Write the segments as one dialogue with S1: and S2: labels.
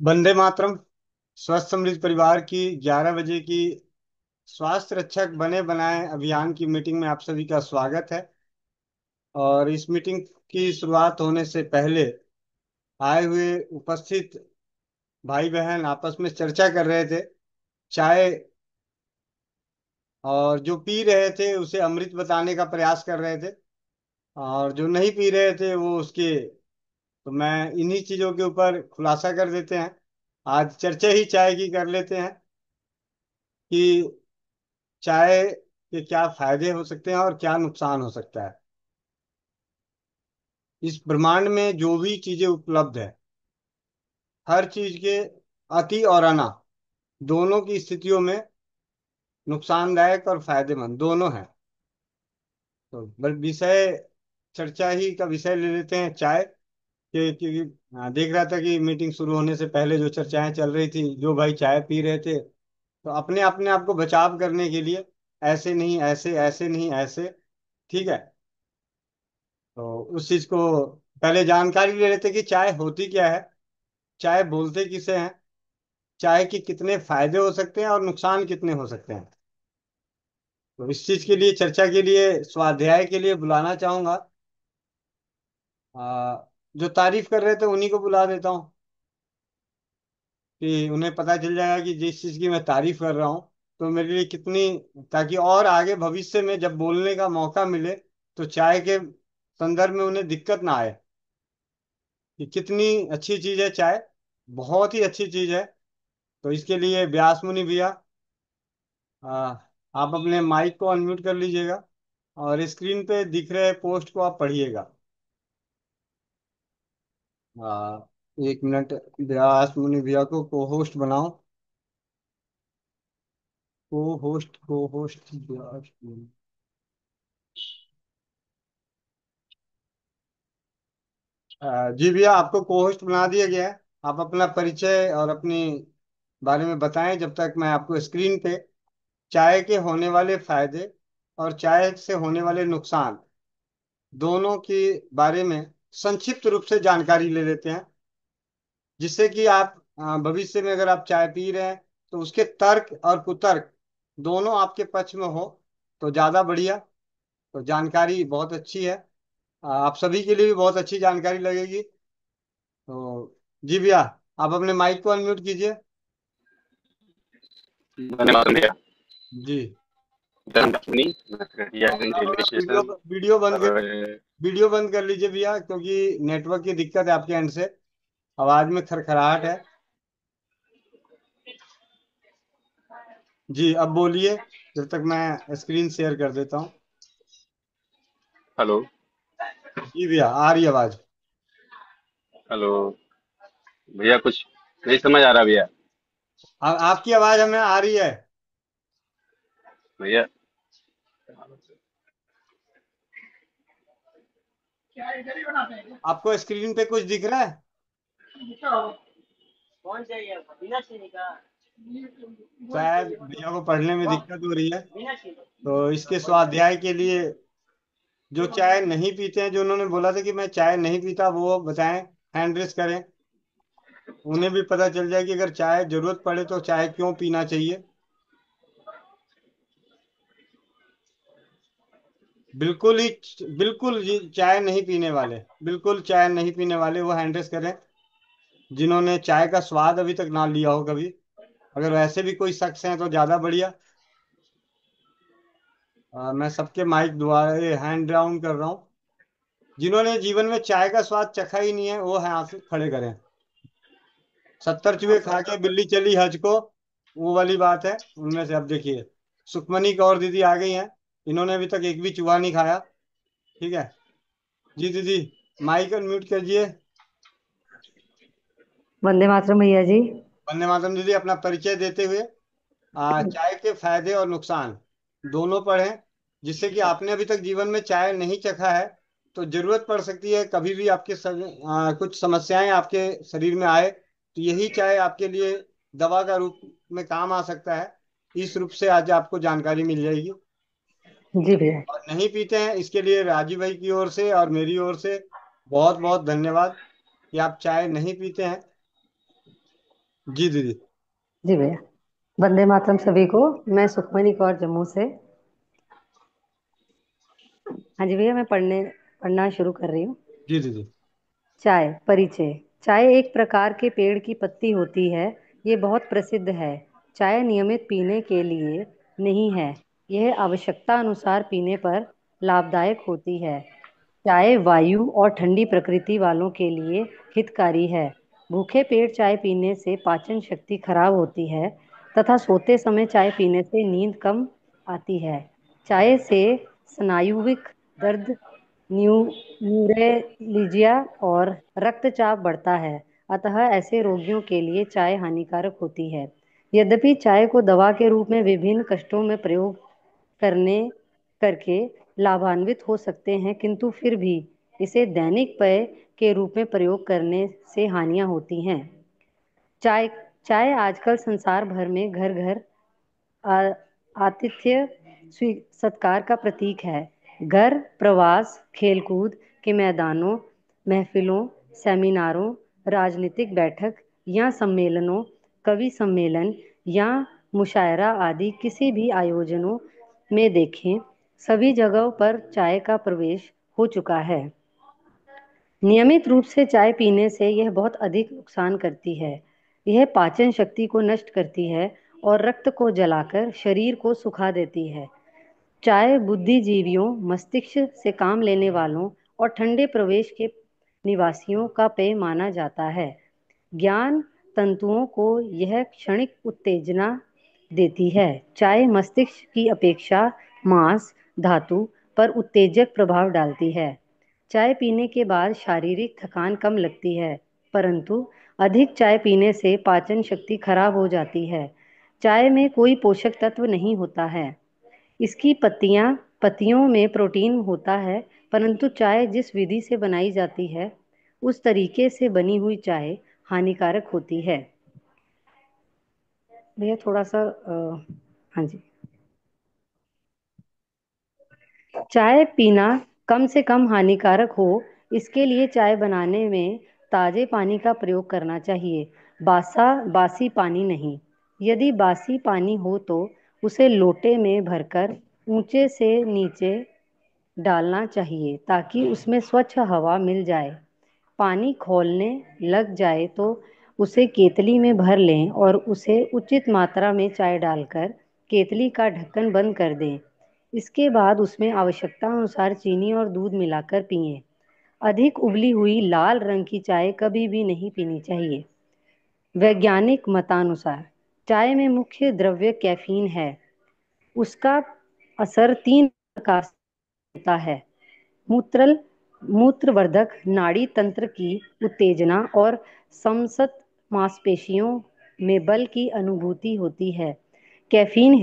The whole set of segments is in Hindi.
S1: वंदे मातरम। स्वस्थ समृद्ध परिवार की 11 बजे की स्वास्थ्य रक्षक बने बनाए अभियान की मीटिंग में आप सभी का स्वागत है। और इस मीटिंग की शुरुआत होने से पहले आए हुए उपस्थित भाई बहन आपस में चर्चा कर रहे थे। चाय और जो पी रहे थे उसे अमृत बताने का प्रयास कर रहे थे, और जो नहीं पी रहे थे वो उसके। तो मैं इन्हीं चीजों के ऊपर खुलासा कर देते हैं। आज चर्चा ही चाय की कर लेते हैं कि चाय के क्या फायदे हो सकते हैं और क्या नुकसान हो सकता है। इस ब्रह्मांड में जो भी चीजें उपलब्ध है, हर चीज के अति और अना दोनों की स्थितियों में नुकसानदायक और फायदेमंद दोनों है। तो बस विषय चर्चा ही का विषय ले लेते हैं चाय के, क्योंकि देख रहा था कि मीटिंग शुरू होने से पहले जो चर्चाएं चल रही थी, जो भाई चाय पी रहे थे, तो अपने अपने आप को बचाव करने के लिए ऐसे नहीं ऐसे, ऐसे नहीं ऐसे, ठीक है। तो उस चीज को पहले जानकारी ले लेते कि चाय होती क्या है, चाय बोलते किसे हैं, चाय के कितने फायदे हो सकते हैं और नुकसान कितने हो सकते हैं। तो इस चीज के लिए चर्चा के लिए स्वाध्याय के लिए बुलाना चाहूंगा। जो तारीफ कर रहे थे उन्हीं को बुला देता हूँ, कि उन्हें पता चल जाएगा कि जिस चीज की मैं तारीफ कर रहा हूँ तो मेरे लिए कितनी, ताकि और आगे भविष्य में जब बोलने का मौका मिले तो चाय के संदर्भ में उन्हें दिक्कत ना आए कि कितनी अच्छी चीज है चाय, बहुत ही अच्छी चीज है। तो इसके लिए व्यास मुनि भैया, आ, आप अपने माइक को अनम्यूट कर लीजिएगा और स्क्रीन पे दिख रहे पोस्ट को आप पढ़िएगा। आ, 1 मिनट, व्यास मुनि भैया को होस्ट बनाओ। को होस्ट व्यास मुनि। जी भैया, आपको को होस्ट बना दिया गया है। आप अपना परिचय और अपनी बारे में बताएं जब तक मैं आपको स्क्रीन पे चाय के होने वाले फायदे और चाय से होने वाले नुकसान दोनों के बारे में संक्षिप्त रूप से जानकारी ले लेते हैं, जिससे कि आप भविष्य में अगर आप चाय पी रहे हैं तो उसके तर्क और कुतर्क दोनों आपके पक्ष में हो तो ज़्यादा बढ़िया। तो जानकारी बहुत अच्छी है, आप सभी के लिए भी बहुत अच्छी जानकारी लगेगी। तो जी भैया, आप अपने माइक को अनम्यूट कीजिए।
S2: धन्यवाद भैया।
S1: जी।
S2: धनपत्नी घटिया
S1: और
S2: रेलवे
S1: वीडियो
S2: स्टेशन
S1: वीडियो बंद
S2: पर।
S1: कर वीडियो बंद कर लीजिए भैया, क्योंकि नेटवर्क की दिक्कत है आपके एंड से, आवाज में खरखराहट है। जी, अब बोलिए, जब तक मैं स्क्रीन शेयर कर देता हूँ।
S2: हेलो।
S1: जी भैया, आ रही आवाज।
S2: हेलो भैया, कुछ नहीं समझ आ रहा भैया।
S1: आपकी आवाज हमें आ रही है।
S2: भैया
S1: आपको स्क्रीन पे कुछ दिख रहा है? शायद भैया को पढ़ने में दिक्कत हो रही है। तो इसके स्वाध्याय के लिए जो चाय नहीं पीते हैं, जो उन्होंने बोला था कि मैं चाय नहीं पीता, वो बताएं, हैंड रेस करें। उन्हें भी पता चल जाए कि अगर चाय जरूरत पड़े तो चाय क्यों पीना चाहिए। बिल्कुल ही, बिल्कुल जी, चाय नहीं पीने वाले, बिल्कुल चाय नहीं पीने वाले वो हैंड रेस करें, जिन्होंने चाय का स्वाद अभी तक ना लिया हो कभी। अगर वैसे भी कोई शख्स हैं तो ज्यादा बढ़िया। मैं सबके माइक द्वारा हैंड डाउन कर रहा हूँ। जिन्होंने जीवन में चाय का स्वाद चखा ही नहीं है वो हाथ खड़े करें। 70 चूहे खा के बिल्ली चली हज को, वो वाली बात है। उनमें से अब देखिए, सुखमनी कौर दीदी आ गई हैं, इन्होंने अभी तक एक भी चूहा नहीं खाया। ठीक है। जी दीदी, माइक अनम्यूट कीजिए।
S3: वंदे मातरम भैया जी।
S1: वंदे मातरम दीदी, अपना परिचय देते हुए चाय के फायदे और नुकसान दोनों पढ़ें, जिससे कि आपने अभी तक जीवन में चाय नहीं चखा है तो जरूरत पड़ सकती है कभी भी आपके कुछ समस्याएं आपके शरीर में आए तो यही चाय आपके लिए दवा का रूप में काम आ सकता है। इस रूप से आज आपको जानकारी मिल जाएगी।
S3: जी भैया।
S1: और नहीं पीते हैं, इसके लिए राजीव भाई की ओर से और मेरी ओर से बहुत बहुत धन्यवाद कि आप चाय नहीं पीते हैं। जी दीदी।
S3: जी भैया। वंदे मातरम सभी को। मैं सुखमनी कौर जम्मू से। हाँ जी भैया, मैं पढ़ना शुरू कर रही हूँ।
S1: जी दीदी।
S3: चाय परिचय। चाय एक प्रकार के पेड़ की पत्ती होती है। ये बहुत प्रसिद्ध है। चाय नियमित पीने के लिए नहीं है। यह आवश्यकता अनुसार पीने पर लाभदायक होती है। चाय वायु और ठंडी प्रकृति वालों के लिए हितकारी है। भूखे पेट चाय पीने से पाचन शक्ति खराब होती है तथा सोते समय चाय पीने से नींद कम आती है। चाय से स्नायुविक दर्द, न्यूरेलिजिया और रक्तचाप बढ़ता है। अतः ऐसे रोगियों के लिए चाय हानिकारक होती है। यद्यपि चाय को दवा के रूप में विभिन्न कष्टों में प्रयोग करने करके लाभान्वित हो सकते हैं, किंतु फिर भी इसे दैनिक पेय के रूप में प्रयोग करने से हानियां होती हैं। चाय चाय आजकल संसार भर में घर घर आतिथ्य सत्कार का प्रतीक है। घर, प्रवास, खेलकूद के मैदानों, महफिलों, सेमिनारों, राजनीतिक बैठक या सम्मेलनों, कवि सम्मेलन या मुशायरा आदि किसी भी आयोजनों में देखें, सभी जगहों पर चाय का प्रवेश हो चुका है। नियमित रूप से चाय पीने से यह बहुत अधिक नुकसान करती है। यह पाचन शक्ति को नष्ट करती है और रक्त को जलाकर शरीर को सुखा देती है। चाय बुद्धिजीवियों, मस्तिष्क से काम लेने वालों और ठंडे प्रवेश के निवासियों का पेय माना जाता है। ज्ञान तंतुओं को यह क्षणिक उत्तेजना देती है। चाय मस्तिष्क की अपेक्षा मांस धातु पर उत्तेजक प्रभाव डालती है। चाय पीने के बाद शारीरिक थकान कम लगती है, परंतु अधिक चाय पीने से पाचन शक्ति खराब हो जाती है। चाय में कोई पोषक तत्व नहीं होता है। इसकी पत्तियों में प्रोटीन होता है, परंतु चाय जिस विधि से बनाई जाती है उस तरीके से बनी हुई चाय हानिकारक होती है। भैया थोड़ा सा हाँ जी। चाय पीना कम से कम हानिकारक हो, इसके लिए चाय बनाने में ताजे पानी का प्रयोग करना चाहिए, बासी पानी नहीं। यदि बासी पानी हो तो उसे लोटे में भरकर ऊंचे से नीचे डालना चाहिए ताकि उसमें स्वच्छ हवा मिल जाए। पानी खौलने लग जाए तो उसे केतली में भर लें और उसे उचित मात्रा में चाय डालकर केतली का ढक्कन बंद कर दें। इसके बाद उसमें आवश्यकता अनुसार चीनी और दूध मिलाकर पिएं। अधिक उबली हुई लाल रंग की चाय कभी भी नहीं पीनी चाहिए। वैज्ञानिक मतानुसार चाय में मुख्य द्रव्य कैफीन है। उसका असर तीन प्रकार से होता है: मूत्रल मूत्रवर्धक, नाड़ी तंत्र की उत्तेजना और समसत मांसपेशियों में बल की अनुभूति होती है। कैफीन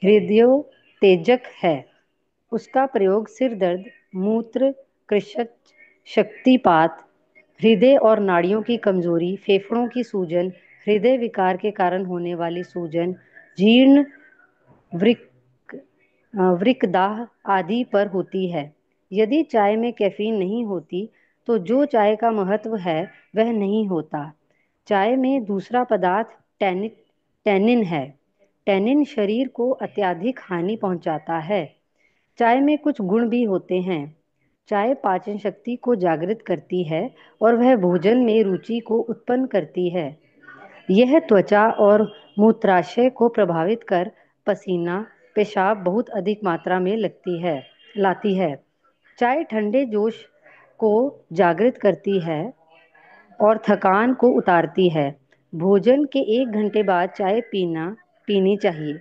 S3: हृदयोत्तेजक है। उसका प्रयोग सिर दर्द, मूत्र कृशक, शक्तिपात, हृदय और नाड़ियों की कमजोरी, फेफड़ों की सूजन, हृदय विकार के कारण होने वाली सूजन, जीर्ण वृक्क वृकदाह आदि पर होती है। यदि चाय में कैफीन नहीं होती तो जो चाय का महत्व है वह नहीं होता। चाय में दूसरा पदार्थ टैनिन है। टैनिन शरीर को अत्यधिक हानि पहुंचाता है। चाय में कुछ गुण भी होते हैं। चाय पाचन शक्ति को जागृत करती है और वह भोजन में रुचि को उत्पन्न करती है। यह त्वचा और मूत्राशय को प्रभावित कर पसीना, पेशाब बहुत अधिक मात्रा में लाती है। चाय ठंडे जोश को जागृत करती है और थकान को उतारती है। भोजन के 1 घंटे बाद चाय पीनी चाहिए।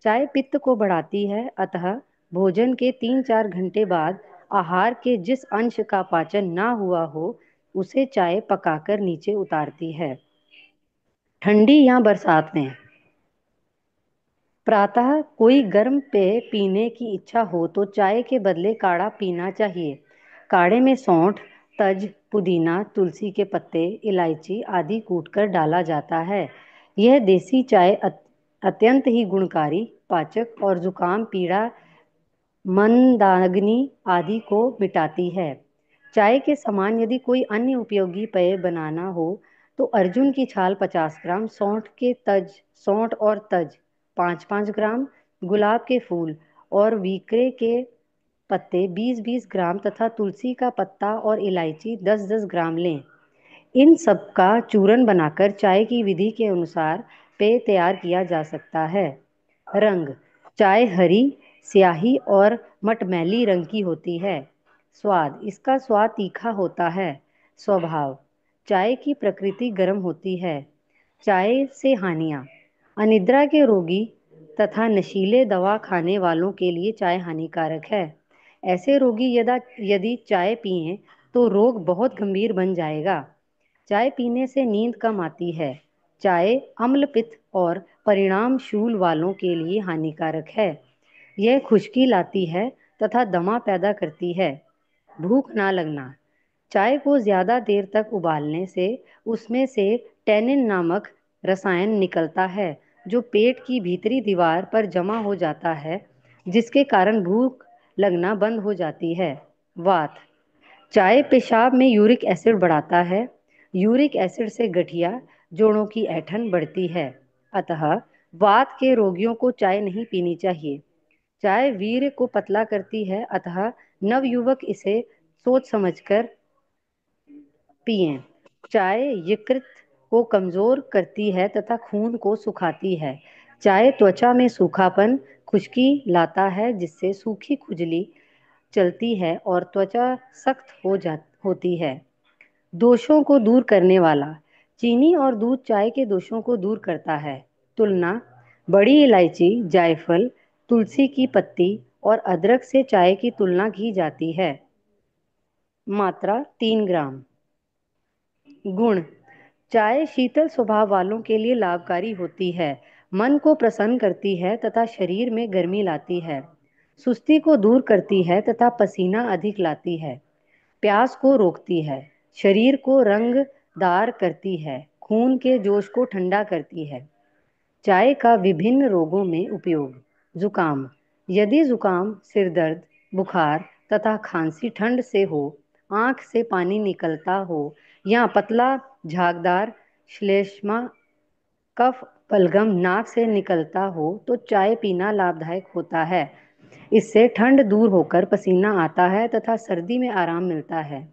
S3: चाय पित्त को बढ़ाती है, अतः भोजन के 3-4 घंटे बाद आहार के जिस अंश का पाचन ना हुआ हो उसे चाय पकाकर नीचे उतारती है। ठंडी या बरसात में प्रातः कोई गर्म पेय पीने की इच्छा हो तो चाय के बदले काढ़ा पीना चाहिए। काढ़े में सौंठ, तज, पुदीना, तुलसी के पत्ते, इलायची आदि कूटकर डाला जाता है। यह देसी चाय अत्यंत ही गुणकारी, पाचक और जुकाम, पीड़ा, मंदाग्नि आदि को मिटाती है। चाय के समान यदि कोई अन्य उपयोगी पेय बनाना हो तो अर्जुन की छाल 50 ग्राम, सौंठ और तज 5-5 ग्राम, गुलाब के फूल और वीकरे के पत्ते 20-20 ग्राम तथा तुलसी का पत्ता और इलायची 10-10 ग्राम लें। इन सब का चूर्ण बनाकर चाय की विधि के अनुसार पेय तैयार किया जा सकता है। रंग: चाय हरी, स्याही और मटमैली रंग की होती है। स्वाद: इसका स्वाद तीखा होता है। स्वभाव: चाय की प्रकृति गर्म होती है। चाय से हानियाँ: अनिद्रा के रोगी तथा नशीले दवा खाने वालों के लिए चाय हानिकारक है। ऐसे रोगी यदि चाय पिएं तो रोग बहुत गंभीर बन जाएगा। चाय पीने से नींद कम आती है। चाय अम्ल पित्त और परिणाम शूल वालों के लिए हानिकारक है। यह खुश्की लाती है तथा दमा पैदा करती है। भूख ना लगना: चाय को ज़्यादा देर तक उबालने से उसमें से टैनिन नामक रसायन निकलता है जो पेट की भीतरी दीवार पर जमा हो जाता है, जिसके कारण भूख लगना बंद हो जाती है। वात: चाय पेशाब में यूरिक एसिड बढ़ाता है। यूरिक एसिड से गठिया जोड़ों की ऐंठन बढ़ती है। अतः वात के रोगियों को चाय नहीं पीनी चाहिए। चाय वीर्य को पतला करती है, अतः नवयुवक इसे सोच समझकर पिएं। चाय यकृत को कमजोर करती है तथा खून को सुखाती है। चाय त्वचा में सूखापन, खुश्की लाता है, जिससे सूखी खुजली चलती है और त्वचा सख्त होती है। दोषों को दूर करने वाला: चीनी और दूध चाय के दोषों को दूर करता है। तुलना: बड़ी इलायची, जायफल, तुलसी की पत्ती और अदरक से चाय की तुलना की जाती है। मात्रा: 3 ग्राम। गुण: चाय शीतल स्वभाव वालों के लिए लाभकारी होती है, मन को प्रसन्न करती है तथा शरीर में गर्मी लाती है। सुस्ती को दूर करती है तथा पसीना अधिक लाती है। प्यास को रोकती है। शरीर को रंगदार करती है। खून के जोश को ठंडा करती है। चाय का विभिन्न रोगों में उपयोग: जुकाम: यदि जुकाम, सिर दर्द, बुखार तथा खांसी ठंड से हो, आंख से पानी निकलता हो या पतला झागदार श्लेष्मा कफ बलगम नाक से निकलता हो तो चाय पीना लाभदायक होता है। इससे ठंड दूर होकर पसीना आता है तथा सर्दी में आराम मिलता है।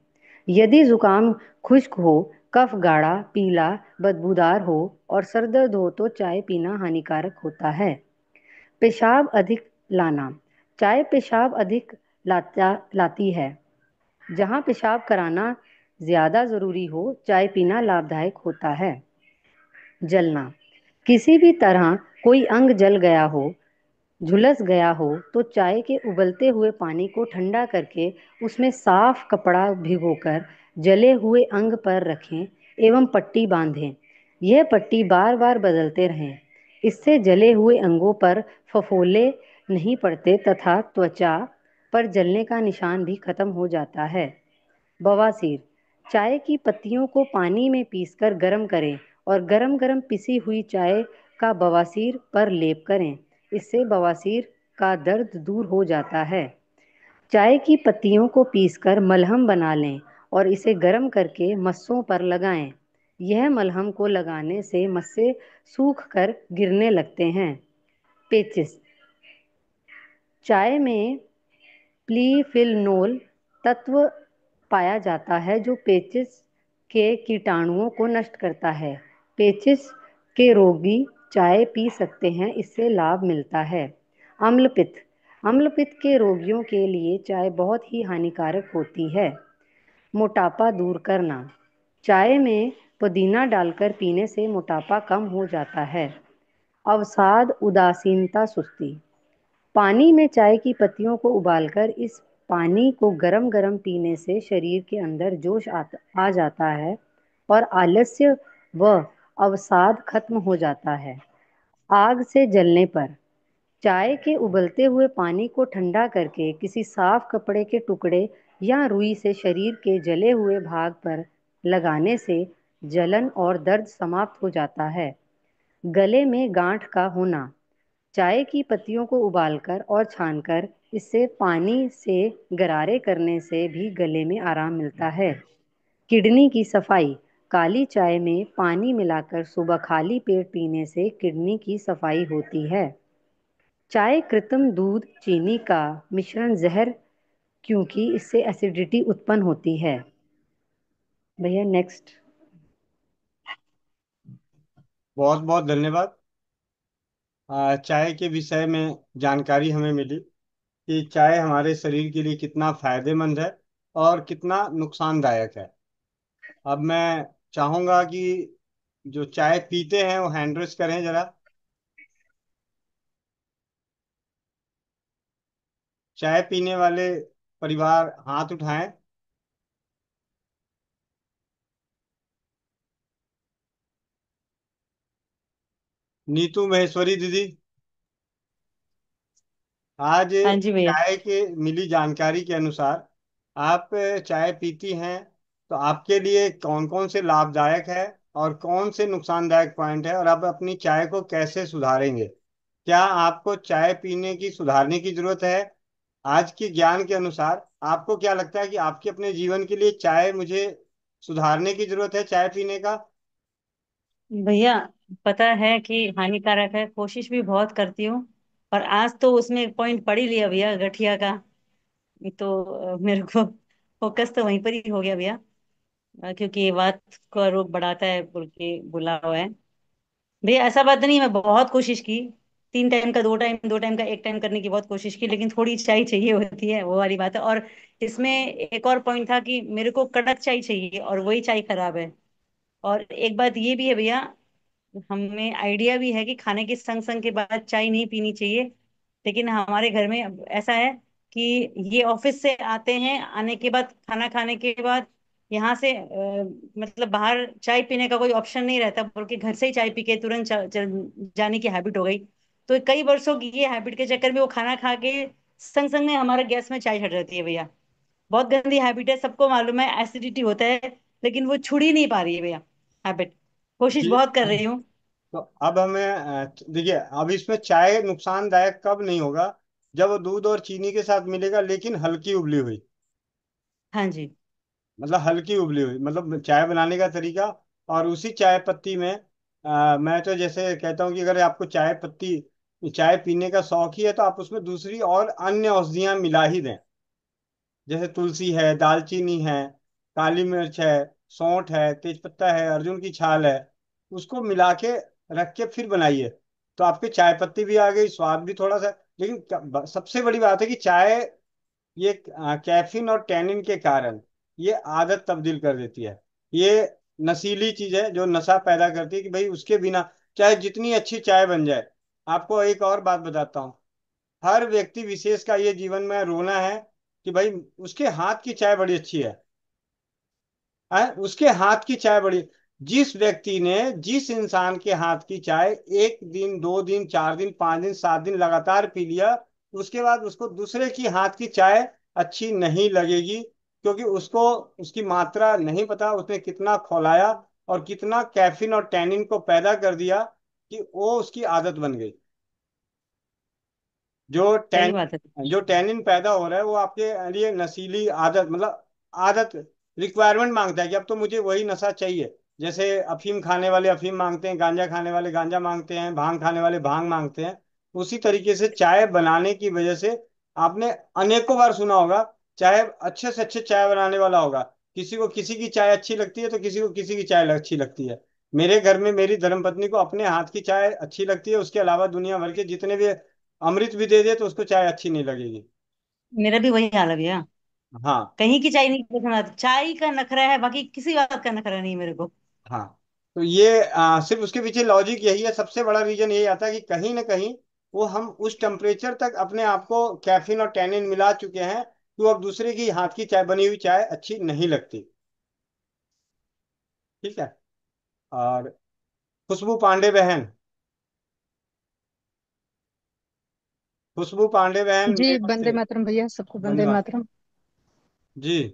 S3: यदि जुकाम खुश्क हो, कफ गाढ़ा, पीला, बदबूदार हो और सर दर्द हो तो चाय पीना हानिकारक होता है। पेशाब अधिक लाना: चाय पेशाब अधिक लाती है। जहाँ पेशाब कराना ज़्यादा ज़रूरी हो, चाय पीना लाभदायक होता है। जलना: किसी भी तरह कोई अंग जल गया हो, झुलस गया हो तो चाय के उबलते हुए पानी को ठंडा करके उसमें साफ कपड़ा भिगोकर जले हुए अंग पर रखें एवं पट्टी बांधें। यह पट्टी बार बार बदलते रहें। इससे जले हुए अंगों पर फफोले नहीं पड़ते तथा त्वचा पर जलने का निशान भी खत्म हो जाता है। बवासीर: चाय की पत्तियों को पानी में पीसकर गर्म करें और गरम गरम पिसी हुई चाय का बवासीर पर लेप करें। इससे बवासीर का दर्द दूर हो जाता है। चाय की पत्तियों को पीसकर मलहम बना लें और इसे गर्म करके मस्सों पर लगाएं। यह मलहम को लगाने से मस्से सूख कर गिरने लगते हैं। पेचिस: चाय में प्लीफिनोल तत्व पाया जाता है जो पेचिस के कीटाणुओं को नष्ट करता है। पेचिस के रोगी चाय पी सकते हैं, इससे लाभ मिलता है। अम्लपित्त: अम्लपित्त के रोगियों के लिए चाय बहुत ही हानिकारक होती है। मोटापा दूर करना: चाय में पुदीना डालकर पीने से मोटापा कम हो जाता है। अवसाद, उदासीनता, सुस्ती: पानी में चाय की पत्तियों को उबालकर इस पानी को गरम गरम पीने से शरीर के अंदर जोश आ जाता है और आलस्य व अवसाद खत्म हो जाता है। आग से जलने पर: चाय के उबलते हुए पानी को ठंडा करके किसी साफ कपड़े के टुकड़े या रुई से शरीर के जले हुए भाग पर लगाने से जलन और दर्द समाप्त हो जाता है। गले में गांठ का होना: चाय की पत्तियों को उबालकर और छानकर इससे पानी से गरारे करने से भी गले में आराम मिलता है। किडनी की सफाई: काली चाय में पानी मिलाकर सुबह खाली पेट पीने से किडनी की सफाई होती है। चाय कृत्रिम दूध चीनी का मिश्रण जहर, क्योंकि इससे एसिडिटी उत्पन्न होती है। भैया नेक्स्ट।
S1: बहुत बहुत धन्यवाद। चाय के विषय में जानकारी हमें मिली कि चाय हमारे शरीर के लिए कितना फायदेमंद है और कितना नुकसानदायक है। अब मैं चाहूंगा कि जो चाय पीते हैं वो हैंड रेस करें जरा। चाय पीने वाले परिवार हाथ उठाएं। नीतू महेश्वरी दीदी, आज
S4: हाँ जी भैया।
S1: चाय के मिली जानकारी के अनुसार आप चाय पीती हैं, तो आपके लिए कौन कौन से लाभदायक है और कौन से नुकसानदायक पॉइंट है, और आप अपनी चाय को कैसे सुधारेंगे? क्या आपको चाय पीने की सुधारने की जरूरत है? आज के ज्ञान के अनुसार आपको क्या लगता है कि आपके अपने जीवन के लिए चाय मुझे सुधारने की जरूरत है चाय पीने का?
S4: भैया पता है कि हानिकारक है, कोशिश भी बहुत करती हूँ। और आज तो उसमें एक पॉइंट पढ़ ही लिया भैया, गठिया का। तो मेरे को फोकस तो वहीं पर ही हो गया भैया। क्योंकि ये बात का रोग बढ़ाता है बोल के बोला हुआ है। भैया ऐसा बात नहीं, मैं बहुत कोशिश की। 3 टाइम का 2 टाइम, 2 टाइम का 1 टाइम करने की बहुत कोशिश की, लेकिन थोड़ी चाय चाहिए होती है, वो वाली बात है। और इसमें एक और पॉइंट था कि मेरे को कड़क चाय चाहिए और वही चाय खराब है। और एक बात ये भी है भैया, हमें आइडिया भी है कि खाने के संग संग के बाद चाय नहीं पीनी चाहिए। लेकिन हमारे घर में अब ऐसा है कि ये ऑफिस से आते हैं, आने के बाद खाना खाने के बाद यहाँ से मतलब बाहर चाय पीने का कोई ऑप्शन नहीं रहता, बल्कि घर से ही चाय पी के तुरंत जाने की हैबिट हो गई। तो कई वर्षों की ये हैबिट के चक्कर में वो खाना खा के संग संग में हमारे गैस में चाय चढ़ जाती है भैया। बहुत गंदी हैबिट है, सबको मालूम है, एसिडिटी होता है। लेकिन वो छुड़ ही नहीं पा रही है भैया हैबिट। कोशिश
S1: जी।
S4: बहुत कर रही हूँ।
S1: तो अब हमें देखिए, अब इसमें चाय नुकसानदायक कब नहीं होगा? जब वो दूध और चीनी के साथ मिलेगा, लेकिन हल्की उबली हुई।
S4: हाँ जी।
S1: मतलब हल्की उबली हुई, मतलब चाय बनाने का तरीका। और उसी चाय पत्ती में मैं तो जैसे कहता हूँ कि अगर आपको चाय पत्ती चाय पीने का शौक ही है, तो आप उसमें दूसरी और अन्य औषधियां मिला ही दें। जैसे तुलसी है, दालचीनी है, काली मिर्च है, सौंठ है, तेजपत्ता है, अर्जुन की छाल है। उसको मिला के रख के फिर बनाइए, तो आपके चाय पत्ती भी आ गई, स्वाद भी थोड़ा सा। लेकिन सबसे बड़ी बात है कि चाय, ये कैफीन और टैनिन के कारण ये आदत तब्दील कर देती है। ये नशीली चीज है जो नशा पैदा करती है, कि भाई उसके बिना चाहे जितनी अच्छी चाय बन जाए। आपको एक और बात बताता हूँ, हर व्यक्ति विशेष का ये जीवन में रोना है कि भाई उसके हाथ की चाय बड़ी अच्छी उसके हाथ की चाय बड़ी। जिस व्यक्ति ने, जिस इंसान के हाथ की चाय 1 दिन, 2 दिन, 4 दिन, 5 दिन, 7 दिन लगातार पी लिया, उसके बाद उसको दूसरे की हाथ की चाय अच्छी नहीं लगेगी, क्योंकि उसको उसकी मात्रा नहीं पता, उसने कितना खौलाया और कितना कैफीन और टैनिन को पैदा कर दिया कि वो उसकी आदत बन गई। जो
S4: सही
S1: टैन
S4: बात है।
S1: जो टैनिन पैदा हो रहा है वो आपके लिए नशीली आदत, मतलब आदत, रिक्वायरमेंट मांगता है कि अब तो मुझे वही नशा चाहिए। जैसे अफीम खाने वाले अफीम मांगते हैं, गांजा खाने वाले गांजा मांगते हैं, भांग खाने वाले भांग मांगते हैं। उसी तरीके से चाय बनाने की वजह से आपने अनेकों बार सुना होगा, चाहे अच्छे से अच्छे चाय बनाने वाला होगा, किसी को किसी की चाय अच्छी लगती है, तो किसी को किसी की चाय अच्छी लगती है। मेरे घर में मेरी धर्मपत्नी को अपने हाथ की चाय अच्छी लगती है, उसके अलावा दुनिया भर के जितने भी अमृत भी दे दे तो उसको चाय अच्छी नहीं लगेगी।
S4: मेरा भी वही हाल है भैया।
S1: हाँ।
S4: कहीं की चाय नहीं पसंद आती, चाय का नखरा है, बाकी किसी बात का नखरा नहीं मेरे को।
S1: हाँ। तो ये सिर्फ उसके पीछे लॉजिक यही है, सबसे बड़ा रीजन यही आता है कि कहीं ना कहीं वो हम उस टेम्परेचर तक अपने आप को कैफीन और टैनिन मिला चुके हैं कि वो अब दूसरे की हाथ की चाय, बनी हुई चाय अच्छी नहीं लगती। ठीक है। और खुशबू पांडे बहन, खुशबू पांडे बहन
S5: जी,
S1: म्यूट
S5: वंदे
S1: से।
S5: मातरम भैया, सबको वंदे
S1: धन्यवाद
S5: मातरम।
S1: जी।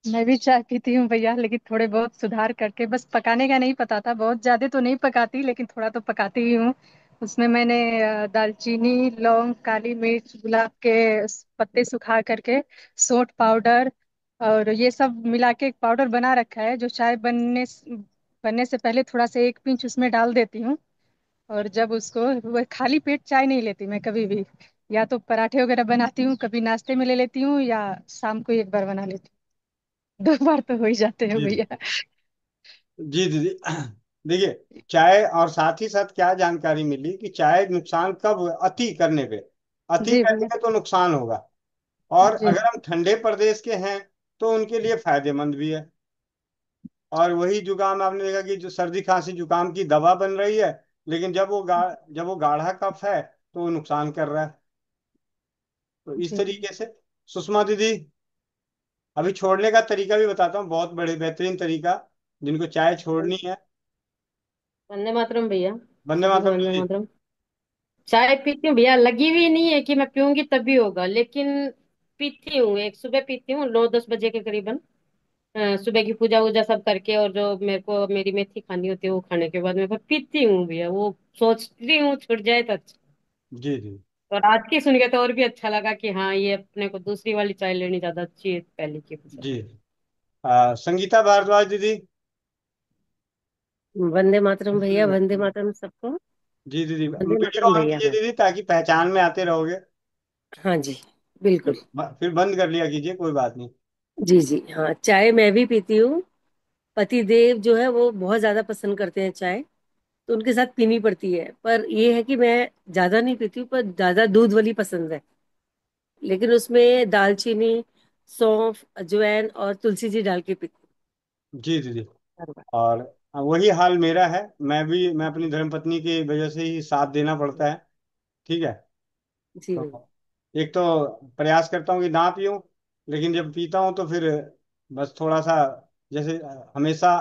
S5: मैं भी चाय पीती हूँ भैया, लेकिन थोड़े बहुत सुधार करके। बस पकाने का नहीं पता था, बहुत ज्यादा तो नहीं पकाती, लेकिन थोड़ा तो पकाती ही हूँ। उसमें मैंने दालचीनी, लौंग, काली मिर्च, गुलाब के पत्ते सुखा करके, सौंठ पाउडर, और ये सब मिला के एक पाउडर बना रखा है, जो चाय बनने से पहले थोड़ा सा एक पिंच उसमें डाल देती हूँ। और जब उसको, वो खाली पेट चाय नहीं लेती मैं कभी भी। या तो पराठे वगैरह बनाती हूँ, कभी नाश्ते में ले लेती हूँ, या शाम को एक बार बना लेती हूँ। 2 बार तो हो ही जाते हैं
S1: जी जी
S5: भैया।
S1: जी दीदी। देखिए, चाय और साथ ही साथ क्या जानकारी मिली कि चाय नुकसान कब अति करने पे, अति
S5: जी
S1: करने
S5: भैया।
S1: पे तो नुकसान होगा। और
S5: जी।
S1: अगर हम ठंडे प्रदेश के हैं तो उनके लिए फायदेमंद भी है। और वही जुकाम आपने देखा कि जो सर्दी खांसी जुकाम की दवा बन रही है, लेकिन जब वो गाढ़ा कफ है तो वो नुकसान कर रहा है। तो इस
S5: जी
S1: तरीके से सुषमा दीदी, अभी छोड़ने का तरीका भी बताता हूँ, बहुत बड़े बेहतरीन तरीका। जिनको चाय छोड़नी है,
S3: वंदे मातरम भैया।
S1: वंदे
S3: सभी को
S1: मातरम
S3: वंदे
S1: दीदी।
S3: मातरम। चाय पीती हूँ भैया, लगी हुई नहीं है कि मैं पीऊंगी तभी होगा, लेकिन पीती हूँ। एक सुबह पीती हूँ 9-10 बजे के करीबन। सुबह की पूजा वूजा सब करके, और जो मेरे को मेरी मेथी खानी होती है वो खाने के बाद मैं फिर पीती हूँ भैया। वो सोचती हूँ छूट जाए तो अच्छा।
S1: जी जी
S3: और आज की सुन के तो और भी अच्छा लगा कि हाँ, ये अपने को दूसरी वाली चाय लेनी ज्यादा अच्छी है पहले की बजाय।
S1: जी। संगीता भारद्वाज दीदी।
S3: वंदे मातरम भैया, वंदे मातरम सबको।
S1: जी दीदी,
S3: वंदे
S1: वीडियो
S3: मातरम
S1: ऑन
S3: भैया,
S1: कीजिए
S3: हाँ।
S1: दीदी, ताकि पहचान में आते रहोगे।
S3: हाँ जी, बिल्कुल।
S1: फिर बंद कर लिया कीजिए, कोई बात नहीं।
S3: जी जी, हाँ, चाय मैं भी पीती हूँ। पति देव जो है वो बहुत ज्यादा पसंद करते हैं चाय, तो उनके साथ पीनी पड़ती है। पर ये है कि मैं ज्यादा नहीं पीती हूँ, पर ज्यादा दूध वाली पसंद है। लेकिन उसमें दालचीनी, सौंफ, अजवाइन और तुलसी जी डाल के पीती
S1: जी दीदी।
S3: हूँ।
S1: और वही हाल मेरा है। मैं अपनी धर्मपत्नी की वजह से ही साथ देना पड़ता है। ठीक है।
S3: जी भैया।
S1: तो एक तो प्रयास करता हूँ कि ना पीऊँ, लेकिन जब पीता हूँ तो फिर बस थोड़ा सा, जैसे हमेशा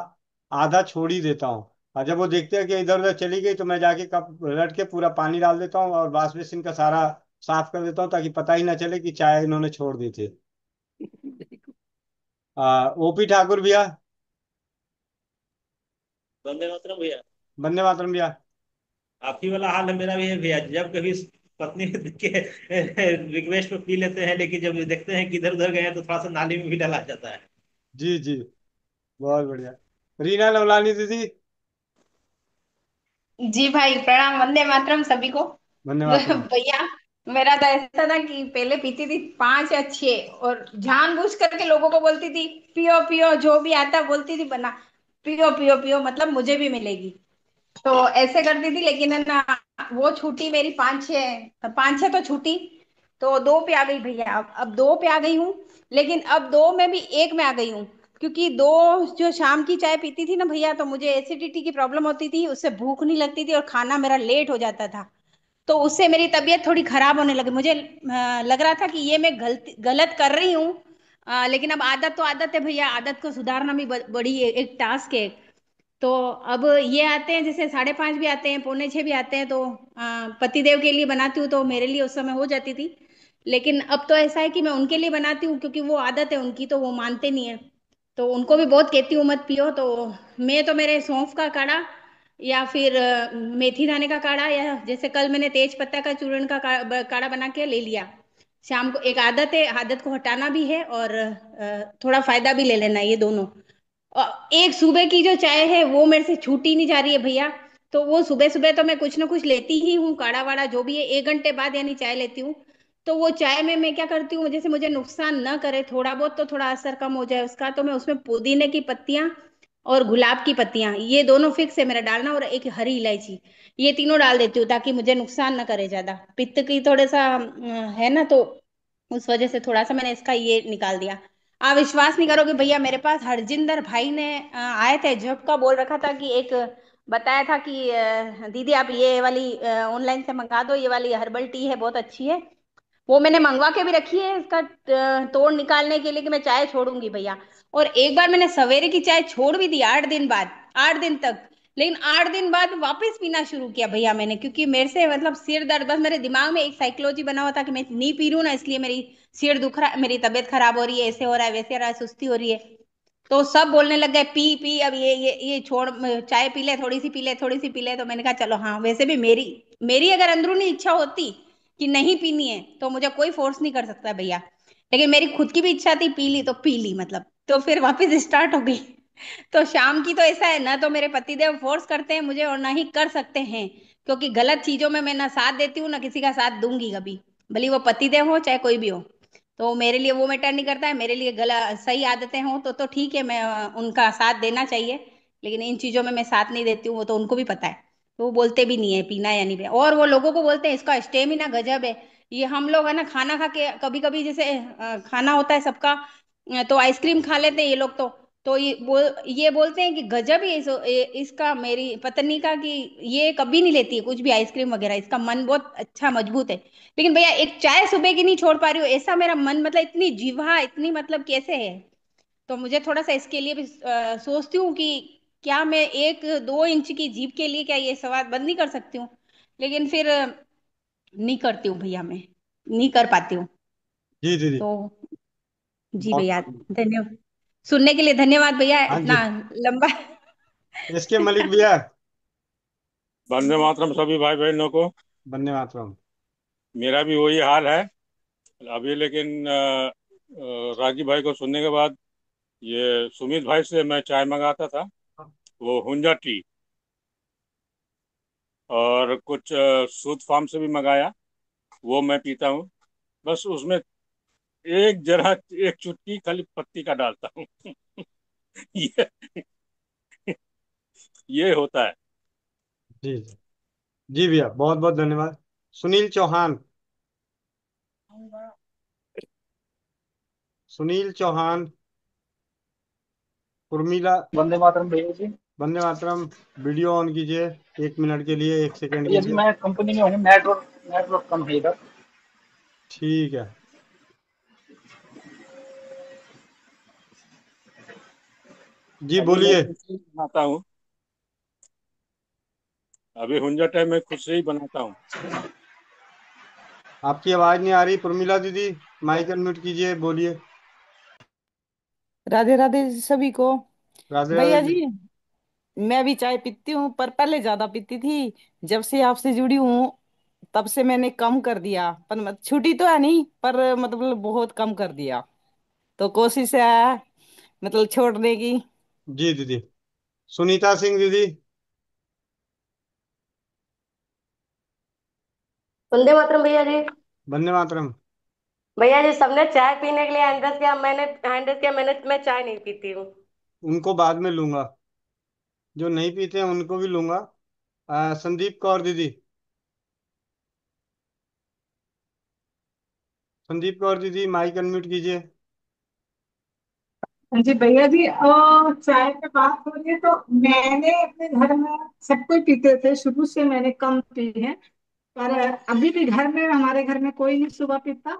S1: आधा छोड़ ही देता हूँ। और जब वो देखते हैं कि इधर उधर चली गई तो मैं जाके कप पलट के पूरा पानी डाल देता हूँ और वॉश बेसिन का सारा साफ कर देता हूँ, ताकि पता ही ना चले कि चाय इन्होंने छोड़ दी थी। ओपी ठाकुर भैया।
S6: वंदे मातरम भैया।
S1: वंदे मातरम भैया।
S6: आप ही वाला हाल है मेरा भी है भैया। जब कभी पत्नी के रिक्वेस्ट पे पी लेते हैं, लेकिन जब देखते हैं कि इधर उधर गए हैं तो थोड़ा सा नाली में भी डला जाता है।
S1: जी जी, बहुत बढ़िया। रीना लवलानी दीदी।
S7: जी भाई प्रणाम, वंदे मातरम सभी को।
S1: वंदे मातरम।
S7: भैया, मेरा तो ऐसा था कि पहले पीती थी 5 या 6, और जानबूझ करके लोगों को बोलती थी पियो पियो, जो भी आता बोलती थी बना, पियो पियो पियो, मतलब मुझे भी मिलेगी। तो ऐसे करती थी, लेकिन है ना, वो छूटी मेरी 5-6 तो छूटी। तो 2 पे आ गई भैया। अब 2 पे आ गई हूँ। लेकिन अब 2 में भी 1 में आ गई हूँ। क्योंकि 2 जो शाम की चाय पीती थी ना भैया, तो मुझे एसिडिटी की प्रॉब्लम होती थी, उससे भूख नहीं लगती थी और खाना मेरा लेट हो जाता था। तो उससे मेरी तबीयत थोड़ी खराब होने लगी। मुझे लग रहा था कि ये मैं गलत गलत कर रही हूँ। लेकिन अब आदत तो आदत है भैया, आदत को सुधारना भी बड़ी एक टास्क है। तो अब ये आते हैं, जैसे 5:30 भी आते हैं, 5:45 भी आते हैं, तो पति देव के लिए बनाती हूँ तो मेरे लिए उस समय हो जाती थी। लेकिन अब तो ऐसा है कि मैं उनके लिए बनाती हूँ, क्योंकि वो आदत है उनकी, तो वो मानते नहीं है। तो उनको भी बहुत कहती हूँ मत पियो। तो मैं तो मेरे सौंफ का काढ़ा, या फिर मेथी दाने का काढ़ा, या जैसे कल मैंने तेज पत्ता का चूर्ण का काढ़ा बना के ले लिया। शाम को एक आदत है, आदत को हटाना भी है, और थोड़ा फायदा भी ले लेना है, ये दोनों। और एक सुबह की जो चाय है वो मेरे से छूटी नहीं जा रही है भैया। तो वो सुबह सुबह तो मैं कुछ ना कुछ लेती ही हूँ, काढ़ा वाड़ा जो भी है, 1 घंटे बाद यानी चाय लेती हूँ। तो वो चाय में मैं क्या करती हूँ, जैसे मुझे नुकसान न करे थोड़ा बहुत, तो थोड़ा असर कम हो जाए उसका, तो मैं उसमें पुदीने की पत्तियां और गुलाब की पत्तियां, ये दोनों फिक्स है मेरा डालना, और एक हरी इलायची, ये तीनों डाल देती हूँ, ताकि मुझे नुकसान न करे ज्यादा। पित्त की थोड़ा सा है ना, तो उस वजह से थोड़ा सा मैंने इसका ये निकाल दिया। आप विश्वास नहीं करोगे भैया, मेरे पास हरजिंदर भाई ने आए थे, झपका बोल रखा था कि एक, बताया था कि दीदी आप ये वाली ऑनलाइन से मंगा दो, ये वाली हर्बल टी है, बहुत अच्छी है। वो मैंने मंगवा के भी रखी है, इसका तोड़ निकालने के लिए, कि मैं चाय छोड़ूंगी भैया। और एक बार मैंने सवेरे की चाय छोड़ भी दी 8 दिन बाद, 8 दिन तक। लेकिन 8 दिन बाद वापस पीना शुरू किया भैया मैंने, क्योंकि मेरे से मतलब सिर दर्द, बस मेरे दिमाग में एक साइकोलॉजी बना हुआ था कि मैं नहीं पी रही हूँ ना, इसलिए मेरी सिर दुख रहा है, मेरी तबीयत खराब हो रही है, ऐसे हो रहा है, वैसे हो रहा है, सुस्ती हो रही है। तो सब बोलने लग गए पी पी, अब ये छोड़, चाय पी ले, थोड़ी सी पी ले, थोड़ी सी पी ले। तो मैंने कहा चलो, हाँ वैसे भी मेरी मेरी अगर अंदरूनी इच्छा होती कि नहीं पीनी है, तो मुझे कोई फोर्स नहीं कर सकता भैया। लेकिन मेरी खुद की भी इच्छा थी, पी ली तो पी ली, मतलब तो फिर वापस स्टार्ट हो गई। तो शाम की तो ऐसा है ना, तो मेरे पतिदेव फोर्स करते हैं मुझे और ना ही कर सकते हैं, क्योंकि गलत चीजों में मैं ना साथ देती हूँ ना किसी का साथ दूंगी कभी, भले वो पतिदेव हो चाहे कोई भी हो। तो मेरे लिए वो मैटर नहीं करता है, मेरे लिए गला सही आदतें हो तो ठीक है, मैं उनका साथ देना चाहिए। लेकिन इन चीजों में मैं साथ नहीं देती हूँ, वो तो उनको भी पता है। तो वो बोलते भी नहीं है पीना या नहीं पीना, और वो लोगों को बोलते हैं इसका स्टेमिना गजब है। ये हम लोग है ना खाना खा के कभी कभी जैसे खाना होता है सबका, तो आइसक्रीम खा लेते हैं ये लोग तो ये बोलते हैं कि गजब ही इसका, मेरी पत्नी का, कि ये कभी नहीं लेती है कुछ भी आइसक्रीम वगैरह, इसका मन बहुत अच्छा मजबूत है। लेकिन भैया एक चाय सुबह की नहीं छोड़ पा रही हूँ, ऐसा मेरा मन, मतलब इतनी जीवा इतनी, मतलब कैसे है। तो मुझे थोड़ा सा इसके लिए भी सोचती हूँ कि क्या मैं 1-2 इंच की जीभ के लिए क्या ये स्वाद बंद नहीं कर सकती हूँ। लेकिन फिर नहीं करती हूँ भैया, मैं नहीं कर पाती हूँ।
S1: जी दीदी।
S7: तो जी
S1: बहुत
S7: भैया,
S1: बढ़िया।
S7: धन्यवाद। सुनने के लिए धन्यवाद भैया,
S1: हाँ
S7: इतना
S1: जी।
S7: लंबा।
S1: इसके मलिक भैया।
S8: वंदे मातरम सभी भाई बहनों को।
S1: वंदे मातरम।
S8: मेरा भी वही हाल है अभी, लेकिन रागी भाई को सुनने के बाद ये सुमित भाई से मैं चाय मंगाता था, वो हुंजा टी, और कुछ सूद फार्म से भी मंगाया, वो मैं पीता हूँ। बस उसमें एक जरा एक चुटकी खाली पत्ती का डालता हूँ। ये ये होता है।
S1: जी जी। जी भैया, बहुत बहुत धन्यवाद। सुनील चौहान। सुनील चौहान। उर्मिला।
S9: वंदे मातरम भैया जी।
S1: वंदे मातरम। वीडियो ऑन कीजिए। 1 मिनट के लिए, 1 सेकंड के
S9: भैया जी
S1: लिए।
S9: मैं कंपनी में हूँ, नेटवर्क नेटवर्क कम है इधर।
S1: ठीक है। जी
S8: अभी मैं
S1: बोलिए।
S8: खुद से ही बनाता हूँ, अभी हुंजा टाइम मैं खुद से ही बनाता हूँ।
S1: आपकी आवाज नहीं आ रही उर्मिला दीदी। माइक अनम्यूट कीजिए, बोलिए।
S10: राधे राधे सभी को।
S1: राधे राधे
S10: भैया
S1: जी।
S10: जी, मैं भी चाय पीती हूँ पर पहले ज्यादा पीती थी। जब से आपसे जुड़ी हूँ तब से मैंने कम कर दिया, पर छुट्टी तो है नहीं, पर मतलब बहुत कम कर दिया। तो कोशिश है मतलब छोड़ने की।
S1: जी दीदी। सुनीता सिंह दीदी।
S3: वंदे मातरम भैया जी।
S1: वंदे मातरम।
S3: भैया जी, सबने चाय पीने के लिए हैंडल किया, मैं चाय नहीं पीती हूँ।
S1: उनको बाद में लूंगा, जो नहीं पीते हैं उनको भी लूंगा। संदीप कौर दीदी। संदीप कौर दीदी, माइक अनम्यूट कीजिए।
S11: हाँ जी भैया जी, चाय पे बात हो रही है तो मैंने अपने घर में, सब कोई पीते थे, शुरू से मैंने कम पी है। पर अभी भी घर में, हमारे घर में कोई नहीं सुबह पीता।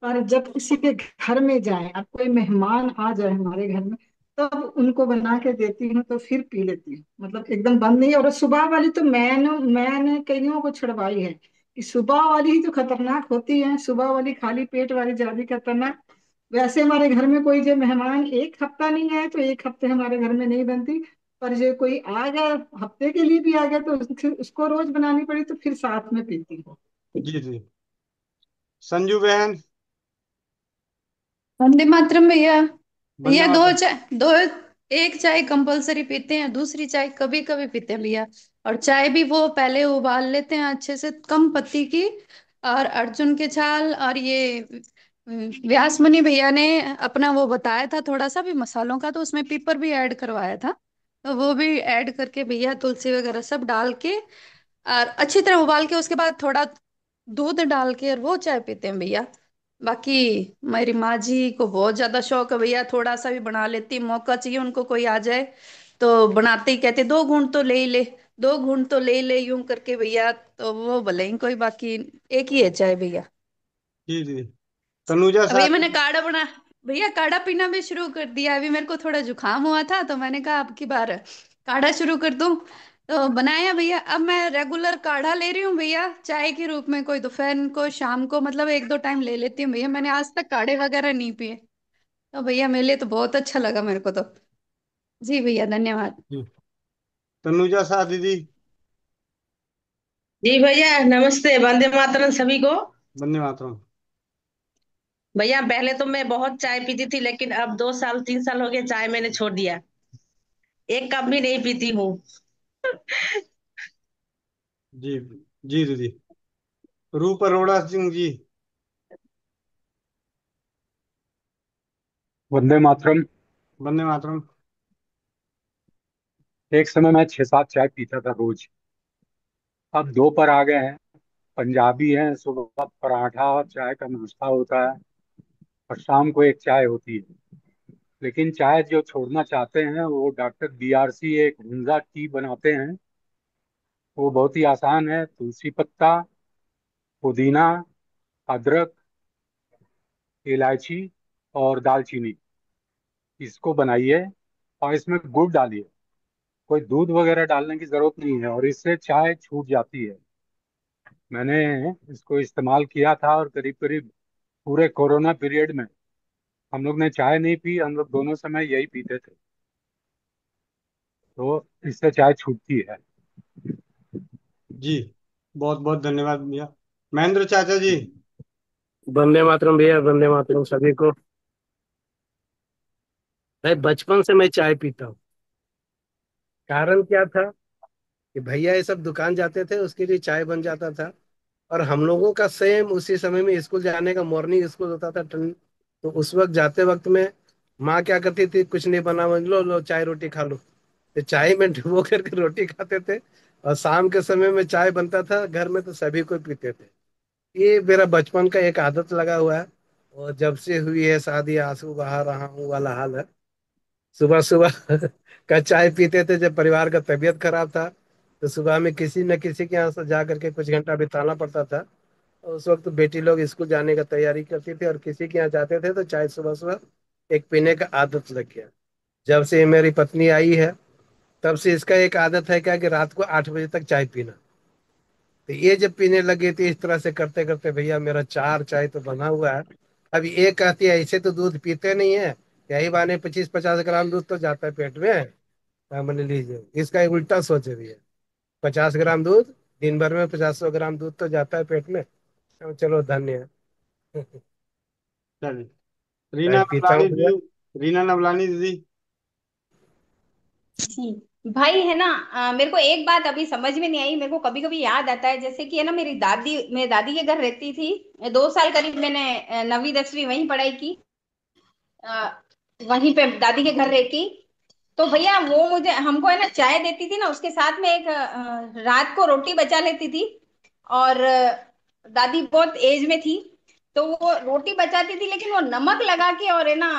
S11: पर जब किसी के घर में जाए, अब कोई मेहमान आ जाए हमारे घर में, तब उनको बना के देती हूँ तो फिर पी लेती हूँ, मतलब एकदम बंद नहीं। और सुबह वाली तो मैंने कईयों को छुड़वाई है कि सुबह वाली ही तो खतरनाक होती है, सुबह वाली खाली पेट वाली ज्यादा खतरनाक। वैसे हमारे घर में कोई जो मेहमान एक हफ्ता नहीं आए तो एक हफ्ते हमारे घर में नहीं बनती। पर जो कोई आ गया, हफ्ते के लिए भी आ गया, तो उसको रोज बनानी पड़ी तो फिर साथ में पीती हूँ।
S1: जी जी। संजू बहन।
S12: वंदे मातरम भैया।
S1: वंदे
S12: भैया
S1: मातरम।
S12: दो, एक चाय कंपलसरी पीते हैं, दूसरी चाय कभी कभी पीते हैं भैया। और चाय भी वो पहले उबाल लेते हैं अच्छे से, कम पत्ती की। और अर्जुन के छाल और ये व्यास मुनि भैया ने अपना वो बताया था थोड़ा सा भी मसालों का, तो उसमें पीपर भी ऐड करवाया था। तो वो भी ऐड करके भैया, तुलसी वगैरह सब डाल के और अच्छी तरह उबाल के, उसके बाद थोड़ा दूध डाल के और वो चाय पीते हैं भैया। बाकी मेरी माँ जी को बहुत ज्यादा शौक है भैया, थोड़ा सा भी बना लेती, मौका चाहिए उनको कोई आ जाए तो बनाते ही कहते 2 घूंट तो ले ही ले, 2 घूंट तो ले ही ले, यूं करके भैया। तो वो भले ही कोई, बाकी एक ही है चाय भैया।
S1: जी जी। तनुजा
S12: अभी
S1: साहब।
S12: मैंने काढ़ा बना, भैया काढ़ा पीना भी शुरू कर दिया। अभी मेरे को थोड़ा जुकाम हुआ था तो मैंने कहा अब की बार काढ़ा शुरू कर दूं, तो बनाया भैया। अब मैं रेगुलर काढ़ा ले रही हूँ भैया, चाय के रूप में, कोई दोपहर को शाम को, मतलब 1-2 टाइम ले लेती हूँ भैया। मैंने आज तक काढ़े वगैरह नहीं पिए, तो भैया मेरे लिए तो बहुत अच्छा लगा मेरे को तो। जी भैया, धन्यवाद।
S1: जी। तनुजा साहब दीदी।
S13: जी भैया नमस्ते, वंदे मातरम सभी को।
S1: वंदे मातरम।
S13: भैया पहले तो मैं बहुत चाय पीती थी, लेकिन अब 2 साल 3 साल हो गए चाय मैंने छोड़ दिया। एक कप भी नहीं पीती हूँ।
S1: जी। जी दीदी। रूप अरोड़ा सिंह जी।
S14: वंदे मातरम।
S1: वंदे मातरम।
S14: एक समय मैं 6-7 चाय पीता था रोज। अब 2 पर आ गए हैं। पंजाबी हैं, सुबह पराठा और चाय का नाश्ता होता है और शाम को एक चाय होती है। लेकिन चाय जो छोड़ना चाहते हैं वो डॉक्टर BRC एक हुंजा टी बनाते हैं। वो बहुत ही आसान है। तुलसी पत्ता, पुदीना, अदरक, इलायची और दालचीनी, इसको बनाइए और इसमें गुड़ डालिए। कोई दूध वगैरह डालने की जरूरत नहीं है और इससे चाय छूट जाती है। मैंने इसको इस्तेमाल किया था और करीब करीब पूरे कोरोना पीरियड में हम लोग ने चाय नहीं पी, हम लोग दोनों समय यही पीते थे। तो इससे चाय छूटती है।
S1: जी बहुत बहुत धन्यवाद भैया। महेंद्र चाचा जी।
S15: वंदे मातरम भैया, वंदे मातरम सभी को। भाई बचपन से मैं चाय पीता हूँ। कारण क्या था कि भैया ये सब दुकान जाते थे, उसके लिए चाय बन जाता था। और हम लोगों का सेम उसी समय में स्कूल जाने का मॉर्निंग स्कूल होता था तो उस वक्त जाते वक्त में माँ क्या करती थी, कुछ नहीं बना, लो लो चाय रोटी खा लो। तो चाय में डुबो करके रोटी खाते थे। और शाम के समय में चाय बनता था घर में तो सभी कोई पीते थे। ये मेरा बचपन का एक आदत लगा हुआ है। और जब से हुई है शादी, आंसू बहा रहा हूँ वाला हाल है। सुबह सुबह का चाय पीते थे जब परिवार का तबीयत खराब था। तो सुबह में किसी न किसी के यहाँ से जा करके कुछ घंटा बिताना पड़ता था। और उस वक्त बेटी लोग स्कूल जाने का तैयारी करती थी और किसी के यहाँ जाते थे तो चाय सुबह सुबह एक पीने का आदत लग गया। जब से मेरी पत्नी आई है तब से इसका एक आदत है क्या कि रात को 8 बजे तक चाय पीना। तो ये जब पीने लगे थे इस तरह से करते करते भैया मेरा 4 चाय तो बना हुआ है। अभी एक कहती है ऐसे तो दूध पीते नहीं है, यही बहाने 25-50 ग्राम दूध तो जाता है पेट में। हाँ, मैंने लीजिए इसका एक उल्टा सोचे भैया। 50 ग्राम दूध दिन भर में 50-100 ग्राम दूध तो जाता है पेट में। चलो धन्य है।
S1: चलिए।
S15: चाय
S1: रीना
S15: पीता हूँ
S1: नवलानी
S15: भैया।
S1: जी। रीना नवलानी दीदी।
S7: जी भाई है ना। मेरे को एक बात अभी समझ में नहीं आई, मेरे को कभी कभी याद आता है, जैसे कि है ना मेरी दादी के घर रहती थी। 2 साल करीब मैंने 9वीं 10वीं वहीं पढ़ाई की। अ, वहीं पे दादी के घर रहती। तो भैया वो मुझे हमको है ना चाय देती थी ना, उसके साथ में एक रात को रोटी बचा लेती थी। और दादी बहुत एज में थी। तो वो रोटी बचाती थी लेकिन वो नमक लगा के और है ना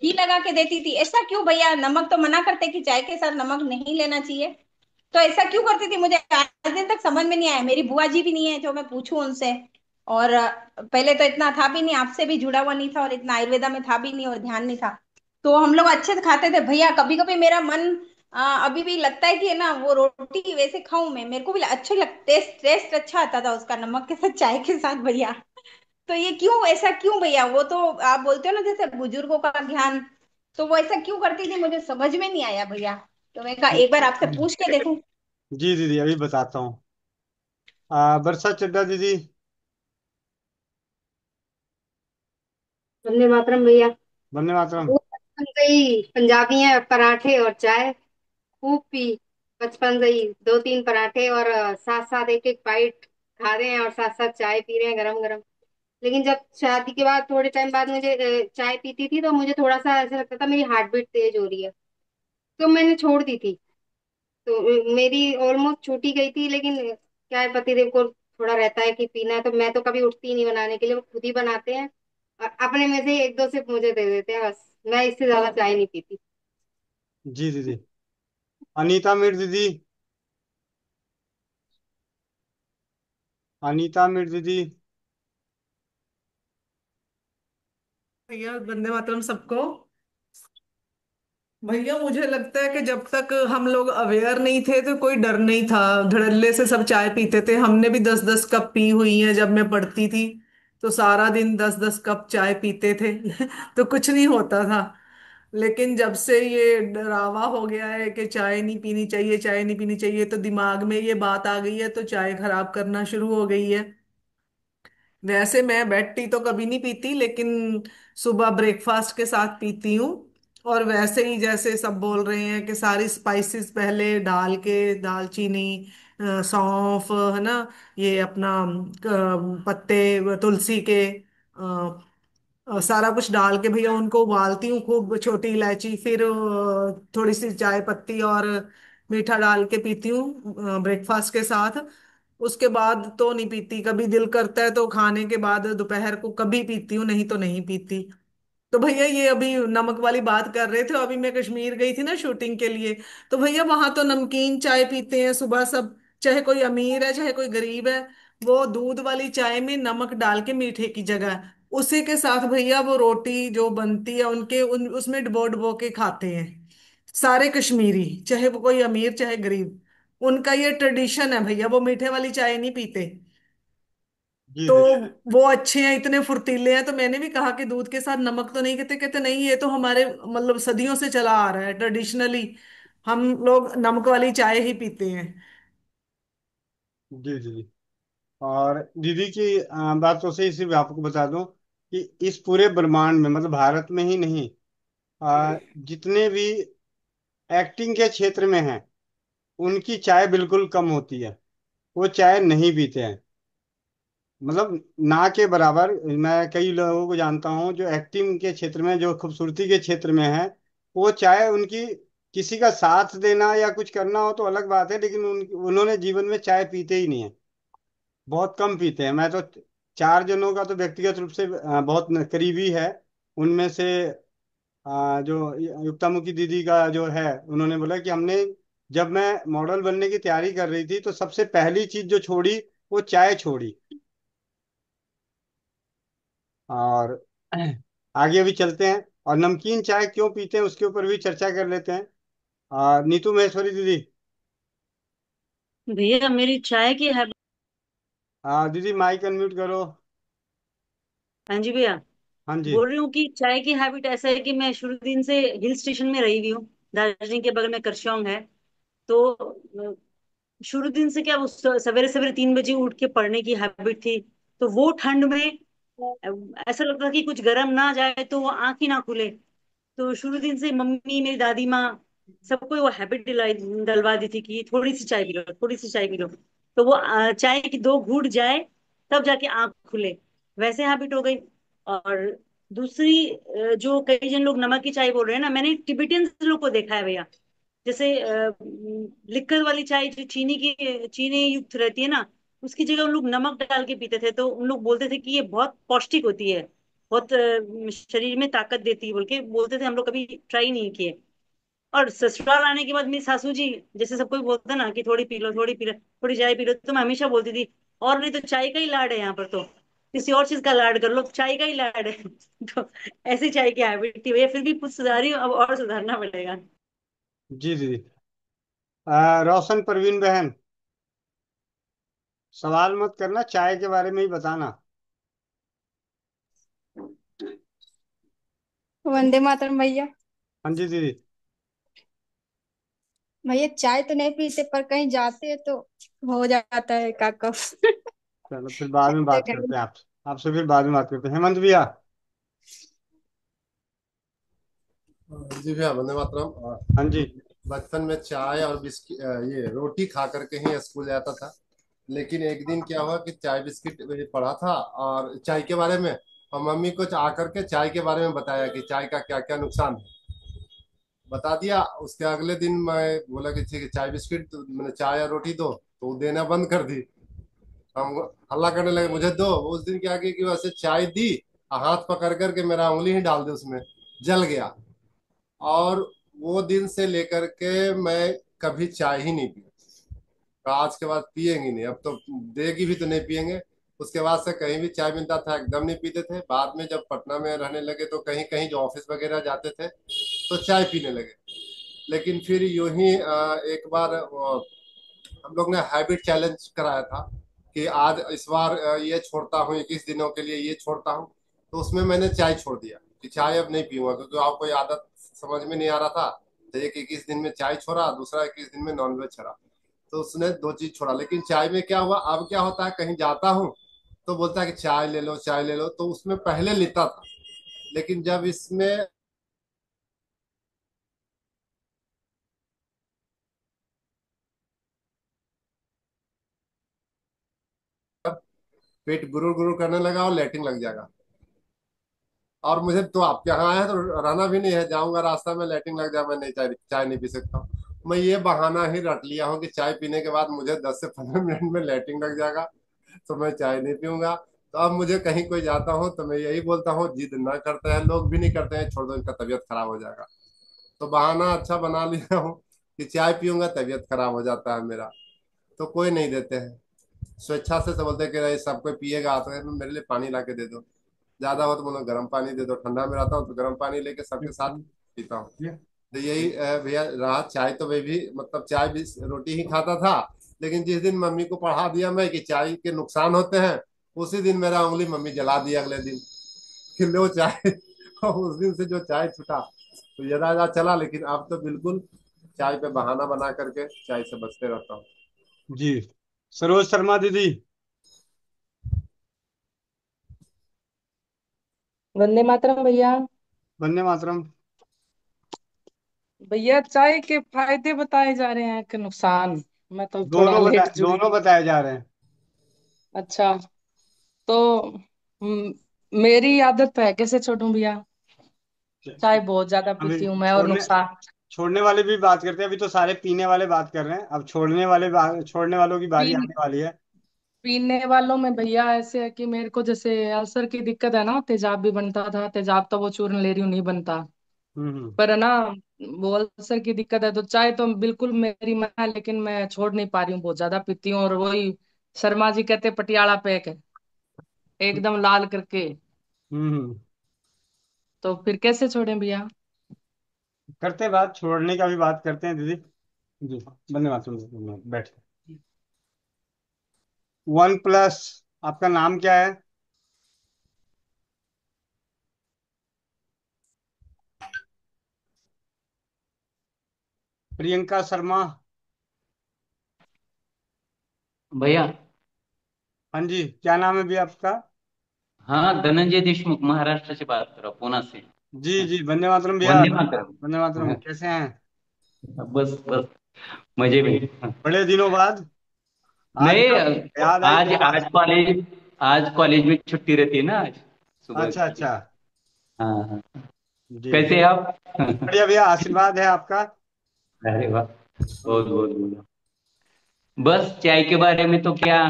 S7: घी लगा के देती थी। ऐसा क्यों भैया? नमक तो मना करते कि चाय के साथ नमक नहीं लेना चाहिए। तो ऐसा क्यों करती थी, मुझे आज दिन तक समझ में नहीं आया। मेरी बुआ जी भी नहीं है जो मैं पूछूं उनसे। और पहले तो इतना था भी नहीं, आपसे भी जुड़ा हुआ नहीं था और इतना आयुर्वेदा में था भी नहीं और ध्यान नहीं था। तो हम लोग अच्छे से खाते थे भैया। कभी कभी मेरा मन अभी भी लगता है कि है ना वो रोटी वैसे खाऊं मैं, मेरे को भी अच्छा लगता, टेस्ट टेस्ट अच्छा आता था उसका नमक के साथ चाय के साथ भैया। तो ये क्यों, ऐसा क्यों भैया? वो तो आप बोलते हो ना जैसे बुजुर्गों का ज्ञान, तो वो ऐसा क्यों करती थी मुझे समझ में नहीं आया भैया। तो मैं कहा एक बार आपसे पूछ के देखूं।
S1: जी दीदी अभी बताता हूँ। बरसा चड्डा दीदी।
S3: वंदे मातरम भैया।
S1: वंदे मातरम।
S3: वो बचपन से ही पंजाबी है, पराठे और चाय खूब पी। बचपन से ही 2-3 पराठे और साथ साथ एक एक बाइट खा रहे हैं और साथ साथ चाय पी रहे हैं गरम गरम। लेकिन जब शादी के बाद थोड़े टाइम बाद मुझे चाय पीती थी तो मुझे थोड़ा सा ऐसा लगता था मेरी हार्ट बीट तेज हो रही है। तो मैंने छोड़ दी थी। तो मेरी ऑलमोस्ट छूट ही गई थी। लेकिन क्या है, पतिदेव को थोड़ा रहता है कि पीना है, तो मैं तो कभी उठती ही नहीं बनाने के लिए, वो खुद ही बनाते हैं। और अपने में से एक दो सिर्फ मुझे दे देते हैं बस। मैं इससे ज्यादा चाय नहीं पीती।
S1: जी दीदी। अनीता मीर दीदी। अनीता मीर दीदी।
S16: भैया वंदे मातरम सबको। भैया मुझे लगता है कि जब तक हम लोग अवेयर नहीं थे तो कोई डर नहीं था। धड़ल्ले से सब चाय पीते थे। हमने भी 10-10 कप पी हुई है जब मैं पढ़ती थी। तो सारा दिन 10-10 कप चाय पीते थे। तो कुछ नहीं होता था। लेकिन जब से ये डरावा हो गया है कि चाय नहीं पीनी चाहिए, चाय नहीं पीनी चाहिए, तो दिमाग में ये बात आ गई है तो चाय खराब करना शुरू हो गई है। वैसे मैं बेड टी तो कभी नहीं पीती, लेकिन सुबह ब्रेकफास्ट के साथ पीती हूँ। और वैसे ही जैसे सब बोल रहे हैं कि सारी स्पाइसेस पहले डाल के, दालचीनी, सौंफ, है ना, ये अपना पत्ते तुलसी के, सारा कुछ डाल के भैया उनको उबालती हूँ खूब, छोटी इलायची, फिर थोड़ी सी चाय पत्ती और मीठा डाल के पीती हूँ ब्रेकफास्ट के साथ। उसके बाद तो नहीं पीती, कभी दिल करता है तो खाने के बाद दोपहर को कभी पीती हूँ, नहीं तो नहीं पीती। तो भैया ये अभी नमक वाली बात कर रहे थे, अभी मैं कश्मीर गई थी ना शूटिंग के लिए, तो भैया वहां तो नमकीन चाय पीते हैं सुबह सब, चाहे कोई अमीर है चाहे कोई गरीब है। वो दूध वाली चाय में नमक डाल के मीठे की जगह, उसी के साथ भैया वो रोटी जो बनती है उनके उसमें डुबो डुबो के खाते हैं सारे कश्मीरी, चाहे वो कोई अमीर चाहे गरीब। उनका ये ट्रेडिशन है भैया, वो मीठे वाली चाय नहीं पीते।
S1: जी
S16: तो
S1: जी
S16: वो अच्छे हैं, इतने फुर्तीले हैं, तो मैंने भी कहा कि दूध के साथ नमक तो नहीं, कहते कहते नहीं, ये तो हमारे मतलब सदियों से चला आ रहा है ट्रेडिशनली, हम लोग नमक वाली चाय ही पीते हैं।
S1: जी जी जी। और दीदी की बात तो सही, सिर्फ आपको बता दूं कि इस पूरे ब्रह्मांड में, मतलब भारत में ही नहीं, जितने भी एक्टिंग के क्षेत्र में हैं, उनकी चाय बिल्कुल कम होती है। वो चाय नहीं पीते हैं, मतलब ना के बराबर। मैं कई लोगों को जानता हूँ जो एक्टिंग के क्षेत्र में, जो खूबसूरती के क्षेत्र में है, वो चाय उनकी, किसी का साथ देना या कुछ करना हो तो अलग बात है, लेकिन उन्होंने जीवन में चाय पीते ही नहीं है, बहुत कम पीते हैं। मैं तो चार जनों का तो व्यक्तिगत रूप से बहुत करीबी है। उनमें से जो युक्तामुखी दीदी का जो है, उन्होंने बोला कि हमने, जब मैं मॉडल बनने की तैयारी कर रही थी तो सबसे पहली चीज जो छोड़ी वो चाय छोड़ी। और आगे भी चलते हैं, और नमकीन चाय क्यों पीते हैं उसके ऊपर भी चर्चा कर लेते हैं। नीतू महेश्वरी दीदी।
S4: भैया मेरी चाय की हैबिट।
S1: दीदी माइक अनम्यूट करो।
S4: हाँ जी भैया।
S1: हाँ जी।
S4: बोल रही हूँ कि चाय की हैबिट ऐसा है कि मैं शुरू दिन से हिल स्टेशन में रही हुई हूँ। दार्जिलिंग के बगल में करसोग है। तो शुरू दिन से क्या, वो सवेरे सवेरे 3 बजे उठ के पढ़ने की हैबिट थी। तो वो ठंड में ऐसा लगता था कि कुछ गर्म ना जाए तो वो आंख ही ना खुले। तो शुरू दिन से मम्मी, मेरी दादी माँ, सबको वो हैबिट दिलाई, डलवा दी थी कि थोड़ी सी चाय पी लो, थोड़ी सी चाय पी लो। तो वो चाय की 2 घूंट जाए तब जाके आंख खुले, वैसे हैबिट हो गई। और दूसरी, जो कई जन लोग नमक की चाय बोल रहे हैं ना, मैंने टिबेटियंस लोग को देखा है भैया। जैसे लिक्कर वाली चाय जो चीनी युक्त रहती है ना, उसकी जगह उन लोग नमक डाल के पीते थे। तो उन लोग बोलते थे कि ये बहुत पौष्टिक होती है, बहुत शरीर में ताकत देती है, बोल के बोलते थे। हम लोग कभी ट्राई नहीं किए। और ससुराल आने के बाद मेरी सासू जी, जैसे सबको बोलता ना कि थोड़ी पी लो, थोड़ी पी लो, थोड़ी चाय पी लो, तो मैं हमेशा बोलती थी, और नहीं तो चाय का ही लाड है यहाँ पर, तो किसी और चीज का लाड कर लो, चाय का ही लाड है। तो ऐसी चाय की हैबिट थी भैया, फिर भी कुछ सुधारी हूँ, अब और सुधारना पड़ेगा।
S1: जी दीदी। रोशन परवीन बहन, सवाल मत करना, चाय के बारे में ही बताना।
S17: वंदे मातरम भैया।
S1: हाँ जी दीदी।
S17: भैया चाय तो नहीं पीते, पर कहीं जाते हैं तो हो जाता है का कप।
S1: चलो फिर बाद में
S17: ऐसे
S1: बात
S17: घर
S1: करते
S17: में।
S1: हैं आपसे, आपसे फिर बाद में बात करते हैं। हेमंत भैया।
S18: जी भैया वंदे मातरम।
S1: हाँ जी।
S18: बचपन में चाय और बिस्किट, ये रोटी खा करके ही स्कूल जाता था। लेकिन एक दिन क्या हुआ कि चाय बिस्किट मुझे पढ़ा था और चाय के बारे में, और मम्मी को आकर के चाय के बारे में बताया कि चाय का क्या क्या नुकसान है, बता दिया। उसके अगले दिन मैं बोला कि ठीक है चाय बिस्किट, तो मैंने चाय या रोटी दो, तो वो देना बंद कर दी। हम हल्ला करने लगे मुझे दो। उस दिन क्या किया कि वैसे चाय दी, और हाथ पकड़ करके मेरा उंगली ही डाल दी उसमें, जल गया। और वो दिन से लेकर के मैं कभी चाय ही नहीं पी। आज के बाद पियेंगे नहीं, अब तो देगी भी तो नहीं पियेंगे। उसके बाद से कहीं भी चाय मिलता था एकदम नहीं पीते थे। बाद में जब पटना में रहने लगे तो कहीं कहीं जो ऑफिस वगैरह जाते थे तो चाय पीने लगे। लेकिन फिर यूं ही एक बार हम लोग ने हैबिट चैलेंज कराया था कि आज इस बार ये छोड़ता हूँ, 21 दिनों के लिए ये छोड़ता हूँ। तो उसमें मैंने चाय छोड़ दिया कि चाय अब नहीं पीऊंगा, क्योंकि आपको ये आदत समझ में नहीं आ रहा था। तो एक 21 दिन में चाय छोड़ा, दूसरा 21 दिन में नॉनवेज छोड़ा। तो उसने दो चीज छोड़ा। लेकिन चाय में क्या हुआ, अब क्या होता है, कहीं जाता हूँ तो बोलता है कि चाय ले लो चाय ले लो, तो उसमें पहले लेता था, लेकिन जब इसमें पेट गुरुर गुरुर करने लगा और लेटिन लग जाएगा, और मुझे तो आपके यहाँ आया है तो रहना भी नहीं है, जाऊंगा रास्ता में लेटिन लग जाए, मैं नहीं चाय चाय नहीं पी सकता हूँ। मैं ये बहाना ही रट लिया हूँ कि चाय पीने के बाद मुझे 10 से 15 मिनट में लेटिन लग जाएगा, तो मैं चाय नहीं पीऊंगा। तो अब मुझे कहीं कोई जाता हूँ तो मैं यही बोलता हूँ, जिद ना करते हैं लोग भी नहीं करते हैं, छोड़ दो इनका तबीयत खराब हो जाएगा। तो बहाना अच्छा बना लिया हूँ कि चाय पीऊंगा तबीयत खराब हो जाता है मेरा, तो कोई नहीं देते हैं। स्वेच्छा से बोलते हैं कि नहीं सब कोई पिएगा तो मेरे लिए पानी ला के दे दो, ज्यादा हो तो बोलो गर्म पानी दे दो, ठंडा में रहता हूँ तो गर्म पानी लेके सबके साथ पीता हूँ। तो यही भैया रहा। चाय तो मैं भी मतलब चाय भी रोटी ही खाता था, लेकिन जिस दिन मम्मी को पढ़ा दिया मैं कि चाय के नुकसान होते हैं, उसी दिन मेरा उंगली मम्मी जला दी अगले दिन कि लो चाय। और उस दिन से जो चाय छूटा तो यदा यदा चला, लेकिन अब तो बिल्कुल चाय पे बहाना बना करके चाय से बचते रहता हूँ।
S1: जी। सरोज शर्मा दीदी।
S19: वंदे मातरम भैया।
S1: वंदे मातरम।
S19: भैया चाय के फायदे बताए जा रहे हैं कि नुकसान? मैं तो थोड़ा लेट जुड़ी।
S1: दोनों बताए जा रहे हैं।
S19: अच्छा, तो मेरी आदत है, कैसे छोड़ूं भैया? चाय बहुत ज्यादा
S1: अभी
S19: पीती हूँ मैं, और
S1: छोड़ने
S19: नुकसान।
S1: छोड़ने वाले भी बात करते हैं, अभी तो सारे पीने वाले बात कर रहे हैं, अब छोड़ने वालों की बारी
S19: पी,
S1: आने वाली है।
S19: पीने वालों में भैया ऐसे है कि मेरे को जैसे अल्सर की दिक्कत है ना, तेजाब भी बनता था, तेजाब तो वो चूर्ण ले रही हूँ, नहीं बनता।
S1: हम्म।
S19: पर है ना, वो अल्सर की दिक्कत है, तो चाय तो बिल्कुल मेरी मना है, लेकिन मैं छोड़ नहीं पा रही हूँ, बहुत ज्यादा पीती हूँ। और वही शर्मा जी कहते पटियाला पैक है, एकदम लाल करके।
S1: हम्म।
S19: तो फिर कैसे छोड़ें भैया?
S1: करते हैं बात, छोड़ने का भी बात करते हैं दीदी। जी। वंदे मातरम। बैठ। One plus. आपका नाम क्या है? प्रियंका शर्मा।
S20: भैया।
S1: हाँ जी, क्या नाम है भैया आपका?
S20: हाँ, धनंजय देशमुख, महाराष्ट्र से बात कर रहा हूँ, पुणे से।
S1: जी जी, वंदे मातरम भैया।
S20: वंदे मातरम।
S1: वंदे मातरम,
S20: हाँ,
S1: कैसे हैं?
S20: बस बस मजे में।
S1: बड़े दिनों बाद आज
S20: नहीं,
S1: तो याद आई
S20: आज
S1: तो बात।
S20: आज कॉलेज में छुट्टी रहती है ना, आज सुबह
S1: अच्छा
S20: की।
S1: अच्छा।
S20: हाँ हाँ।
S1: जी।
S20: कैसे हैं आप?
S1: बढ़िया भैया, आशीर्वाद है आपका।
S20: अरे वाह, बहुत बहुत बहुत। बस चाय के बारे में तो क्या,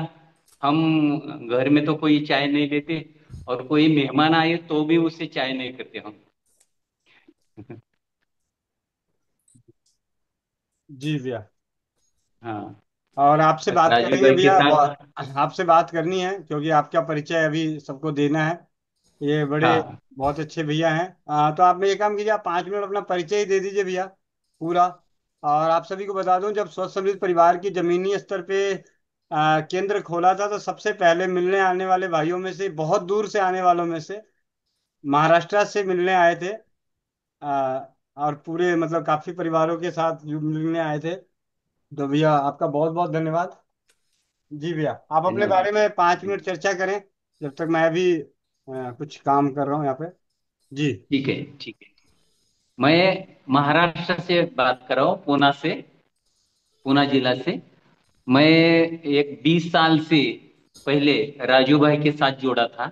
S20: हम घर में तो कोई चाय नहीं लेते, और कोई मेहमान आए तो भी उससे चाय नहीं करते हम।
S1: जी भैया।
S20: हाँ,
S1: और आपसे
S20: बस
S1: बात
S20: राजू
S1: करेंगे
S20: भाई के
S1: भैया,
S20: साथ।
S1: आपसे बात करनी है क्योंकि आपका परिचय अभी सबको देना है। ये बड़े
S20: हाँ
S1: बहुत अच्छे भैया हैं। तो आप में एक काम कीजिए, आप 5 मिनट अपना परिचय ही दे दीजिए भैया, पूरा। और आप सभी को बता दूं, जब स्वस्थ समृद्ध परिवार की जमीनी स्तर पे केंद्र खोला था, तो सबसे पहले मिलने आने वाले भाइयों में से, बहुत दूर से आने वालों में से, महाराष्ट्र से मिलने आए थे। और पूरे मतलब काफी परिवारों के साथ जो मिलने आए थे। तो भैया आपका बहुत बहुत धन्यवाद। जी भैया, आप अपने
S20: धन्यवाद।
S1: बारे में 5 मिनट चर्चा करें, जब तक मैं भी कुछ काम कर रहा हूँ यहाँ पे। जी।
S20: ठीक है ठीक है। मैं महाराष्ट्र से बात कर रहा हूँ, पूना से, पूना जिला से। मैं एक 20 साल से पहले राजू भाई के साथ जोड़ा था।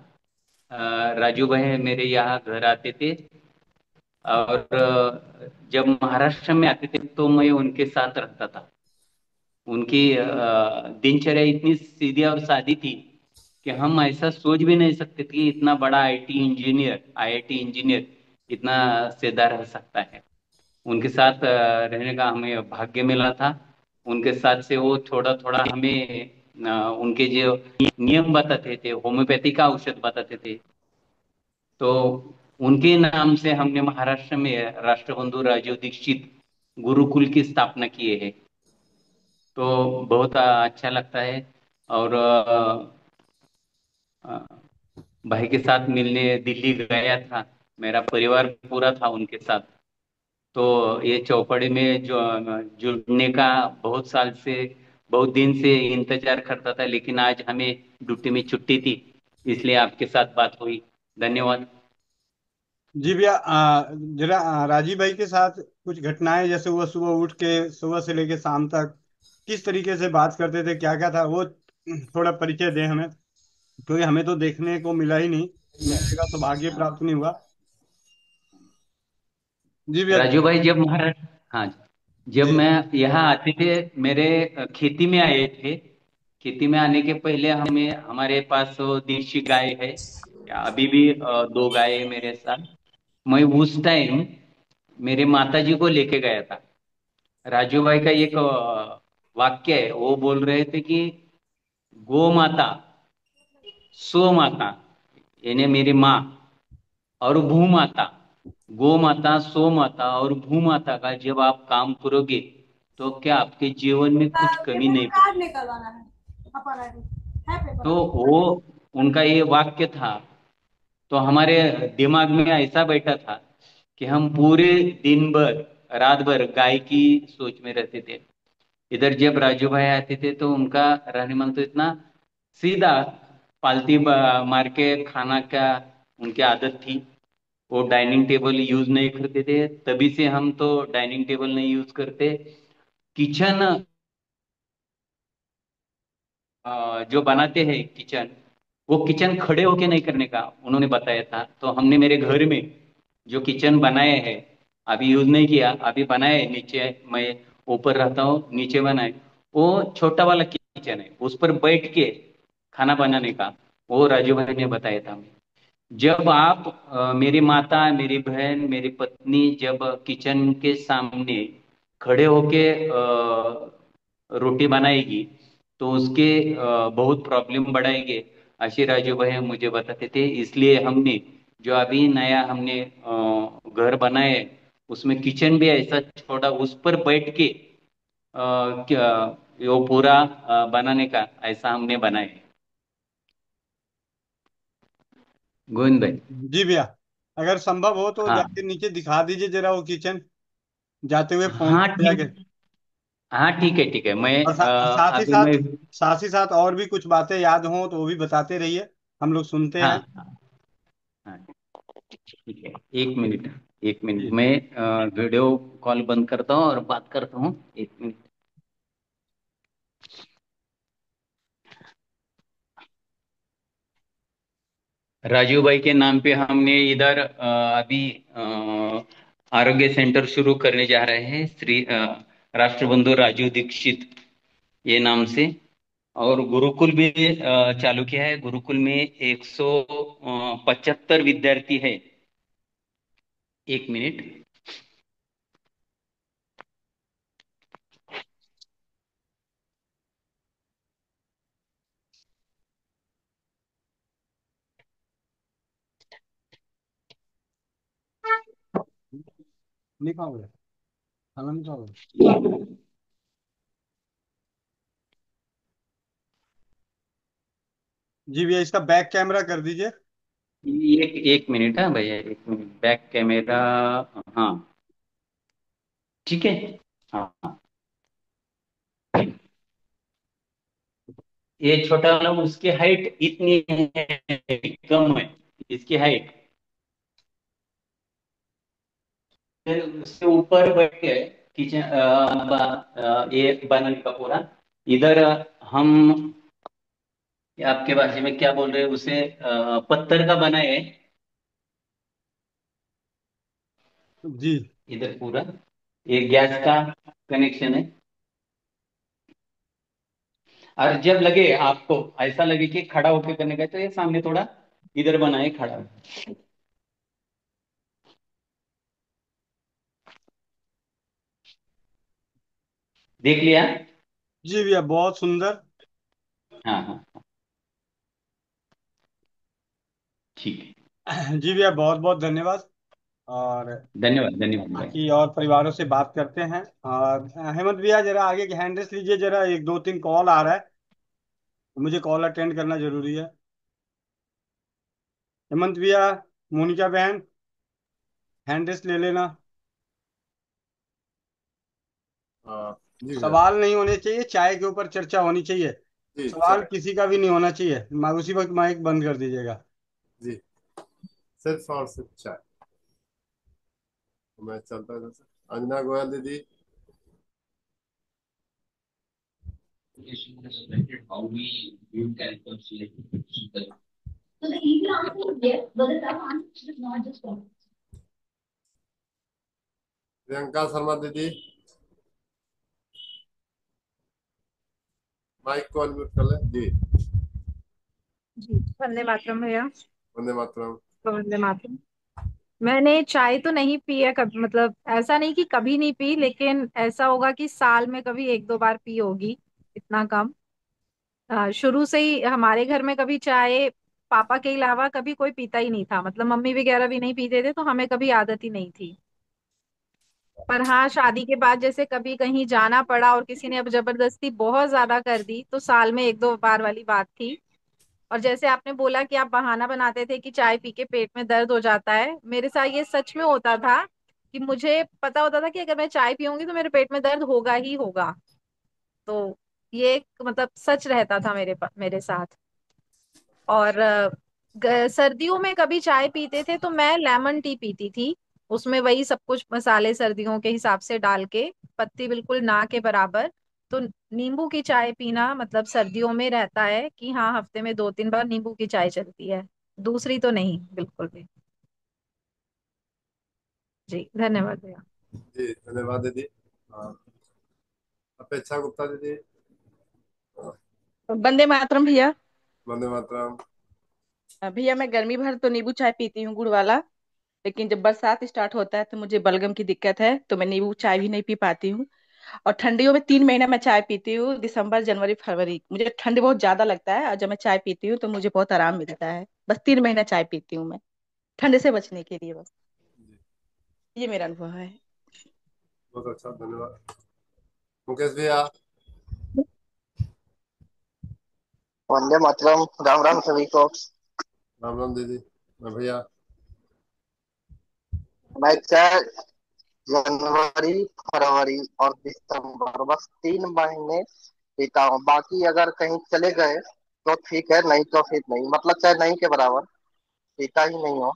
S20: राजू भाई मेरे यहाँ घर आते थे, और जब महाराष्ट्र में आते थे तो मैं उनके साथ रहता था। उनकी दिनचर्या इतनी सीधी और सादी थी कि हम ऐसा सोच भी नहीं सकते थे कि इतना बड़ा आईआईटी इंजीनियर इतना सीधा रह सकता है। उनके साथ रहने का हमें भाग्य मिला था। उनके साथ से वो थोड़ा थोड़ा हमें उनके जो नियम बताते थे, होम्योपैथी का औषध बताते थे, तो उनके नाम से हमने महाराष्ट्र में राष्ट्रबंधु राजीव दीक्षित गुरुकुल की स्थापना किए है। तो बहुत अच्छा लगता है। और अ, भाई के साथ मिलने दिल्ली गया था, मेरा परिवार पूरा था उनके साथ। तो ये चौपड़ी में जो जुड़ने का बहुत दिन से इंतजार करता था, लेकिन आज हमें ड्यूटी में छुट्टी थी, इसलिए आपके साथ बात हुई। धन्यवाद।
S1: जी भैया, जरा राजीव भाई के साथ कुछ घटनाएं, जैसे वो सुबह उठ के सुबह से लेके शाम तक किस तरीके से बात करते थे, क्या क्या था, वो थोड़ा परिचय दें हमें, क्योंकि हमें तो देखने को मिला ही नहीं, मिलने का सौभाग्य प्राप्त नहीं हुआ। जी भैया।
S20: राजू भाई, जब महाराष्ट्र, हाँ, जब
S1: जी
S20: मैं यहाँ आते थे, मेरे खेती में आए थे। खेती में आने के पहले हमें, हमारे पास देशी गाय है, अभी भी दो गाय है मेरे साथ। मैं उस टाइम मेरे माता जी को लेके गया था। राजू भाई का एक वाक्य है, वो बोल रहे थे कि गो माता, सो माता, यानी मेरी माँ, और भू माता। गो माता, सो माता और भू माता का जब आप काम करोगे तो क्या आपके जीवन में कुछ कमी नहीं पड़ेगी। तो वो उनका ये वाक्य था, तो हमारे दिमाग में ऐसा बैठा था कि हम पूरे दिन भर, रात भर गाय की सोच में रहते थे। इधर जब राजू भाई आते थे तो उनका रहने तो इतना सीधा, पालती मार के खाना का उनकी आदत थी। वो डाइनिंग टेबल यूज नहीं करते थे, तभी से हम तो डाइनिंग टेबल नहीं यूज करते। किचन जो बनाते हैं किचन, वो किचन खड़े होके नहीं करने का उन्होंने बताया था। तो हमने मेरे घर में जो किचन बनाए हैं, अभी यूज नहीं किया, अभी बनाए नीचे, मैं ऊपर रहता हूँ, नीचे बनाए, वो छोटा वाला किचन है, उस पर बैठ के खाना बनाने का वो राजू भाई ने बताया था। जब आप मेरी माता, मेरी बहन, मेरी पत्नी जब किचन के सामने खड़े होके रोटी बनाएगी तो उसके बहुत प्रॉब्लम बढ़ाएंगे, ऐसे राजू भाई मुझे बताते थे। इसलिए हमने जो अभी नया हमने घर बनाए, उसमें किचन भी ऐसा छोटा, उस पर बैठ के क्या वो पूरा बनाने का ऐसा हमने बनाए। गोविंद भाई।
S1: जी भैया, अगर संभव हो तो
S20: हाँ,
S1: जाके नीचे दिखा दीजिए जरा वो किचन, जाते हुए फोन
S20: हाँ
S1: पे
S20: ठीक,
S1: जाके।
S20: हाँ ठीक है, ठीक है, मैं
S1: और साथ ही
S20: अभी मैं,
S1: साथ और भी कुछ बातें याद हों तो वो भी बताते रहिए, हम लोग सुनते
S20: हाँ,
S1: हैं।
S20: हाँ ठीक है, एक मिनट, एक मिनट,
S1: जी
S20: मैं वीडियो कॉल बंद करता हूँ और बात करता हूँ, एक मिनट। राजू भाई के नाम पे हमने इधर अभी आरोग्य सेंटर शुरू करने जा रहे हैं, श्री राष्ट्रबंधु राजू दीक्षित ये नाम से। और गुरुकुल भी चालू किया है। गुरुकुल में 175 विद्यार्थी है। एक मिनट।
S1: नहीं खाओगे, खाना नहीं खाओगे? जी भैया, इसका बैक कैमरा कर दीजिए।
S20: एक एक मिनट, हाँ भैया, एक मिनट, बैक कैमरा। हाँ ठीक है। हाँ, ये छोटा वाला, उसकी हाइट इतनी है, कम है इसकी हाइट। फिर उसके ऊपर बैठ के किचन ये बनाने का पूरा, इधर हम, आपके भाषा में क्या बोल रहे हैं उसे, पत्थर का बना है
S1: जी
S20: इधर पूरा। ये गैस का कनेक्शन है। और जब लगे आपको, ऐसा लगे कि खड़ा होकर करने का, तो ये सामने थोड़ा इधर बना है खड़ा। देख लिया।
S1: जी भैया, बहुत सुंदर।
S20: हाँ, हाँ ठीक है।
S1: जी भैया, बहुत बहुत धन्यवाद। और
S20: धन्यवाद, धन्यवाद भाई।
S1: बाकी और परिवारों से बात करते हैं। और हेमंत भैया, जरा आगे की हैंड रेस्ट लीजिए, जरा एक दो तीन कॉल आ रहा है, मुझे कॉल अटेंड करना जरूरी है। हेमंत भैया, मोनिका बहन, हैंड रेस्ट ले लेना।
S18: हाँ जी भैया।
S1: सवाल नहीं होने चाहिए, चाय के ऊपर चर्चा होनी चाहिए।
S18: जी
S1: सवाल
S18: चले।
S1: किसी का भी नहीं होना चाहिए, उसी वक्त माइक बंद कर दीजिएगा।
S18: जी, सिर्फ और सिर्फ चाय। मैं चलता हूँ इधर से। अंजना गोयल दीदी। प्रियंका शर्मा दीदी। माइक को अनम्यूट कर ले जी।
S21: जी वंदे मातरम भैया।
S18: वंदे मातरम।
S21: वंदे मातरम। मैंने चाय तो नहीं पी है कभी, मतलब ऐसा नहीं कि कभी नहीं पी, लेकिन ऐसा होगा कि साल में कभी एक दो बार पी होगी, इतना कम। शुरू से ही हमारे घर में कभी चाय पापा के अलावा कभी कोई पीता ही नहीं था, मतलब मम्मी वगैरह भी नहीं पीते थे, तो हमें कभी आदत ही नहीं थी। पर हाँ, शादी के बाद जैसे कभी कहीं जाना पड़ा और किसी ने अब जबरदस्ती बहुत ज्यादा कर दी, तो साल में एक दो बार वाली बात थी। और जैसे आपने बोला कि आप बहाना बनाते थे कि चाय पी के पेट में दर्द हो जाता है, मेरे साथ ये सच में होता था कि मुझे पता होता था कि अगर मैं चाय पीऊंगी तो मेरे पेट में दर्द होगा ही होगा। तो ये एक मतलब सच रहता था मेरे साथ। और सर्दियों में कभी चाय पीते थे तो मैं लेमन टी पीती थी। उसमें वही सब कुछ मसाले सर्दियों के हिसाब से डाल के, पत्ती बिल्कुल ना के बराबर। तो नींबू की चाय पीना मतलब सर्दियों में रहता है कि हाँ, हफ्ते में दो तीन बार नींबू की चाय चलती है, दूसरी तो नहीं बिल्कुल भी। जी धन्यवाद भैया।
S18: जी धन्यवाद दीदी। हाँ, अपेक्षा गुप्ता दीदी।
S22: वंदे मातरम भैया।
S18: वंदे मातरम।
S22: भैया मैं गर्मी भर तो नींबू चाय पीती हूँ गुड़ वाला, लेकिन जब बरसात स्टार्ट होता है तो मुझे बलगम की दिक्कत है, तो मैं नींबू चाय भी नहीं पी पाती हूँ। और ठंडियों में 3 महीना मैं चाय पीती हूँ, दिसंबर जनवरी फरवरी। मुझे ठंड बहुत ज्यादा लगता है और जब मैं चाय पीती हूँ तो मुझे बहुत आराम मिलता है। बस 3 महीना चाय पीती हूँ मैं, ठंड से बचने के लिए बस। ये मेरा अनुभव है।
S18: बहुत अच्छा, धन्यवाद। मुकेश भैया।
S23: वंदे मातरम। राम राम सभी को।
S18: राम राम दीदी। मैं भैया।
S23: मैं चाहे जनवरी फरवरी और दिसंबर, बस 3 महीने पीता हूँ। बाकी अगर कहीं चले गए तो ठीक है, नहीं तो फिर नहीं, मतलब चाहे नहीं के बराबर पीता ही नहीं हो।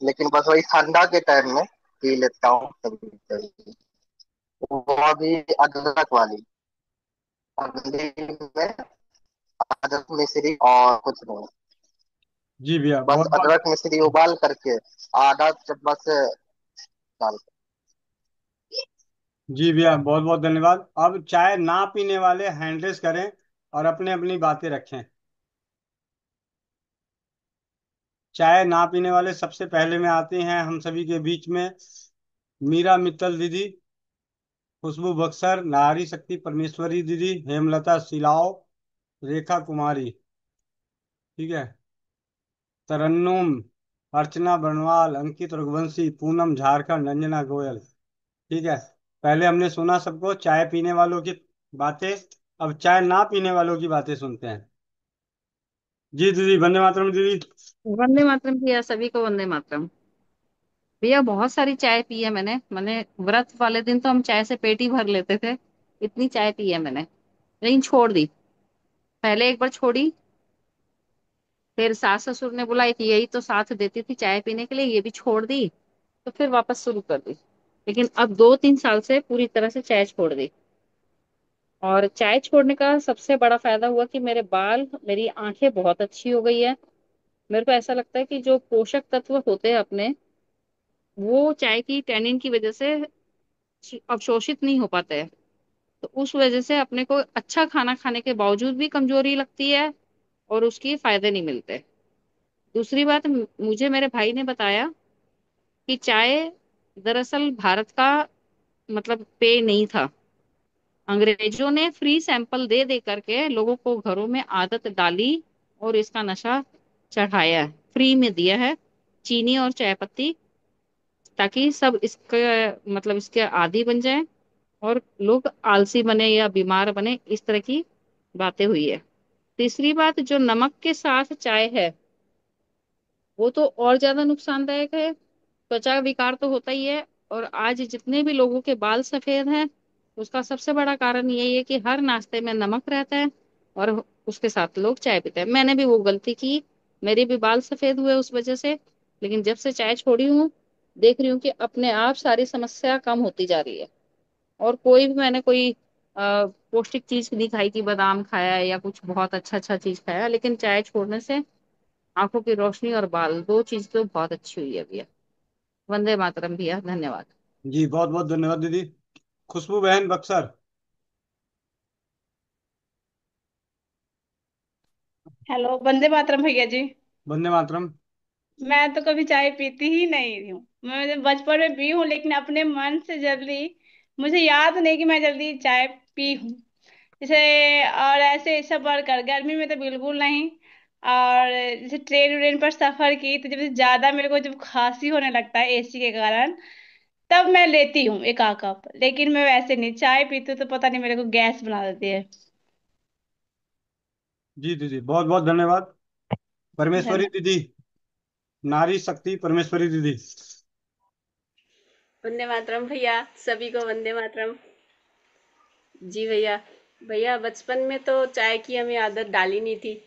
S23: लेकिन बस वही ठंडा के टाइम में पी लेता हूँ कभी कभी, वो भी अदरक वाली। ठंडी में अदरक मिश्री और कुछ नहीं,
S1: जी भैया,
S23: बस
S1: बहुत बहुत।
S23: अदरक मिश्री उबाल करके आधा चम्मच डाल।
S1: जी भैया, बहुत बहुत धन्यवाद। अब चाय ना पीने वाले हैंड रेस करें और अपने अपनी बातें रखें। चाय ना पीने वाले सबसे पहले में आते हैं हम सभी के बीच में मीरा मित्तल दीदी, खुशबू बक्सर, नारी शक्ति परमेश्वरी दीदी, हेमलता सिलाओ, रेखा कुमारी, ठीक है, तरन्नुम, अर्चना बरनवाल, अंकित रघुवंशी, पूनम झारखंड, अंजना गोयल, ठीक है। पहले हमने सुना सबको चाय पीने वालों की बातें, अब चाय ना पीने वालों की बातें सुनते हैं। जी दीदी, वंदे मातरम दीदी।
S3: वंदे मातरम भैया, सभी को वंदे मातरम। भैया बहुत सारी चाय पी है मैंने मैंने व्रत वाले दिन तो हम चाय से पेट ही भर लेते थे, इतनी चाय पी है मैंने। लेकिन छोड़ दी, पहले एक बार छोड़ी, फिर सास ससुर ने बोला एक यही तो साथ देती थी चाय पीने के लिए, ये भी छोड़ दी, तो फिर वापस शुरू कर दी। लेकिन अब 2-3 साल से पूरी तरह से चाय छोड़ दी। और चाय छोड़ने का सबसे बड़ा फायदा हुआ कि मेरे बाल, मेरी आंखें बहुत अच्छी हो गई है। मेरे को ऐसा लगता है कि जो पोषक तत्व होते हैं अपने, वो चाय की टैनिन की वजह से अवशोषित नहीं हो पाते हैं। तो उस वजह से अपने को अच्छा खाना खाने के बावजूद भी कमजोरी लगती है और उसकी फायदे नहीं मिलते। दूसरी बात, मुझे मेरे भाई ने बताया कि चाय दरअसल भारत का मतलब पेय नहीं था। अंग्रेजों ने फ्री सैंपल दे दे करके लोगों को घरों में आदत डाली और इसका नशा चढ़ाया है, फ्री में दिया है चीनी और चाय पत्ती, ताकि सब इसके मतलब इसके आदी बन जाए और लोग आलसी बने या बीमार बने, इस तरह की बातें हुई है। तीसरी बात, जो नमक के साथ चाय है वो तो और ज्यादा नुकसानदायक है, त्वचा विकार तो होता ही है। और आज जितने भी लोगों के बाल सफेद हैं, उसका सबसे बड़ा कारण यही है कि हर नाश्ते में नमक रहता है और
S2: उसके साथ लोग चाय पीते हैं। मैंने भी वो गलती की, मेरे भी बाल सफेद हुए उस वजह से। लेकिन जब से चाय छोड़ी हूँ, देख रही हूँ कि अपने आप सारी समस्या कम होती जा रही है। और कोई भी मैंने कोई पौष्टिक चीज नहीं खाई कि बादाम खाया है या कुछ बहुत अच्छा अच्छा चीज खाया, लेकिन चाय छोड़ने से आंखों की रोशनी और बाल, दो चीज तो बहुत अच्छी हुई है भैया। वंदे मातरम भैया, धन्यवाद।
S1: जी बहुत बहुत धन्यवाद दीदी। खुशबू बहन बक्सर।
S22: हेलो, वंदे मातरम भैया जी।
S1: वंदे मातरम।
S22: मैं तो कभी चाय पीती ही नहीं हूँ। मैं बचपन में पी हूँ, लेकिन अपने मन से जल्दी, मुझे याद नहीं कि मैं जल्दी चाय पी हूँ। जैसे, और ऐसे सब बढ़कर गर्मी में तो बिल्कुल नहीं। और जैसे ट्रेन व्रेन पर सफर की तो जब ज्यादा मेरे को जब खांसी होने लगता है एसी के कारण, तब मैं लेती हूँ एक आध कप। लेकिन मैं वैसे नहीं, चाय पीती हूँ तो पता नहीं मेरे को गैस बना देती है।
S1: जी दीदी बहुत बहुत धन्यवाद। परमेश्वरी
S22: धन्यवाद।
S1: दीदी, नारी शक्ति परमेश्वरी दीदी।
S5: वंदे मातरम भैया, सभी को वंदे मातरम। जी भैया। भैया बचपन में तो चाय की हमें आदत डाली नहीं थी।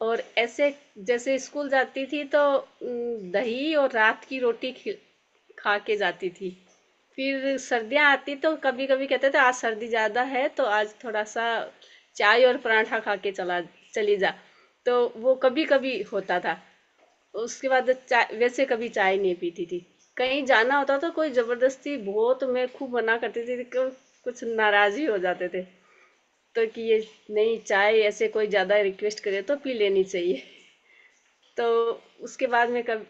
S5: और ऐसे जैसे स्कूल जाती थी तो दही और रात की रोटी खा के जाती थी। फिर सर्दियाँ आती तो कभी कभी कहते थे आज सर्दी ज़्यादा है तो आज थोड़ा सा चाय और पराठा खा के चली जा। तो वो कभी कभी होता था। उसके बाद चाय, वैसे कभी चाय नहीं पीती थी। कहीं जाना होता तो कोई जबरदस्ती, बहुत मैं खूब मना करती थी कि कुछ नाराज ही हो जाते थे। तो कि ये नहीं, चाय ऐसे कोई ज्यादा रिक्वेस्ट करे तो पी लेनी चाहिए। तो उसके बाद में कब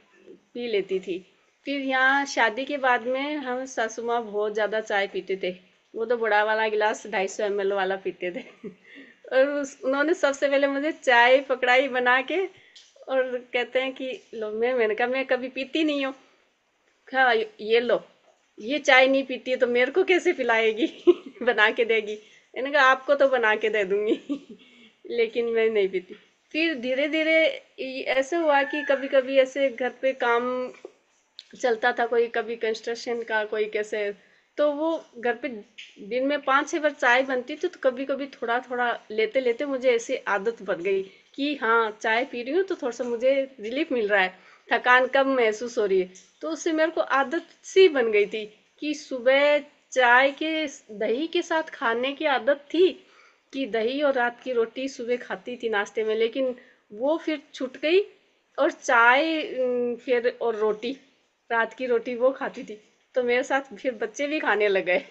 S5: पी लेती थी। फिर यहाँ शादी के बाद में हम सासू माँ बहुत ज्यादा चाय पीते थे। वो तो बड़ा वाला गिलास 250 ml वाला पीते थे। और उन्होंने सबसे पहले मुझे चाय पकड़ाई बना के, और कहते हैं कि लो, मैंने कहा मैं कभी पीती नहीं हूँ। हाँ ये लो, ये चाय नहीं पीती है तो मेरे को कैसे पिलाएगी बना के देगी। मैंने कहा आपको तो बना के दे दूंगी लेकिन मैं नहीं पीती। फिर धीरे धीरे ऐसे हुआ कि कभी कभी ऐसे घर पे काम चलता था, कोई कभी कंस्ट्रक्शन का, कोई कैसे, तो वो घर पे दिन में 5-6 बार चाय बनती थी। तो कभी कभी थोड़ा थोड़ा लेते लेते मुझे ऐसे आदत पड़ गई कि हाँ चाय पी रही हूँ तो थोड़ा सा मुझे रिलीफ मिल रहा है, थकान कम महसूस हो रही है। तो उससे मेरे को आदत सी बन गई थी कि सुबह चाय के दही के साथ खाने की आदत थी, कि दही और रात की रोटी सुबह खाती थी नाश्ते में। लेकिन वो फिर छूट गई, और चाय फिर और रोटी, रात की रोटी वो खाती थी। तो मेरे साथ फिर बच्चे भी खाने लग गए।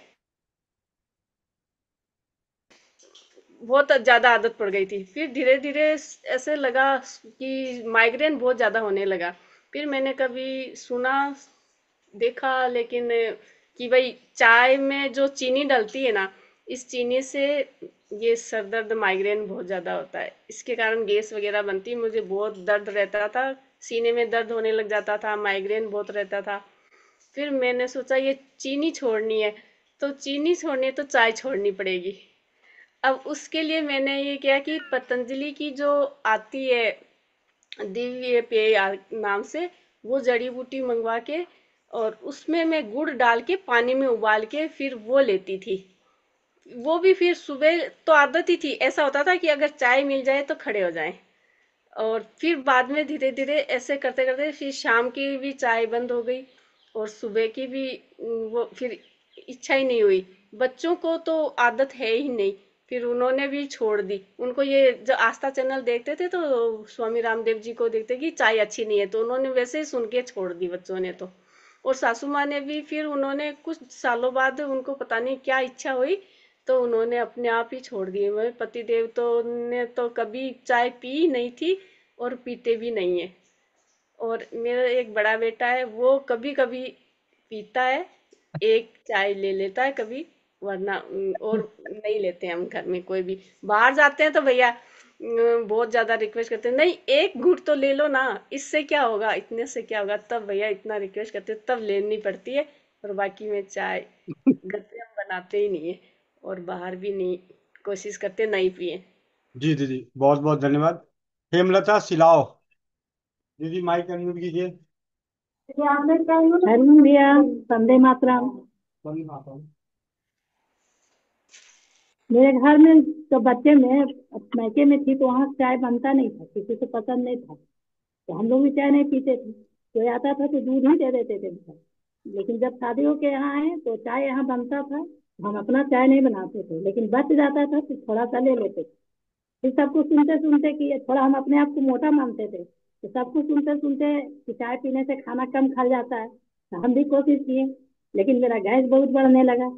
S5: बहुत ज्यादा आदत पड़ गई थी। फिर धीरे धीरे ऐसे लगा कि माइग्रेन बहुत ज्यादा होने लगा। फिर मैंने कभी सुना, देखा, लेकिन कि भाई चाय में जो चीनी डलती है ना, इस चीनी से ये सर दर्द, माइग्रेन बहुत ज्यादा होता है। इसके कारण गैस वगैरह बनती है। मुझे बहुत दर्द रहता था, सीने में दर्द होने लग जाता था, माइग्रेन बहुत रहता था। फिर मैंने सोचा ये चीनी छोड़नी है, तो चीनी छोड़नी है तो चाय छोड़नी पड़ेगी। अब उसके लिए मैंने ये किया कि पतंजलि की जो आती है दिव्य पेय नाम से, वो जड़ी बूटी मंगवा के, और उसमें मैं गुड़ डाल के पानी में उबाल के फिर वो लेती थी। वो भी फिर सुबह तो आदत ही थी, ऐसा होता था कि अगर चाय मिल जाए तो खड़े हो जाएं। और फिर बाद में धीरे धीरे ऐसे करते करते फिर शाम की भी चाय बंद हो गई, और सुबह की भी वो फिर इच्छा ही नहीं हुई। बच्चों को तो आदत है ही नहीं, फिर उन्होंने भी छोड़ दी। उनको ये जो आस्था चैनल देखते थे तो स्वामी रामदेव जी को देखते कि चाय अच्छी नहीं है, तो उन्होंने वैसे ही सुन के छोड़ दी बच्चों ने तो। और सासू माँ ने भी फिर, उन्होंने कुछ सालों बाद उनको पता नहीं क्या इच्छा हुई, तो उन्होंने अपने आप ही छोड़ दिए। मेरे पति देव तो ने तो कभी चाय पी नहीं थी और पीते भी नहीं है। और मेरा एक बड़ा बेटा है, वो कभी कभी पीता है, एक चाय ले लेता है कभी, वरना और नहीं लेते हैं हम घर में कोई भी। बाहर जाते हैं तो भैया बहुत ज्यादा रिक्वेस्ट करते हैं, नहीं एक घूंट तो ले लो ना, इससे क्या होगा, इतने से क्या होगा, तब भैया इतना रिक्वेस्ट करते हैं, तब लेनी पड़ती है। और बाकी में चाय घर पे हम बनाते ही नहीं है, और बाहर भी नहीं, कोशिश करते नहीं पिए।
S1: जी दीदी बहुत बहुत धन्यवाद। हेमलता सिलाओ। दीदी माइक अनम्यूट कीजिए।
S6: हरिओम भैया, वंदे मातरम।
S1: वंदे मातरम।
S6: मेरे घर में तो बच्चे में मैके में थी तो वहाँ चाय बनता नहीं था, किसी को पसंद नहीं था, तो हम लोग भी चाय नहीं पीते थे, कोई आता था तो दूध ही दे देते थे बस। लेकिन जब शादी होके यहाँ आए तो चाय यहाँ बनता था, हम अपना चाय नहीं बनाते थे, लेकिन बच जाता था तो थोड़ा सा ले लेते थे। फिर सबको सुनते सुनते कि थोड़ा हम अपने आप को मोटा मानते थे, तो सबको सुनते सुनते कि चाय पीने से खाना कम खा जाता है, तो हम भी कोशिश किए, लेकिन मेरा गैस बहुत बढ़ने लगा,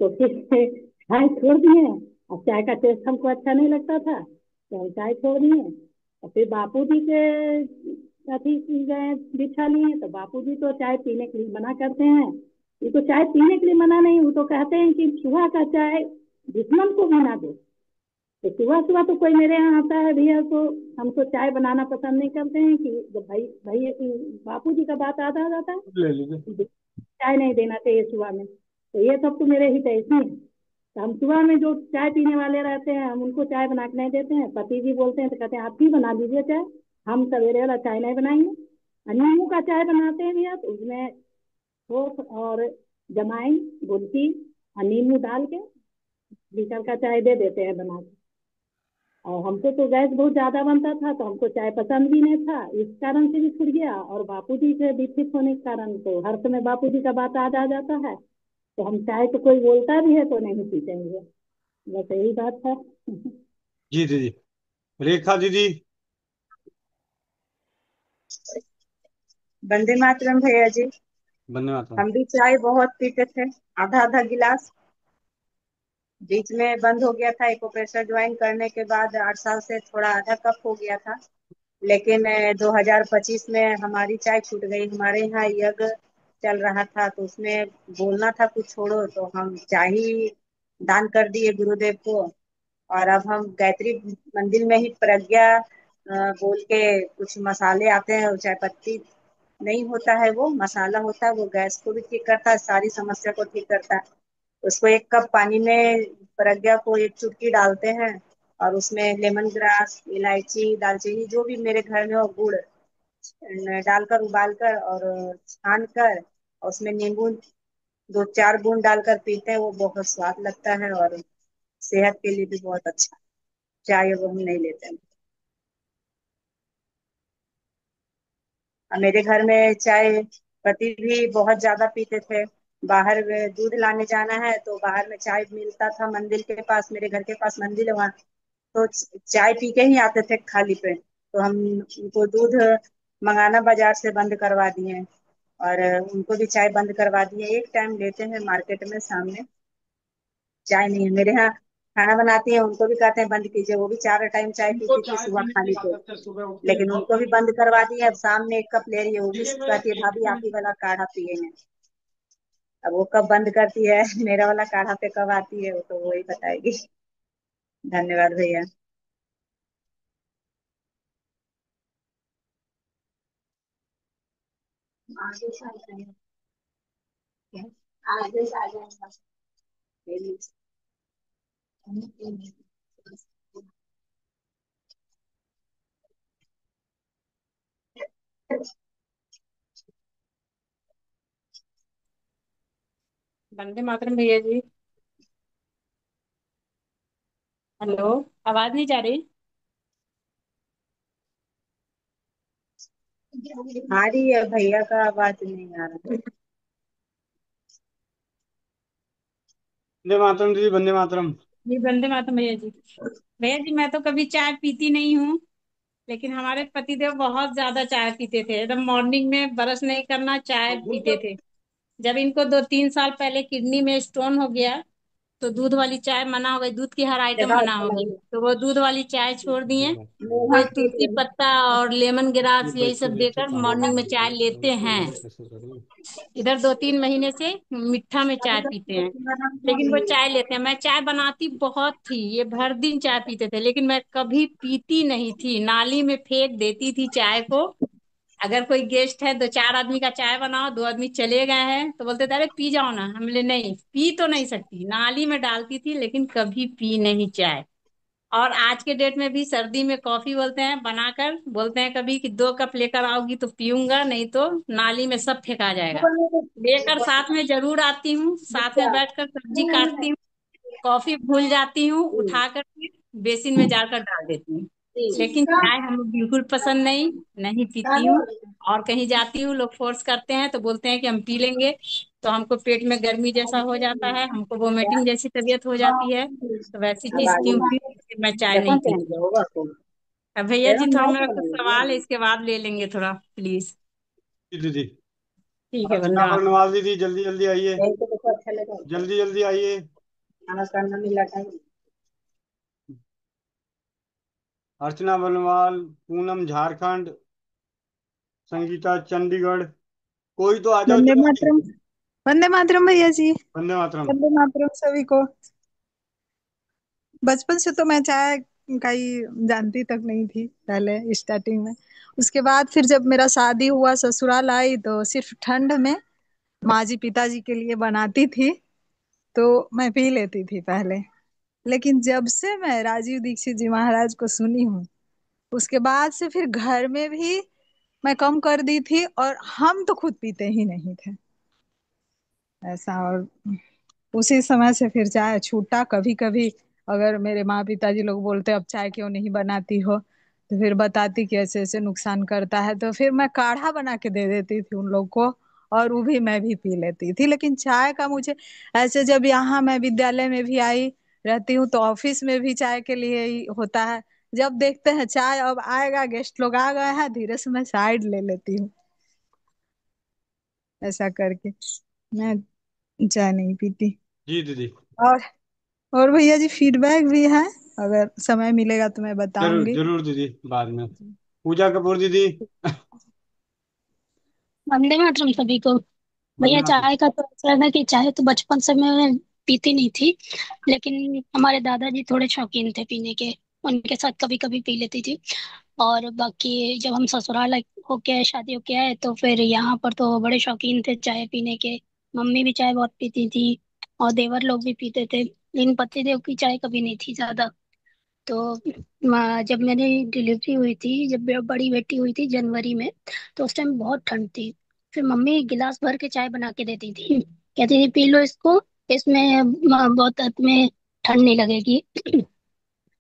S6: तो फिर चाय छोड़ दिए। अब चाय का टेस्ट हमको अच्छा नहीं लगता था तो हम चाय छोड़ दिए। और फिर बापू जी के अथी गए दीक्षा लिए, तो बापू जी तो चाय पीने के लिए मना करते हैं। ये तो चाय पीने के लिए मना नहीं, वो तो कहते हैं कि सुबह का चाय दुश्मन को भी ना दो। तो सुबह सुबह तो कोई मेरे यहाँ आता है भैया तो हम तो चाय बनाना पसंद नहीं करते हैं कि जब भाई भाई बापू जी का बात आता आ जाता
S1: ले
S6: है,
S1: लीजिए।
S6: चाय नहीं देना चाहिए सुबह में, तो ये सब तो मेरे हित ऐसे हैं। तो हम सुबह में जो चाय पीने वाले रहते हैं हम उनको चाय बना के नहीं देते हैं, पति जी बोलते हैं तो कहते हैं आप ही बना दीजिए चाय, हम सवेरे वाला चाय नहीं बनाएंगे। और नींबू का चाय बनाते हैं भैया तो उसमें सौंफ और जमाइन गुलकी और नींबू डाल के लीटर का चाय दे देते हैं बना के। और हमको तो गैस बहुत ज्यादा बनता था तो हमको चाय पसंद भी नहीं था, इस कारण से भी छूट गया। और बापूजी से विकसित होने के कारण तो हर समय बापूजी का बात आ जाता है, तो हम चाय तो कोई बोलता भी है तो नहीं पीते हैं, बस यही बात है।
S1: जी दीदी। रेखा दीदी।
S8: वंदे मातरम भैया जी।
S1: धन्यवाद।
S8: हम भी चाय बहुत पीते थे, आधा आधा गिलास। बीच में बंद हो गया था, एक्यूप्रेशर ज्वाइन करने के बाद 8 साल से थोड़ा आधा कप हो गया था। लेकिन 2025 में हमारी चाय छूट गई। हमारे यहाँ यज्ञ चल रहा था तो उसमें बोलना था कुछ छोड़ो, तो हम चाय ही दान कर दिए गुरुदेव को। और अब हम गायत्री मंदिर में ही प्रज्ञा बोल के कुछ मसाले आते हैं, चाय पत्ती नहीं होता है, वो मसाला होता है, वो गैस को भी ठीक करता है, सारी समस्या को ठीक करता है। उसको 1 कप पानी में प्रज्ञा को एक चुटकी डालते हैं और उसमें लेमन ग्रास, इलायची, दालचीनी जो भी मेरे घर में हो, गुड़ डालकर उबाल कर और छान कर और उसमें नींबू 2-4 बूंद डालकर पीते हैं, वो बहुत स्वाद लगता है और सेहत के लिए भी बहुत अच्छा। चाय वो हम नहीं लेते हैं। और मेरे घर में चाय पति भी बहुत ज्यादा पीते थे। बाहर में दूध लाने जाना है तो बाहर में चाय मिलता था मंदिर के पास, मेरे घर के पास मंदिर है वहाँ, तो चाय पी के ही आते थे खाली पे। तो हम उनको दूध मंगाना बाजार से बंद करवा दिए और उनको भी चाय बंद करवा दिए। एक टाइम लेते हैं मार्केट में सामने, चाय नहीं है मेरे यहाँ। खाना बनाती है उनको भी कहते हैं बंद कीजिए, वो भी 4 टाइम चाय
S1: उनको
S8: पीती थी
S1: चाय
S8: सुबह
S1: पीने की
S8: खाली पे,
S1: आदत है, सुबह उठते ही
S8: लेकिन उनको भी
S1: सबसे
S8: बंद करवा दिए। अब शाम में 1 कप ले रही है, वो भी
S1: ये
S8: कहती है भाभी आप ही वाला काढ़ा पियेंगे। अब वो कब बंद करती है मेरा वाला काढ़ा पे कब आती है वो तो वही बताएगी। धन्यवाद भैया। आगे से आ जाएंगे। आगे से आ जाएंगे।
S21: वंदे मातरम भैया जी। हेलो, आवाज नहीं जा रही?
S8: आ रही है, भैया का आवाज नहीं आ रहा।
S1: वंदे मातरम दीदी, वंदे मातरम।
S21: जी वंदे मातरम भैया जी। भैया जी मैं तो कभी चाय पीती नहीं हूँ, लेकिन हमारे पतिदेव बहुत ज्यादा चाय पीते थे, एकदम मॉर्निंग में ब्रश नहीं करना चाय पीते थे। जब इनको 2-3 साल पहले किडनी में स्टोन हो गया तो दूध वाली चाय मना हो गई, दूध की हर आइटम
S8: जगह
S21: मना हो गई, तो वो दूध वाली चाय छोड़ दिए।
S8: नेहा
S21: वही
S8: के
S21: तुलसी
S8: लिए।
S21: पत्ता और लेमन
S1: ये
S21: ग्रास यही
S1: बच्चे
S21: सब
S1: देखो
S21: देकर
S1: कहाँ
S21: मॉर्निंग में
S1: गए,
S21: चाय लेते हैं।
S1: कैसे करूँ।
S21: इधर 2-3 महीने से मीठा में चाय पीते हैं, लेकिन वो चाय लेते हैं। मैं चाय बनाती बहुत थी, ये भर दिन चाय पीते थे, लेकिन मैं कभी पीती नहीं थी, नाली में फेंक देती थी चाय को। अगर कोई गेस्ट है, 2-4 आदमी का चाय बनाओ, 2 आदमी चले गए हैं तो बोलते थे अरे पी जाओ ना, हम बोले नहीं पी तो नहीं सकती, नाली में डालती थी, लेकिन कभी पी नहीं चाय। और आज के डेट में भी सर्दी में कॉफी बोलते हैं बनाकर, बोलते हैं कभी कि 2 कप लेकर आओगी तो पीऊंगा, नहीं तो नाली में सब फेंका जाएगा। लेकर साथ में जरूर आती हूँ, साथ में बैठकर सब्जी काटती हूँ,
S9: कॉफी भूल जाती हूँ, उठा करके बेसिन में जाकर डाल देती हूँ। लेकिन चाय हमें बिल्कुल पसंद नहीं, नहीं पीती हूँ। और कहीं जाती हूँ, लोग फोर्स करते हैं तो बोलते हैं कि हम पी लेंगे, तो हमको पेट में गर्मी जैसा हो जाता है, हमको वोमिटिंग जैसी तबीयत हो जाती है, तो वैसी चीज क्यों पी, इसलिए मैं चाय नहीं पीती। अब भैया जी थोड़ा मेरा कुछ सवाल है, इसके बाद ले लेंगे थोड़ा प्लीज।
S1: जी दीदी।
S9: ठीक है,
S1: अर्चना
S9: धन्यवाद।
S1: बनवाल दीदी, जल्दी जल्दी आइए,
S8: अच्छा लगा
S1: जल्दी जल्दी आइए।
S8: खाना करना मिला टाइम।
S1: अर्चना बनवाल, पूनम झारखंड, संगीता चंडीगढ़। कोई तो आ जाओ
S10: वंदे
S1: जल्दी।
S10: मातरम। वंदे मातरम भैया जी।
S1: वंदे मातरम।
S10: वंदे मातरम सभी को। बचपन से तो मैं चाय का ही जानती तक नहीं थी पहले स्टार्टिंग में। उसके बाद फिर जब मेरा शादी हुआ, ससुराल आई, तो सिर्फ ठंड में माँ जी पिताजी के लिए बनाती थी तो मैं पी लेती थी पहले। लेकिन जब से मैं राजीव दीक्षित जी महाराज को सुनी हूँ, उसके बाद से फिर घर में भी मैं कम कर दी थी, और हम तो खुद पीते ही नहीं थे ऐसा। और उसी समय से फिर चाय छूटा। कभी कभी अगर मेरे माँ पिताजी लोग बोलते अब चाय क्यों नहीं बनाती हो, तो फिर बताती कि ऐसे ऐसे नुकसान करता है, तो फिर मैं काढ़ा बना के दे देती थी उन लोग को, और वो भी मैं भी पी लेती थी। लेकिन चाय का मुझे ऐसे, जब यहाँ मैं विद्यालय में भी आई रहती हूँ तो ऑफिस में भी चाय के लिए ही होता है। जब देखते हैं चाय अब आएगा, गेस्ट लोग आ गए हैं, धीरे से मैं साइड ले लेती हूँ ऐसा करके। मैं चाय नहीं पीती।
S1: जी दीदी।
S10: और और भैया जी फीडबैक भी है, अगर समय मिलेगा तो मैं
S1: जरूर
S10: बताऊंगी।
S1: जरूर दीदी, बाद में। पूजा कपूर दीदी।
S11: वंदे मातरम सभी को।
S1: वंदे
S11: भैया
S1: मातरम।
S11: चाय का तो ऐसा है ना कि चाय तो बचपन से मैं पीती नहीं थी, लेकिन हमारे दादाजी थोड़े शौकीन थे पीने के, उनके साथ कभी कभी पी लेती थी। और बाकी जब हम ससुराल होके आए, शादी होके आए, तो फिर यहाँ पर तो बड़े शौकीन थे चाय पीने के। मम्मी भी चाय बहुत पीती थी और देवर लोग भी पीते थे, लेकिन पतिदेव की चाय कभी नहीं थी ज्यादा। तो जब मेरी डिलीवरी हुई थी, जब बड़ी बेटी हुई थी जनवरी में, तो उस टाइम बहुत ठंड थी। फिर मम्मी गिलास भर के चाय बना के देती थी, कहती थी पी लो इसको, इसमें बहुत तुम्हें ठंड नहीं लगेगी।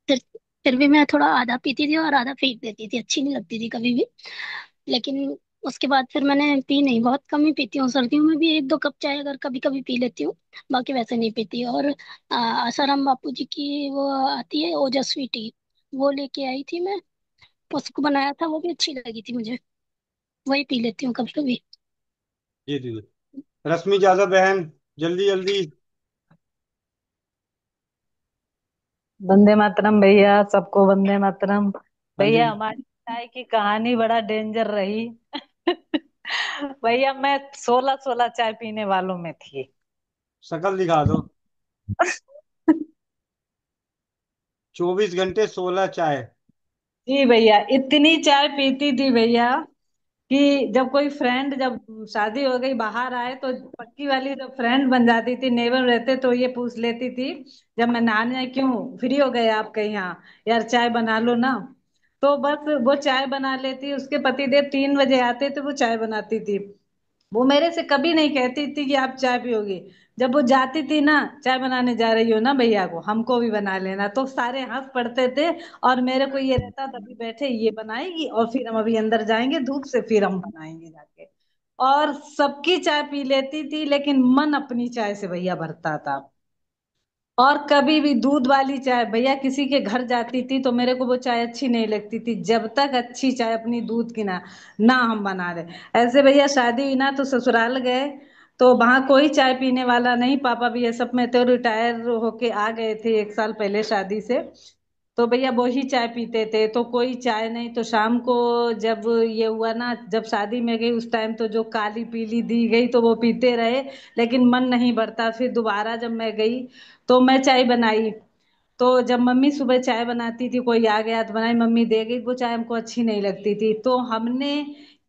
S11: फिर फिर भी मैं थोड़ा आधा पीती थी और आधा फेंक देती थी, अच्छी नहीं लगती थी कभी भी। लेकिन उसके बाद फिर मैंने पी नहीं, बहुत कम ही पीती हूँ। सर्दियों में भी एक दो कप चाय अगर कभी कभी पी लेती हूँ, बाकी वैसे नहीं पीती। और आसाराम बापू जी की वो आती है ओजस्वी टी, वो लेके आई थी मैं, उसको बनाया था, वो भी अच्छी लगी थी मुझे, वही पी लेती हूँ कभी कभी।
S1: जी दीदी। रश्मि यादव बहन, जल्दी जल्दी।
S4: वंदे मातरम भैया, सबको वंदे मातरम।
S1: हाँ जी।
S4: भैया हमारी चाय की कहानी बड़ा डेंजर रही। भैया मैं 16 चाय पीने वालों में थी।
S1: शकल दिखा दो। 24 घंटे 16 चाय।
S4: जी भैया, इतनी चाय पीती थी भैया कि जब कोई फ्रेंड, जब शादी हो गई बाहर आए तो पक्की वाली जब फ्रेंड बन जाती थी, नेबर रहते तो ये पूछ लेती थी, जब मैं नहाने आई, क्यों फ्री हो गए आप कहीं, यहाँ यार चाय बना लो ना। तो बस वो चाय बना लेती, उसके पतिदेव 3 बजे आते तो वो चाय बनाती थी। वो मेरे से कभी नहीं कहती थी कि आप चाय पियोगी। जब वो जाती थी ना, चाय बनाने जा रही हो ना भैया को हमको भी बना लेना, तो सारे हंस पड़ते थे। और मेरे को ये रहता तभी बैठे ये बनाएगी और फिर हम अभी अंदर जाएंगे धूप से, फिर हम बनाएंगे जाके। और सबकी चाय पी लेती थी, लेकिन मन अपनी चाय से भैया भरता था। और कभी भी दूध वाली चाय भैया किसी के घर जाती थी तो मेरे को वो चाय अच्छी नहीं लगती थी, जब तक अच्छी चाय अपनी दूध की ना ना हम बना रहे। ऐसे भैया शादी हुई ना तो ससुराल गए, तो वहां कोई चाय पीने वाला नहीं, पापा भी ये सब में तो रिटायर होके आ गए थे 1 साल पहले शादी से। तो भैया वो ही चाय पीते थे, तो कोई चाय नहीं। तो शाम को जब ये हुआ ना, जब शादी में गई उस टाइम तो जो काली पीली दी गई तो वो पीते रहे, लेकिन मन नहीं भरता। फिर दोबारा जब मैं गई तो मैं चाय बनाई, तो जब मम्मी सुबह चाय बनाती थी, कोई आ गया तो बनाई, मम्मी दे गई, वो चाय हमको अच्छी नहीं लगती थी। तो हमने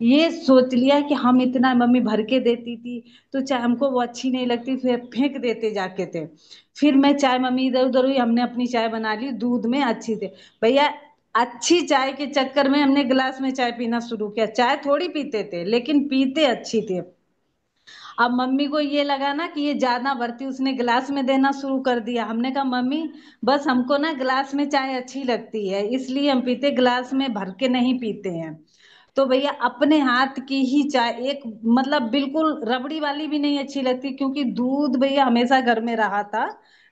S4: ये सोच लिया कि हम इतना, मम्मी भर के देती थी तो चाय हमको वो अच्छी नहीं लगती, फिर फेंक देते जाके थे। फिर मैं चाय, मम्मी इधर उधर हुई, हमने अपनी चाय बना ली दूध में अच्छी थे भैया। अच्छी चाय के चक्कर में हमने गिलास में चाय पीना शुरू किया, चाय थोड़ी पीते थे लेकिन पीते अच्छी थी।
S12: अब मम्मी को ये लगा ना कि ये ज्यादा भरती, उसने गिलास में देना शुरू कर दिया। हमने कहा मम्मी बस हमको ना गिलास में चाय अच्छी लगती है इसलिए हम पीते, गिलास में भर के नहीं पीते हैं। तो भैया अपने हाथ की ही चाय, एक मतलब बिल्कुल रबड़ी वाली भी नहीं अच्छी लगती, क्योंकि दूध भैया हमेशा घर में रहा था,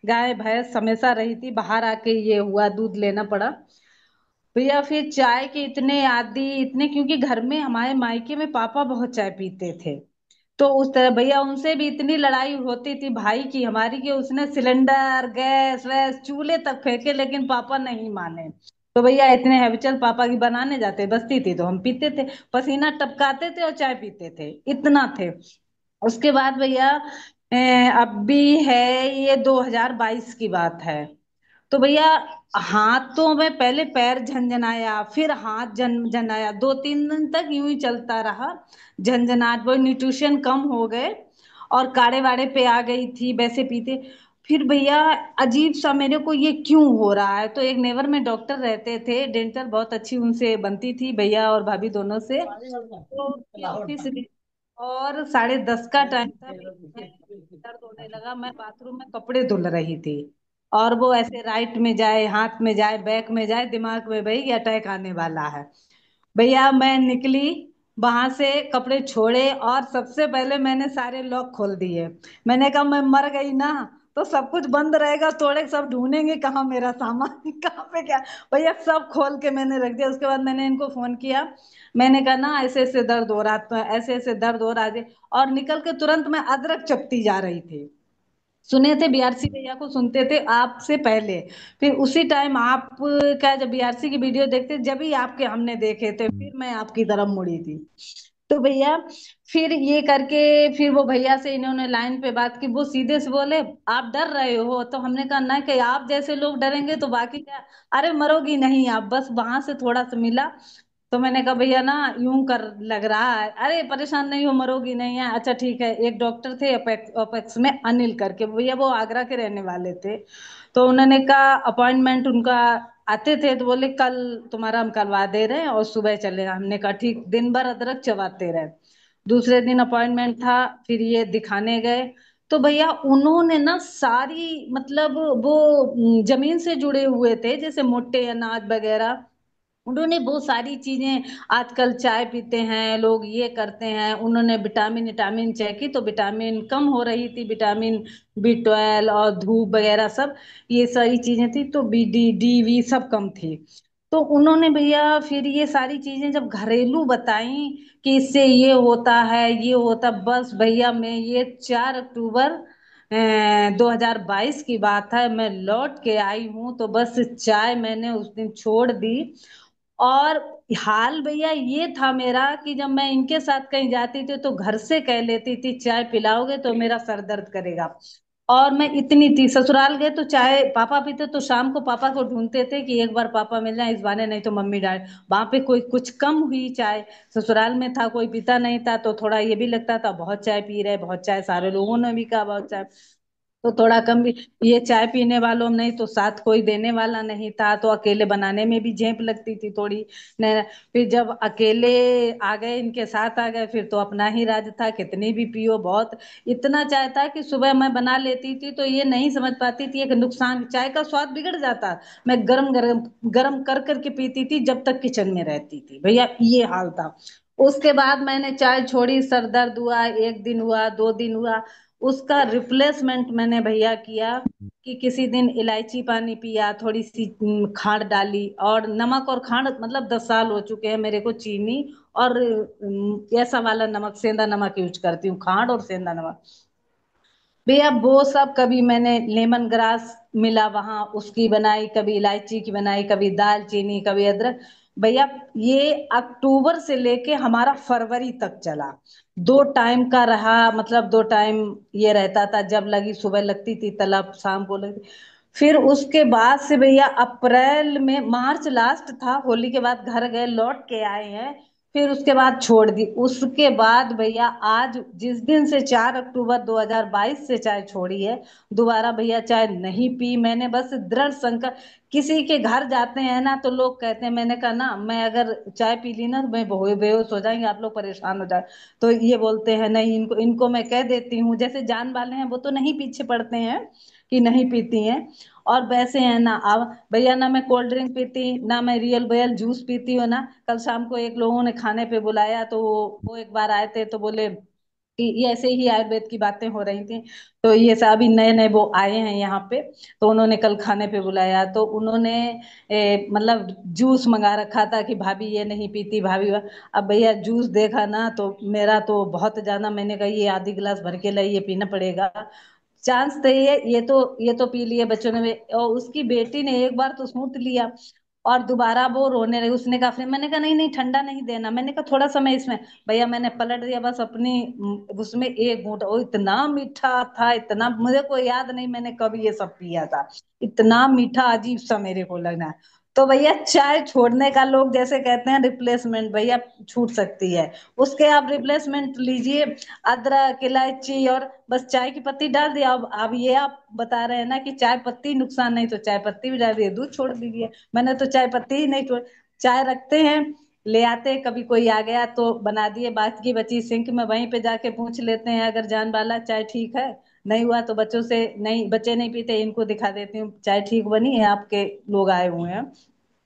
S12: गाय भैंस हमेशा रही थी, बाहर आके ये हुआ दूध लेना पड़ा भैया। फिर चाय के इतने आदी इतने, क्योंकि घर में हमारे मायके में पापा बहुत चाय पीते थे, तो उस तरह भैया उनसे भी इतनी लड़ाई होती थी भाई की हमारी, कि उसने सिलेंडर गैस वैस चूल्हे तक फेंके लेकिन पापा नहीं माने। तो भैया इतने हैबिचुअल पापा की, बनाने जाते बस्ती थी तो हम पीते थे, पसीना टपकाते थे और चाय पीते थे, इतना थे। उसके बाद भैया अब भी है, ये 2022 की बात है। तो भैया हाथों में पहले पैर झंझनाया, फिर हाथ झंझनाया, 2-3 दिन तक यूं ही चलता रहा झंझनाट, वो न्यूट्रिशन कम हो गए और काढ़े वाड़े पे आ गई थी वैसे पीते। फिर भैया अजीब सा मेरे को ये क्यों हो रहा है, तो एक नेवर में डॉक्टर रहते थे, डेंटल बहुत अच्छी उनसे बनती थी भैया और भाभी दोनों से, तो उनके ऑफिस गई और 10:30 का टाइम था भैया, दर्द होने लगा, मैं बाथरूम में कपड़े धुल रही थी और वो ऐसे राइट में जाए, हाथ में जाए, बैक में जाए, दिमाग में भाई अटैक आने वाला है। भैया मैं निकली वहां से, कपड़े छोड़े और सबसे पहले मैंने सारे लॉक खोल दिए। मैंने कहा मैं मर गई ना तो सब कुछ बंद रहेगा, तोड़े सब ढूंढेंगे कहाँ मेरा सामान कहाँ पे क्या। भैया सब खोल के मैंने रख दिया। उसके बाद मैंने इनको फोन किया, मैंने कहा ना ऐसे ऐसे दर्द हो रहा, तो ऐसे ऐसे दर्द हो रहा है, और निकल के तुरंत मैं अदरक चपती जा रही थी। सुने थे बीआरसी भैया को, सुनते थे आपसे पहले, फिर उसी टाइम आप का जब बीआरसी की वीडियो देखते जब ही आपके हमने देखे थे, फिर मैं आपकी तरफ मुड़ी थी। तो भैया फिर ये करके, फिर वो भैया से इन्होंने लाइन पे बात की, वो सीधे से बोले आप डर रहे हो, तो हमने कहा ना कि आप जैसे लोग डरेंगे तो बाकी क्या, अरे मरोगी नहीं आप, बस वहां से थोड़ा सा मिला। तो मैंने कहा भैया ना यूं कर लग रहा है, अरे परेशान नहीं हो मरोगी नहीं है, अच्छा ठीक है। एक डॉक्टर थे अपेक्स में, अनिल करके भैया, वो आगरा के रहने वाले थे, तो उन्होंने कहा अपॉइंटमेंट उनका आते थे तो बोले कल तुम्हारा हम करवा दे रहे हैं और सुबह चलेगा। हमने कहा ठीक, दिन भर अदरक चबाते रहे। दूसरे दिन अपॉइंटमेंट था, फिर ये दिखाने गए, तो भैया उन्होंने ना सारी मतलब वो जमीन से जुड़े हुए थे, जैसे मोटे अनाज वगैरह, उन्होंने बहुत सारी चीजें, आजकल चाय पीते हैं लोग, ये करते हैं, उन्होंने विटामिन विटामिन चेक की तो विटामिन कम हो रही थी, विटामिन B12 और धूप वगैरह सब, ये सारी चीजें थी, तो BD DV सब कम थी। तो उन्होंने भैया फिर ये सारी चीजें जब घरेलू बताई कि इससे ये होता है ये होता, बस भैया मैं ये 4 अक्टूबर 2022 की बात है, मैं लौट के आई हूँ तो बस चाय मैंने उस दिन छोड़ दी। और हाल भैया ये था मेरा कि जब मैं इनके साथ कहीं जाती थी तो घर से कह लेती थी चाय पिलाओगे तो मेरा सर दर्द करेगा, और मैं इतनी थी, ससुराल गए तो चाय पापा पीते तो शाम को पापा को ढूंढते थे कि एक बार पापा मिल जाए इस बहाने, नहीं तो मम्मी डांट, वहां पे कोई कुछ कम हुई चाय, ससुराल में था कोई पीता नहीं था तो थोड़ा ये भी लगता था बहुत चाय पी रहे, बहुत चाय, सारे लोगों ने भी कहा बहुत चाय, तो थोड़ा कम भी, ये चाय पीने वालों में नहीं तो साथ कोई देने वाला नहीं था, तो अकेले बनाने में भी झेप लगती थी थोड़ी न। फिर जब अकेले आ गए, इनके साथ आ गए, फिर तो अपना ही राज था, कितनी भी पियो बहुत, इतना चाय था कि सुबह मैं बना लेती थी तो ये नहीं समझ पाती थी एक नुकसान, चाय का स्वाद बिगड़ जाता, मैं गरम गरम गरम कर करके पीती थी जब तक किचन में रहती थी भैया, ये हाल था। उसके बाद मैंने चाय छोड़ी, सर दर्द हुआ, 1 दिन हुआ, 2 दिन हुआ, उसका रिप्लेसमेंट मैंने भैया किया कि किसी दिन इलायची पानी पिया, थोड़ी सी खांड डाली, और नमक और खांड, मतलब 10 साल हो चुके हैं मेरे को चीनी और ऐसा वाला नमक, सेंधा नमक यूज करती हूँ, खांड और सेंधा नमक भैया, वो सब कभी मैंने लेमन ग्रास मिला वहां उसकी बनाई, कभी इलायची की बनाई, कभी दालचीनी, कभी अदरक भैया। ये अक्टूबर से लेके हमारा फरवरी तक चला, 2 टाइम का रहा, मतलब 2 टाइम ये रहता था, जब लगी सुबह लगती थी तलब, शाम को लगती। फिर उसके बाद से भैया अप्रैल में, मार्च लास्ट था, होली के बाद घर गए, लौट के आए हैं, फिर उसके बाद छोड़ दी। उसके बाद भैया आज जिस दिन से 4 अक्टूबर 2022 से चाय छोड़ी है, दोबारा भैया चाय नहीं पी मैंने, बस दृढ़ संकल्प किसी के घर जाते हैं ना तो लोग कहते हैं, मैंने कहा ना मैं अगर चाय पी ली ना तो मैं बेहोश हो जाएंगे, आप लोग परेशान हो जाए। तो ये बोलते हैं नहीं, इनको इनको मैं कह देती हूँ, जैसे जान वाले हैं वो तो नहीं पीछे पड़ते हैं कि नहीं पीती हैं। और वैसे है ना, अब भैया ना मैं कोल्ड ड्रिंक पीती ना मैं रियल बयल जूस पीती हूँ ना। कल शाम को एक लोगों ने खाने पे बुलाया तो वो एक बार आए थे तो बोले कि ये ऐसे ही आयुर्वेद की बातें हो रही थी। तो ये सब अभी नए नए वो आए हैं यहाँ पे, तो उन्होंने कल खाने पे बुलाया तो उन्होंने मतलब जूस मंगा रखा था कि भाभी ये नहीं पीती भाभी अब भैया जूस देखा ना तो मेरा तो बहुत ज्यादा, मैंने कहा ये आधी गिलास भर के लाई, ये पीना पड़ेगा। चांस तो ये तो पी लिए बच्चों ने भी, और उसकी बेटी ने एक बार तो सूंट लिया और दोबारा वो रोने लगी। उसने कहा, फिर मैंने कहा नहीं नहीं ठंडा नहीं देना, मैंने कहा थोड़ा समय इसमें। भैया मैंने पलट दिया बस अपनी उसमें एक घूंट, वो इतना मीठा था, इतना मुझे को याद नहीं मैंने कब ये सब पिया था, इतना मीठा अजीब सा मेरे को लगा। तो भैया चाय छोड़ने का लोग जैसे कहते हैं रिप्लेसमेंट, भैया छूट सकती है, उसके आप रिप्लेसमेंट लीजिए, अदरक इलायची और बस चाय की पत्ती डाल दिया। अब ये आप बता रहे हैं ना कि चाय पत्ती नुकसान नहीं, तो चाय पत्ती भी डाल दिए, दूध छोड़ दीजिए। मैंने तो चाय पत्ती ही नहीं छोड़, चाय रखते हैं ले आते, कभी कोई आ गया तो बना दिए, बाकी बची सिंक में वहीं पे जाके पूछ लेते हैं अगर जान वाला चाय ठीक है। नहीं हुआ तो बच्चों से, नहीं बच्चे नहीं पीते इनको दिखा देती हूँ चाय ठीक बनी है, आपके लोग आए हुए हैं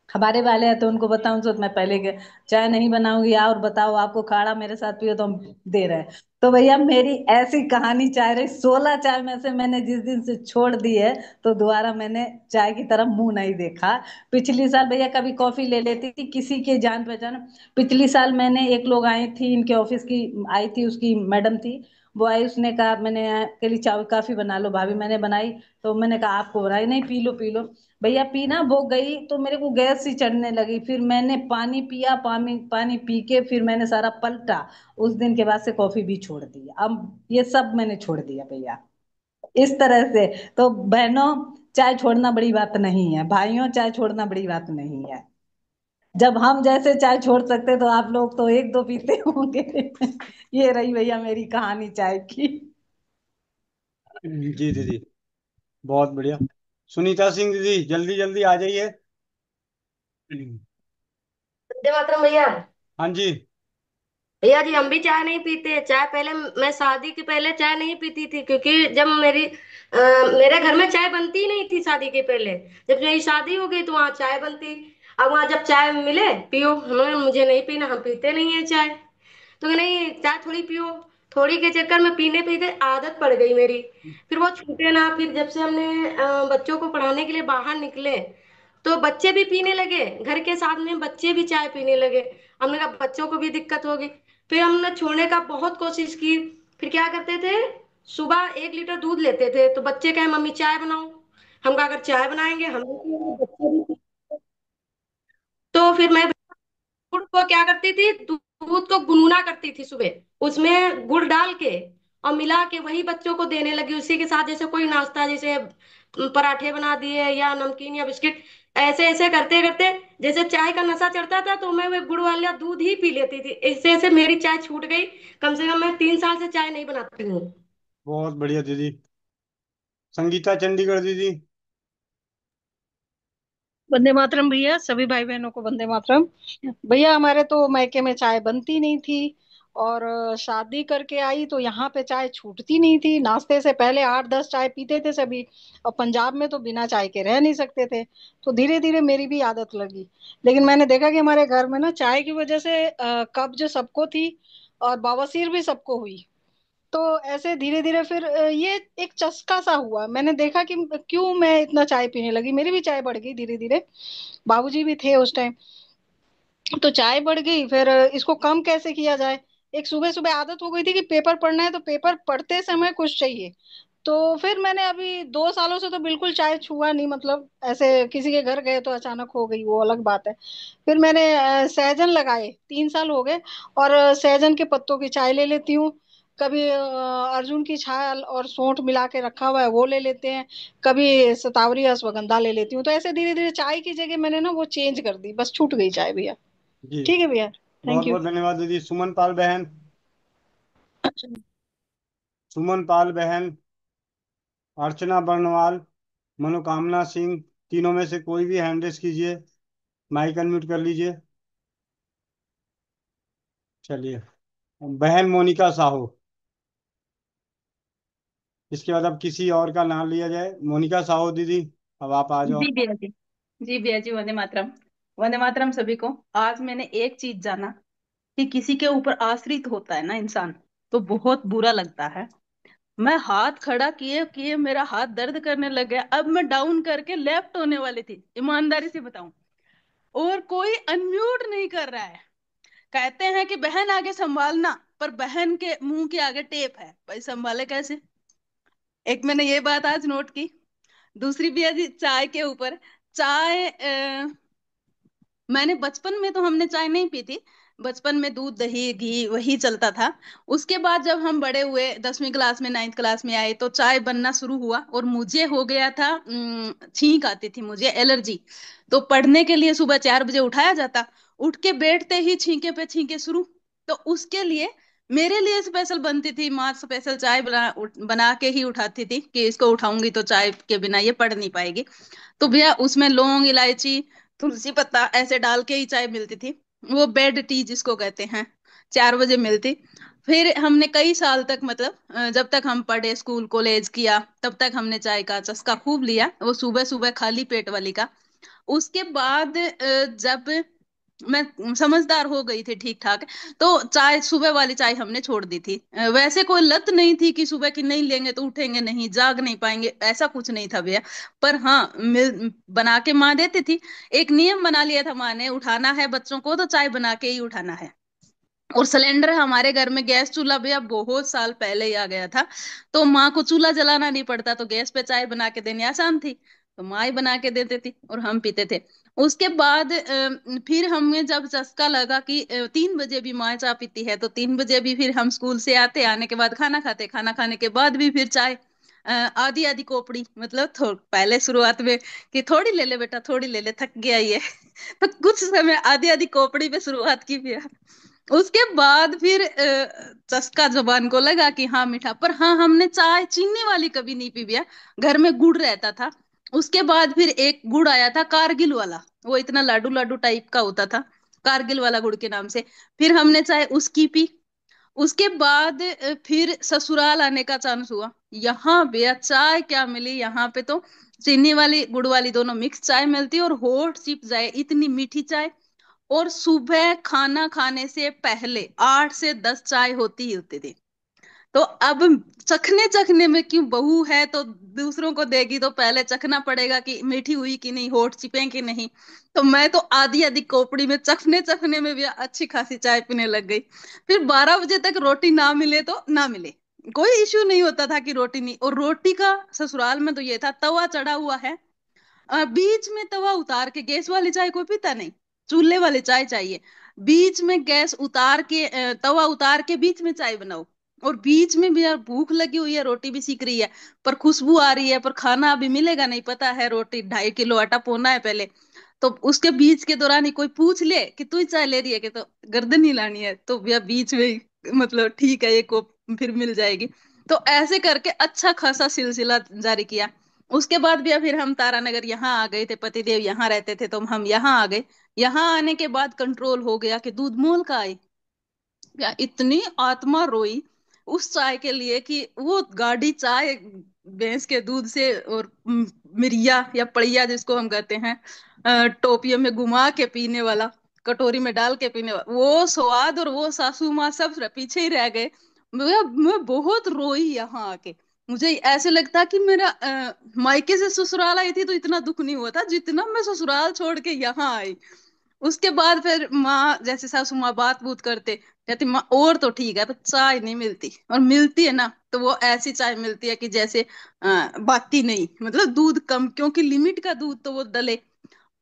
S12: हमारे वाले हैं तो उनको बताऊं तो मैं पहले के चाय नहीं बनाऊंगी और बताओ आपको काढ़ा मेरे साथ पियो तो हम दे रहे हैं। तो भैया मेरी ऐसी कहानी चाय रही, 16 चाय में से मैंने जिस दिन से छोड़ दी है तो दोबारा मैंने चाय की तरफ मुंह नहीं देखा। पिछली साल भैया कभी कॉफी ले लेती थी किसी के जान पहचान। पिछली साल मैंने एक लोग आई थी इनके ऑफिस की, आई थी उसकी मैडम थी, वो आई उसने कहा मैंने के लिए चाय काफी बना लो भाभी, मैंने बनाई तो मैंने कहा आपको बनाई नहीं, पी लो पी लो। भैया पीना वो गई तो मेरे को गैस सी चढ़ने लगी, फिर मैंने पानी पिया, पानी पानी पी के फिर मैंने सारा पलटा। उस दिन के बाद से कॉफी भी छोड़ दी, अब ये सब मैंने छोड़ दिया भैया, इस तरह से। तो बहनों चाय छोड़ना बड़ी बात नहीं है, भाइयों चाय छोड़ना बड़ी बात नहीं है। जब हम जैसे चाय छोड़ सकते तो आप लोग तो एक दो पीते होंगे। ये रही भैया मेरी कहानी चाय की।
S1: जी दीदी, बहुत बढ़िया। सुनीता सिंह दीदी, जल्दी जल्दी आ जाइए।
S13: वंदे मातरम भैया।
S1: हाँ जी।
S13: भैया जी हम भी चाय नहीं पीते, चाय पहले मैं शादी के पहले चाय नहीं पीती थी, क्योंकि जब मेरे घर में चाय बनती ही नहीं थी शादी के पहले। जब मेरी शादी हो गई तो वहाँ चाय बनती। अब वहाँ जब चाय मिले पियो, हमने मुझे नहीं पीना, हम पीते नहीं है चाय। तो नहीं चाय थोड़ी पियो, थोड़ी के चक्कर में पीने पीते आदत पड़ गई मेरी, फिर वो छूटे ना। फिर जब से हमने बच्चों को पढ़ाने के लिए बाहर निकले तो बच्चे भी पीने लगे, घर के साथ में बच्चे भी चाय पीने लगे। हमने कहा बच्चों को भी दिक्कत होगी, फिर हमने छोड़ने का बहुत कोशिश की। फिर क्या करते थे, सुबह 1 लीटर दूध लेते थे तो बच्चे कहे मम्मी चाय बनाओ। हम कहा अगर चाय बनाएंगे हम भी पिएंगे, बच्चे भी पिएंगे। तो फिर मैं गुड़ को क्या करती थी, दूध को गुनगुना करती थी सुबह, उसमें गुड़ डाल के और मिला के वही बच्चों को देने लगी, उसी के साथ जैसे कोई नाश्ता, जैसे पराठे बना दिए या नमकीन या बिस्किट, ऐसे ऐसे करते करते जैसे चाय का नशा चढ़ता था तो मैं वो गुड़ वाला दूध ही पी लेती थी। ऐसे ऐसे मेरी चाय छूट गई। कम से कम मैं 3 साल से चाय नहीं बनाती हूँ।
S1: बहुत बढ़िया दीदी। संगीता चंडीगढ़ दीदी।
S14: वंदे मातरम भैया, सभी भाई बहनों को वंदे मातरम। भैया हमारे तो मायके में चाय बनती नहीं थी, और शादी करके आई तो यहाँ पे चाय छूटती नहीं थी, नाश्ते से पहले 8-10 चाय पीते थे सभी। और पंजाब में तो बिना चाय के रह नहीं सकते थे, तो धीरे धीरे मेरी भी आदत लगी। लेकिन मैंने देखा कि हमारे घर में ना चाय की वजह से कब्ज सबको थी और बवासीर भी सबको हुई। तो ऐसे धीरे धीरे फिर ये एक चस्का सा हुआ, मैंने देखा कि क्यों मैं इतना चाय पीने लगी, मेरी भी चाय बढ़ गई धीरे धीरे। बाबूजी भी थे उस टाइम, तो चाय बढ़ गई। फिर इसको कम कैसे किया जाए, एक सुबह सुबह आदत हो गई थी कि पेपर पढ़ना है तो पेपर पढ़ते समय कुछ चाहिए। तो फिर मैंने अभी 2 सालों से तो बिल्कुल चाय छुआ नहीं, मतलब ऐसे किसी के घर गए तो अचानक हो गई वो अलग बात है। फिर मैंने सहजन लगाए, 3 साल हो गए, और सहजन के पत्तों की चाय ले लेती हूँ। कभी अर्जुन की छाल और सौंठ मिला के रखा हुआ है वो ले लेते हैं, कभी शतावरी अश्वगंधा ले लेती हूँ। तो ऐसे धीरे धीरे चाय की जगह मैंने ना वो चेंज कर दी, बस छूट गई चाय भैया।
S1: जी,
S14: ठीक है भैया,
S1: बहुत
S14: थैंक यू।
S1: बहुत धन्यवाद दीदी। सुमन पाल बहन। सुमन पाल बहन। अर्चना बर्णवाल। मनोकामना सिंह। तीनों में से कोई भी हैंड रेस कीजिए, माइक अनम्यूट कर लीजिए। चलिए, बहन मोनिका साहू। इसके बाद अब किसी और का नाम लिया जाए। मोनिका साहू दीदी, अब आप आ जाओ।
S22: जी भैया जी। जी भैया जी, वंदे मातरम। वंदे मातरम सभी को। आज मैंने एक चीज जाना कि किसी के ऊपर आश्रित होता है ना इंसान, तो बहुत बुरा लगता है। मैं हाथ खड़ा किए किए मेरा हाथ दर्द करने लग गया। अब मैं डाउन करके लेफ्ट होने वाली थी, ईमानदारी से बताऊं, और कोई अनम्यूट नहीं कर रहा है। कहते हैं कि बहन आगे संभालना, पर बहन के मुंह के आगे टेप है, भाई संभाले कैसे। एक मैंने ये बात आज नोट की। दूसरी भी है जी, चाय के ऊपर। चाय मैंने बचपन में तो हमने चाय नहीं पी थी। बचपन में दूध दही घी वही चलता था। उसके बाद जब हम बड़े हुए, 10वीं क्लास में 9th क्लास में आए, तो चाय बनना शुरू हुआ और मुझे हो गया था छींक आती थी, मुझे एलर्जी। तो पढ़ने के लिए सुबह 4 बजे उठाया जाता, उठ के बैठते ही छींके पे छींके शुरू। तो उसके लिए मेरे लिए स्पेशल बनती थी माँ, स्पेशल चाय बना के ही उठाती थी कि इसको उठाऊंगी तो चाय के बिना ये पढ़ नहीं पाएगी। तो भैया उसमें लौंग इलायची तुलसी पत्ता ऐसे डाल के ही चाय मिलती थी। वो बेड टी जिसको कहते हैं, 4 बजे मिलती। फिर हमने कई साल तक, मतलब जब तक हम पढ़े, स्कूल कॉलेज किया, तब तक हमने चाय का चस्का खूब लिया, वो सुबह सुबह खाली पेट वाली का। उसके बाद जब मैं समझदार हो गई थी ठीक ठाक, तो चाय, सुबह वाली चाय हमने छोड़ दी थी। वैसे कोई लत नहीं थी कि सुबह की नहीं लेंगे तो उठेंगे नहीं, जाग नहीं पाएंगे, ऐसा कुछ नहीं था भैया। पर हाँ, बना के माँ देती थी। एक नियम बना लिया था माँ ने, उठाना है बच्चों को तो चाय बना के ही उठाना है। और सिलेंडर हमारे घर में, गैस चूल्हा भैया बहुत साल पहले ही आ गया था, तो माँ को चूल्हा जलाना नहीं पड़ता, तो गैस पे चाय बना के देनी आसान थी, तो माँ ही बना के देती थी और हम पीते थे। उसके बाद फिर हमें जब चस्का लगा कि 3 बजे भी माँ चाय पीती है, तो 3 बजे भी फिर हम स्कूल से आते, आने के बाद खाना खाते, खाना खाने के बाद भी फिर चाय, आधी आधी कोपड़ी, मतलब पहले शुरुआत में कि थोड़ी ले ले बेटा, थोड़ी ले ले, थक गया ये तो कुछ समय आधी आधी कोपड़ी पे शुरुआत की भैया। उसके बाद फिर चस्का जुबान को लगा कि हाँ मीठा। पर हाँ, हमने चाय चीनी वाली कभी नहीं पी भैया, घर में गुड़ रहता था। उसके बाद फिर एक गुड़ आया था कारगिल वाला, वो इतना लाडू लाडू टाइप का होता था, कारगिल वाला गुड़ के नाम से। फिर हमने चाय उसकी पी। उसके बाद फिर ससुराल आने का चांस हुआ। यहाँ भैया चाय क्या मिली, यहाँ पे तो चीनी वाली गुड़ वाली दोनों मिक्स चाय मिलती, और होठ चिप जाए इतनी मीठी चाय। और सुबह खाना खाने से पहले 8 से 10 चाय होती ही होती थी। तो अब चखने चखने में, क्यों बहू है तो दूसरों को देगी तो पहले चखना पड़ेगा कि मीठी हुई कि नहीं, होठ चिपे कि नहीं। तो मैं तो आधी आधी कोपड़ी में चखने चखने में भी अच्छी खासी चाय पीने लग गई। फिर 12 बजे तक रोटी ना मिले तो ना मिले, कोई इश्यू नहीं होता था कि रोटी नहीं। और रोटी का ससुराल में तो ये था, तवा चढ़ा हुआ है, बीच में तवा उतार के, गैस वाली चाय कोई पीता नहीं, चूल्हे वाली चाय चाहिए। बीच में गैस उतार के, तवा उतार के बीच में चाय बनाओ। और बीच में भी यार भूख लगी हुई है, रोटी भी सीख रही है, पर खुशबू आ रही है, पर खाना अभी मिलेगा नहीं, पता है रोटी 2.5 किलो आटा पोना है पहले। तो उसके बीच के दौरान ही कोई पूछ ले कि तू ही चाय ले रही है, कि तो गर्दन ही लानी है, तो भैया बीच में ही, मतलब ठीक है, एक कोप फिर मिल जाएगी। तो ऐसे करके अच्छा खासा सिलसिला जारी किया। उसके बाद भी फिर हम तारानगर यहाँ आ गए थे, पतिदेव यहाँ रहते थे, तो हम यहाँ आ गए। यहाँ आने के बाद कंट्रोल हो गया कि दूध मोल का आए। या इतनी आत्मा रोई उस चाय के लिए कि वो गाढ़ी चाय भैंस के दूध से, और मिरिया या पड़िया जिसको हम कहते हैं, टोपियों में घुमा के पीने वाला, कटोरी में डाल के पीने वाला, वो स्वाद और वो सासू माँ सब पीछे ही रह गए। मैं बहुत रोई यहाँ आके। मुझे ऐसे लगता कि मेरा मायके से ससुराल आई थी तो इतना दुख नहीं हुआ था जितना मैं ससुराल छोड़ के यहाँ आई। उसके बाद फिर माँ, जैसे सासू माँ बात बूत करते, कहती माँ और तो ठीक है पर चाय नहीं मिलती, और मिलती है ना तो वो ऐसी चाय मिलती है कि जैसे बाती नहीं, मतलब दूध कम, क्योंकि लिमिट का दूध तो वो डले।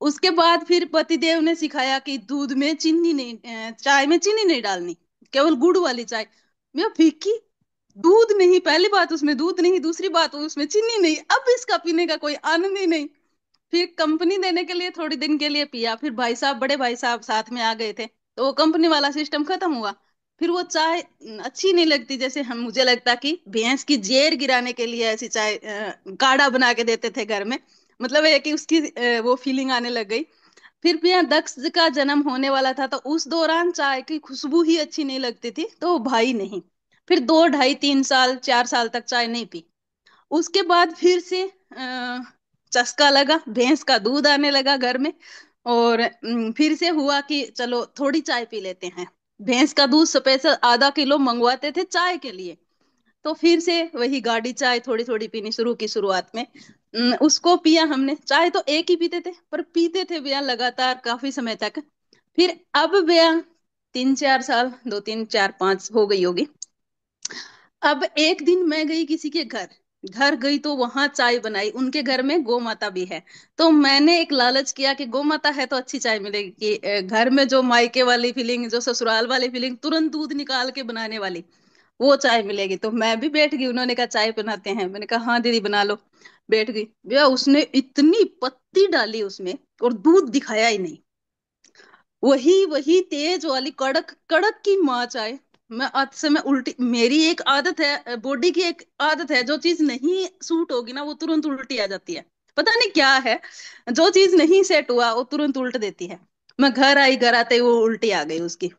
S22: उसके बाद फिर पतिदेव ने सिखाया कि दूध में चीनी नहीं, चाय में चीनी नहीं डालनी, केवल गुड़ वाली चाय। मैं फीकी, दूध नहीं, पहली बात उसमें दूध नहीं, दूसरी बात उसमें चीनी नहीं, अब इसका पीने का कोई आनंद ही नहीं। फिर कंपनी देने के लिए थोड़ी दिन के लिए पिया, फिर भाई साहब, बड़े भाई साहब साथ में आ गए थे, तो वो कंपनी वाला सिस्टम खत्म हुआ। फिर वो चाय अच्छी नहीं लगती, जैसे हम, मुझे लगता कि भैंस की जेर गिराने के लिए ऐसी चाय काढ़ा बना के देते थे घर में, मतलब है कि उसकी वो फीलिंग आने लग गई। फिर भैया दक्ष का जन्म होने वाला था, तो उस दौरान चाय की खुशबू ही अच्छी नहीं लगती थी, तो वो भाई नहीं। फिर 2 ढाई 3 साल 4 साल तक चाय नहीं पी। उसके बाद फिर से चस्का लगा, भैंस का दूध आने लगा घर में। और फिर से हुआ कि चलो थोड़ी चाय पी लेते हैं। भैंस का दूध स्पेशल ½ किलो मंगवाते थे चाय के लिए। तो फिर से वही गाड़ी चाय थोड़ी थोड़ी पीनी शुरू की शुरुआत में। उसको पिया हमने। चाय तो एक ही पीते थे, पर पीते थे भैया लगातार काफी समय तक। फिर अब भैया 3 4 साल, 2 3 4 5 हो गई होगी। अब एक दिन मैं गई किसी के घर। घर गई तो वहां चाय बनाई, उनके घर में गौ माता भी है। तो मैंने एक लालच किया कि गौ माता है तो अच्छी चाय मिलेगी, कि घर में जो मायके वाली फीलिंग, जो ससुराल वाली फीलिंग, तुरंत दूध निकाल के बनाने वाली, वो चाय मिलेगी। तो मैं भी बैठ गई। उन्होंने कहा चाय बनाते हैं, मैंने कहा हाँ दीदी बना लो। बैठ गई भैया, उसने इतनी पत्ती डाली उसमें और दूध दिखाया ही नहीं। वही वही तेज वाली कड़क कड़क की माँ चाय। मैं आज से मैं उल्टी, मेरी एक आदत है, बॉडी की एक आदत है, जो चीज नहीं सूट होगी ना वो तुरंत उल्टी आ जाती है। पता नहीं क्या है, जो चीज नहीं सेट हुआ वो तुरंत उल्ट देती है। मैं घर आई, घर आते ही वो उल्टी आ गई उसकी।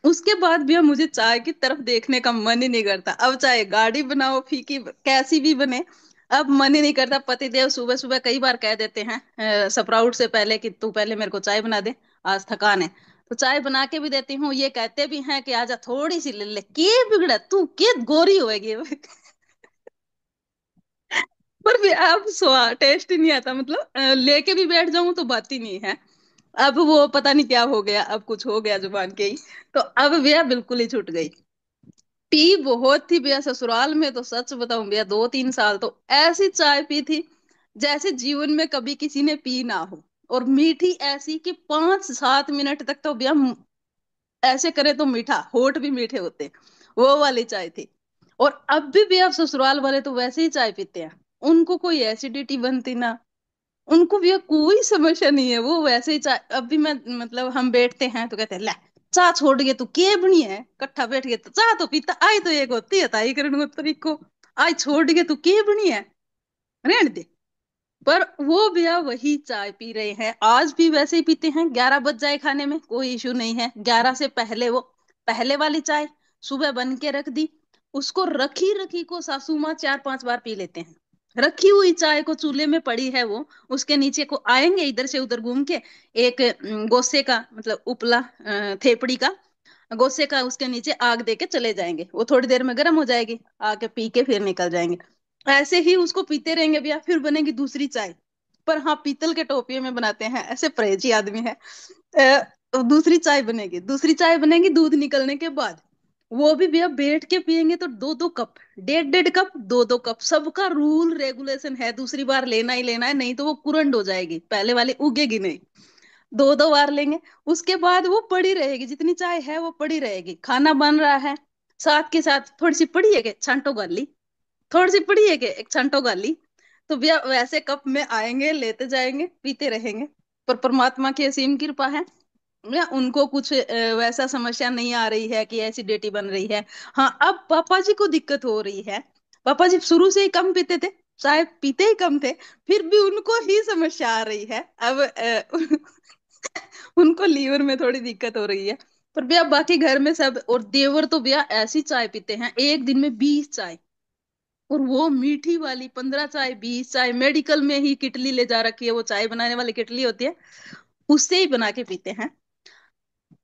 S22: उसके बाद भी अब मुझे चाय की तरफ देखने का मन ही नहीं करता। अब चाहे गाड़ी बनाओ फीकी कैसी भी बने, अब मन ही नहीं करता। पतिदेव सुबह सुबह कई बार कह देते हैं स्प्राउट से पहले कि तू पहले मेरे को चाय बना दे, आज थकान है। तो चाय बना के भी देती हूँ। ये कहते भी हैं कि आजा थोड़ी सी ले ले, के बिगड़ा तू, के गोरी होएगी पर भी अब स्वाद टेस्ट ही नहीं आता। मतलब लेके भी बैठ जाऊं तो बात ही नहीं है। अब वो पता नहीं क्या हो गया, अब कुछ हो गया जुबान के ही। तो अब भैया बिल्कुल ही छूट गई। पी बहुत थी भैया ससुराल में, तो सच बताऊं भैया 2 3 साल तो ऐसी चाय पी थी जैसे जीवन में कभी किसी ने पी ना हो। और मीठी ऐसी कि 5 7 मिनट तक तो भैया ऐसे करे तो मीठा, होठ भी मीठे होते, वो वाली चाय थी। और अब भी अब ससुराल वाले तो वैसे ही चाय पीते हैं। उनको कोई एसिडिटी बनती ना, उनको भी कोई समस्या नहीं है। वो वैसे ही चाय, अब भी मैं मतलब हम बैठते हैं तो कहते हैं ले चाह छोड़ गए तू, के बनी है कट्ठा बैठ गए तो चाह तो पीता आई, तो एक होती है ताई करण को तरीको, आई छोड़ गए तू के बनी है, रहने दे। पर वो भैया वही चाय पी रहे हैं, आज भी वैसे ही पीते हैं। 11 बज जाए खाने में कोई इशू नहीं है, 11 से पहले वो पहले वाली चाय सुबह बन के रख दी, उसको रखी रखी को सासू माँ 4 5 बार पी लेते हैं। रखी हुई चाय को चूल्हे में पड़ी है वो, उसके नीचे को आएंगे इधर से उधर घूम के, एक गोसे का मतलब उपला, थेपड़ी का गोसे का, उसके नीचे आग दे के चले जाएंगे। वो थोड़ी देर में गर्म हो जाएगी, आके पी के फिर निकल जाएंगे। ऐसे ही उसको पीते रहेंगे भैया, फिर बनेगी दूसरी चाय। पर हाँ पीतल के टोपिये में बनाते हैं, ऐसे परहेजी आदमी है। दूसरी चाय बनेगी, दूसरी चाय बनेगी दूध निकलने के बाद। वो भी भैया बैठ के पियेंगे तो 2 2 कप, 1.5 1.5 कप, 2 2 कप, सबका रूल रेगुलेशन है। दूसरी बार लेना ही लेना है, नहीं तो वो कुरंड हो जाएगी, पहले वाली उगेगी नहीं। 2 2 बार लेंगे। उसके बाद वो पड़ी रहेगी, जितनी चाय है वो पड़ी रहेगी। खाना बन रहा है, साथ के साथ थोड़ी सी पड़ी है कि छांटो गाली, थोड़ी सी पड़ी है कि एक छांटो गाली। तो भैया वैसे कप में आएंगे, लेते जाएंगे, पीते रहेंगे। पर परमात्मा की असीम कृपा है भैया, उनको कुछ वैसा समस्या नहीं आ रही है कि एसिडिटी बन रही है। हाँ अब पापा जी को दिक्कत हो रही है। पापा जी शुरू से ही कम पीते थे, शायद पीते ही कम थे, फिर भी उनको ही समस्या आ रही है अब। उनको लीवर में थोड़ी दिक्कत हो रही है। पर भैया बाकी घर में सब, और देवर तो भैया ऐसी चाय पीते हैं एक दिन में 20 चाय। और वो मीठी वाली 15 चाय 20 चाय, मेडिकल में ही किटली ले जा रखी है, वो चाय बनाने वाली किटली होती है, उससे ही बना के पीते हैं।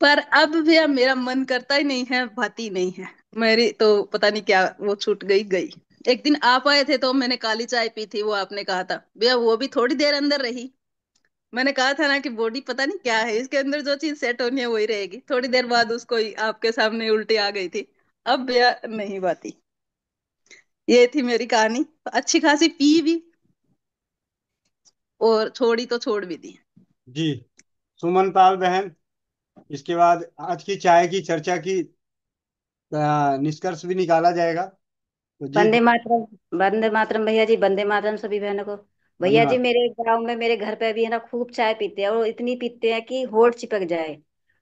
S22: पर अब भैया मेरा मन करता ही नहीं है, भाती नहीं है मेरी तो। पता नहीं क्या वो छूट गई गई। एक दिन आप आए थे तो मैंने काली चाय पी थी, वो आपने कहा था भैया वो भी थोड़ी देर अंदर रही। मैंने कहा था ना कि बॉडी पता नहीं क्या है, इसके अंदर जो चीज सेट होनी है वही रहेगी। थोड़ी देर बाद उसको ही आपके सामने उल्टी आ गई थी। अब भैया नहीं बाती। ये थी मेरी कहानी। अच्छी खासी पी भी, और छोड़ी तो छोड़ भी दी।
S1: जी सुमन पाल बहन, इसके बाद आज की चाय की चर्चा की निष्कर्ष भी निकाला जाएगा। तो जी
S3: वंदे मातरम। वंदे मातरम भैया जी, वंदे मातरम सभी बहनों को। भैया जी
S1: धन्यवाद।
S3: मेरे गांव में मेरे घर पे भी है ना खूब चाय पीते हैं, और इतनी पीते हैं कि होठ चिपक जाए।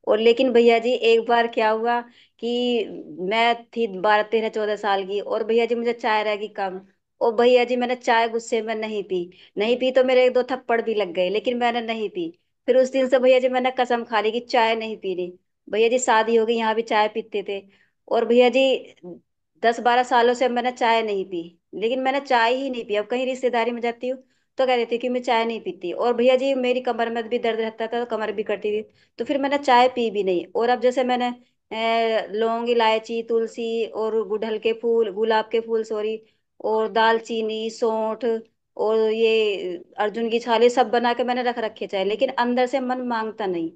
S3: और लेकिन भैया जी एक बार क्या हुआ कि मैं थी 12 13 14 साल की, और भैया जी मुझे चाय रहेगी कम।
S7: ओ भैया जी, मैंने चाय गुस्से में नहीं पी। नहीं पी तो मेरे 1-2 थप्पड़ भी लग गए, लेकिन मैंने नहीं पी। फिर उस दिन से भैया जी मैंने कसम खा ली कि चाय नहीं पीनी। भैया जी शादी हो गई, यहाँ भी चाय पीते थे। और भैया जी 10-12 सालों से मैंने चाय नहीं पी। लेकिन मैंने चाय ही नहीं पी। अब कहीं रिश्तेदारी में जाती हूँ तो कह देती कि मैं चाय नहीं पीती। और भैया जी मेरी कमर में भी दर्द रहता था तो कमर भी करती थी, तो फिर मैंने चाय पी भी नहीं। और अब जैसे मैंने लौंग, इलायची, तुलसी और गुड़हल के फूल, गुलाब के फूल सॉरी, और दालचीनी, सौंठ, और ये अर्जुन की छाली सब बना के मैंने रख रखे चाय, लेकिन अंदर से मन मांगता नहीं।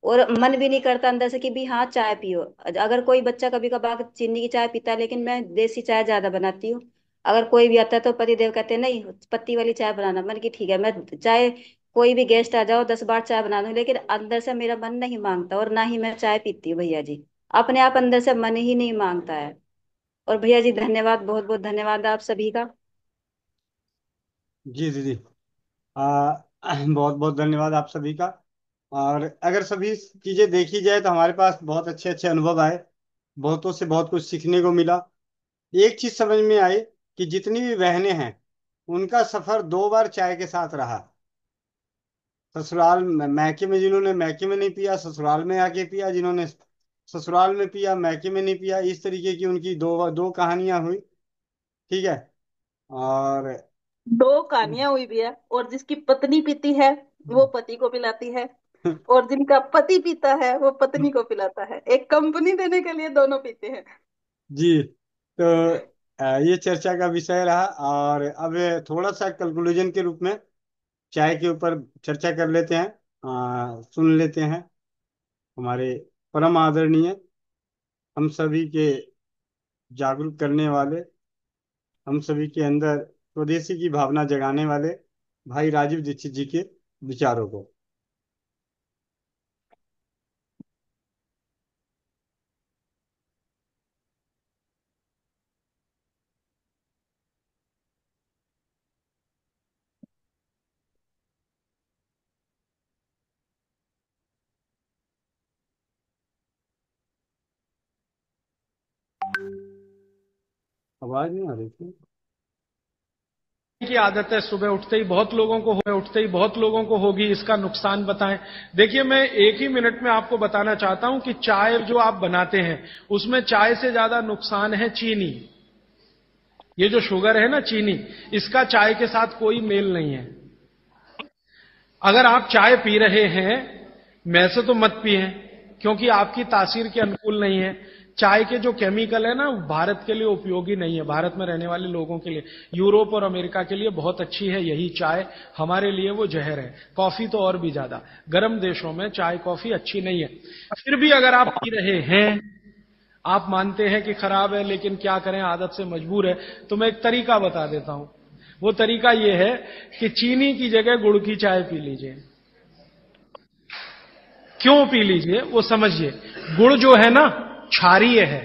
S7: और मन भी नहीं करता अंदर से कि भी हाँ चाय पियो। अगर कोई बच्चा कभी कभार चीनी की चाय पीता है, लेकिन मैं देसी चाय ज्यादा बनाती हूँ। अगर कोई भी आता है तो पति देव कहते हैं नहीं पत्ती वाली चाय बनाना। मैंने की ठीक है, मैं चाय कोई भी गेस्ट आ जाओ 10 बार चाय बना दूं, लेकिन अंदर से मेरा मन नहीं मांगता और ना ही मैं चाय पीती हूँ भैया जी। अपने आप अंदर से मन ही नहीं मांगता है। और भैया जी धन्यवाद, बहुत बहुत धन्यवाद आप सभी का।
S1: जी दीदी, बहुत बहुत धन्यवाद आप सभी का। और अगर सभी चीजें देखी जाए तो हमारे पास बहुत अच्छे अच्छे अनुभव आए। बहुतों से बहुत कुछ सीखने को मिला। एक चीज समझ में आई कि जितनी भी बहनें हैं उनका सफर 2 बार चाय के साथ रहा। ससुराल में, मैके में जिन्होंने मैके में नहीं पिया, ससुराल में आके पिया। जिन्होंने ससुराल में पिया, मैके में नहीं पिया। इस तरीके की उनकी दो दो कहानियां हुई। ठीक है। और
S22: दो कहानियां हुई भैया। और जिसकी पत्नी पीती है वो पति को पिलाती है, और जिनका पति पीता है वो पत्नी को पिलाता है। एक कंपनी देने के लिए दोनों पीते हैं।
S1: जी, तो ये चर्चा का विषय रहा। और अब थोड़ा सा कंक्लूजन के रूप में चाय के ऊपर चर्चा कर लेते हैं। सुन लेते हैं हमारे परम आदरणीय, हम सभी के जागरूक करने वाले, हम सभी के अंदर स्वदेशी की भावना जगाने वाले भाई राजीव दीक्षित जी के विचारों को। आवाज नहीं आ रही थी।
S15: की आदत है, सुबह उठते ही बहुत लोगों को होगी, इसका नुकसान बताएं। देखिए, मैं एक ही मिनट में आपको बताना चाहता हूं कि चाय जो आप बनाते हैं उसमें चाय से ज्यादा नुकसान है चीनी। ये जो शुगर है ना, चीनी, इसका चाय के साथ कोई मेल नहीं है। अगर आप चाय पी रहे हैं, मैं से तो मत पिए, क्योंकि आपकी तासीर के अनुकूल नहीं है। चाय के जो केमिकल है ना, भारत के लिए उपयोगी नहीं है, भारत में रहने वाले लोगों के लिए। यूरोप और अमेरिका के लिए बहुत अच्छी है यही चाय, हमारे लिए वो जहर है। कॉफी तो और भी ज्यादा, गर्म देशों में चाय कॉफी अच्छी नहीं है। फिर भी अगर आप पी रहे हैं, आप मानते हैं कि खराब है, लेकिन क्या करें, आदत से मजबूर है, तो मैं एक तरीका बता देता हूं। वो तरीका ये है कि चीनी की जगह गुड़ की चाय पी लीजिए। क्यों पी लीजिए वो समझिए। गुड़ जो है ना क्षारीय है,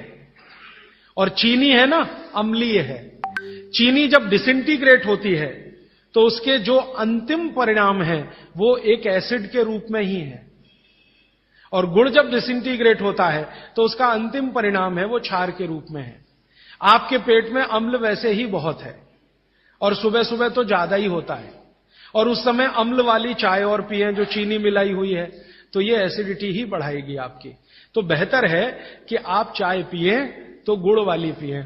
S15: और चीनी है ना अम्लीय है। चीनी जब डिसिंटीग्रेट होती है तो उसके जो अंतिम परिणाम है वो एक एसिड के रूप में ही है, और गुड़ जब डिसिंटीग्रेट होता है तो उसका अंतिम परिणाम है वो क्षार के रूप में है। आपके पेट में अम्ल वैसे ही बहुत है, और सुबह सुबह तो ज्यादा ही होता है, और उस समय अम्ल वाली चाय और पिए जो चीनी मिलाई हुई है, तो ये एसिडिटी ही बढ़ाएगी आपकी। तो बेहतर है कि आप चाय पिए तो गुड़ वाली पिए।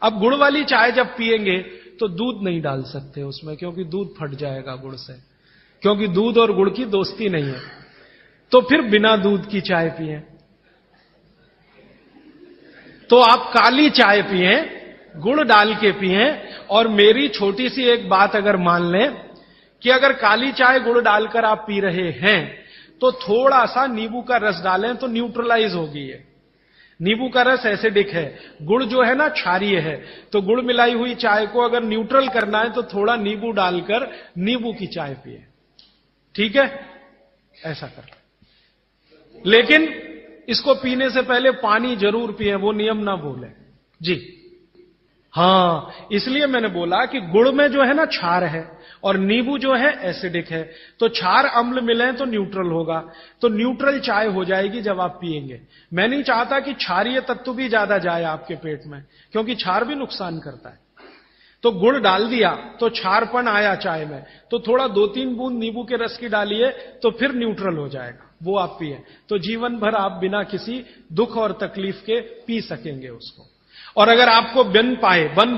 S15: अब गुड़ वाली चाय जब पिएंगे तो दूध नहीं डाल सकते उसमें, क्योंकि दूध फट जाएगा गुड़ से, क्योंकि दूध और गुड़ की दोस्ती नहीं है। तो फिर बिना दूध की चाय पिए। तो आप काली चाय पिए, गुड़ डाल के पिए। और मेरी छोटी सी एक बात अगर मान लें कि अगर काली चाय गुड़ डालकर आप पी रहे हैं तो थोड़ा सा नींबू का रस डालें तो न्यूट्रलाइज होगी ये। नींबू का रस एसिडिक है, गुड़ जो है ना क्षारीय है, तो गुड़ मिलाई हुई चाय को अगर न्यूट्रल करना है तो थोड़ा नींबू डालकर नींबू की चाय पिए। ठीक है, ऐसा कर। लेकिन इसको पीने से पहले पानी जरूर पिए, वो नियम ना भूलें जी। हाँ, इसलिए मैंने बोला कि गुड़ में जो है ना क्षार है और नींबू जो है एसिडिक है, तो क्षार अम्ल मिले तो न्यूट्रल होगा, तो न्यूट्रल चाय हो जाएगी जब आप पिएंगे। मैं नहीं चाहता कि क्षारीय तत्व भी ज्यादा जाए आपके पेट में, क्योंकि क्षार भी नुकसान करता है। तो गुड़ डाल दिया तो क्षारपन आया चाय में, तो थोड़ा 2-3 बूंद नींबू के रस की डालिए तो फिर न्यूट्रल हो जाएगा, वो आप पिए। तो जीवन भर आप बिना किसी दुख और तकलीफ के पी सकेंगे उसको। और अगर आपको बन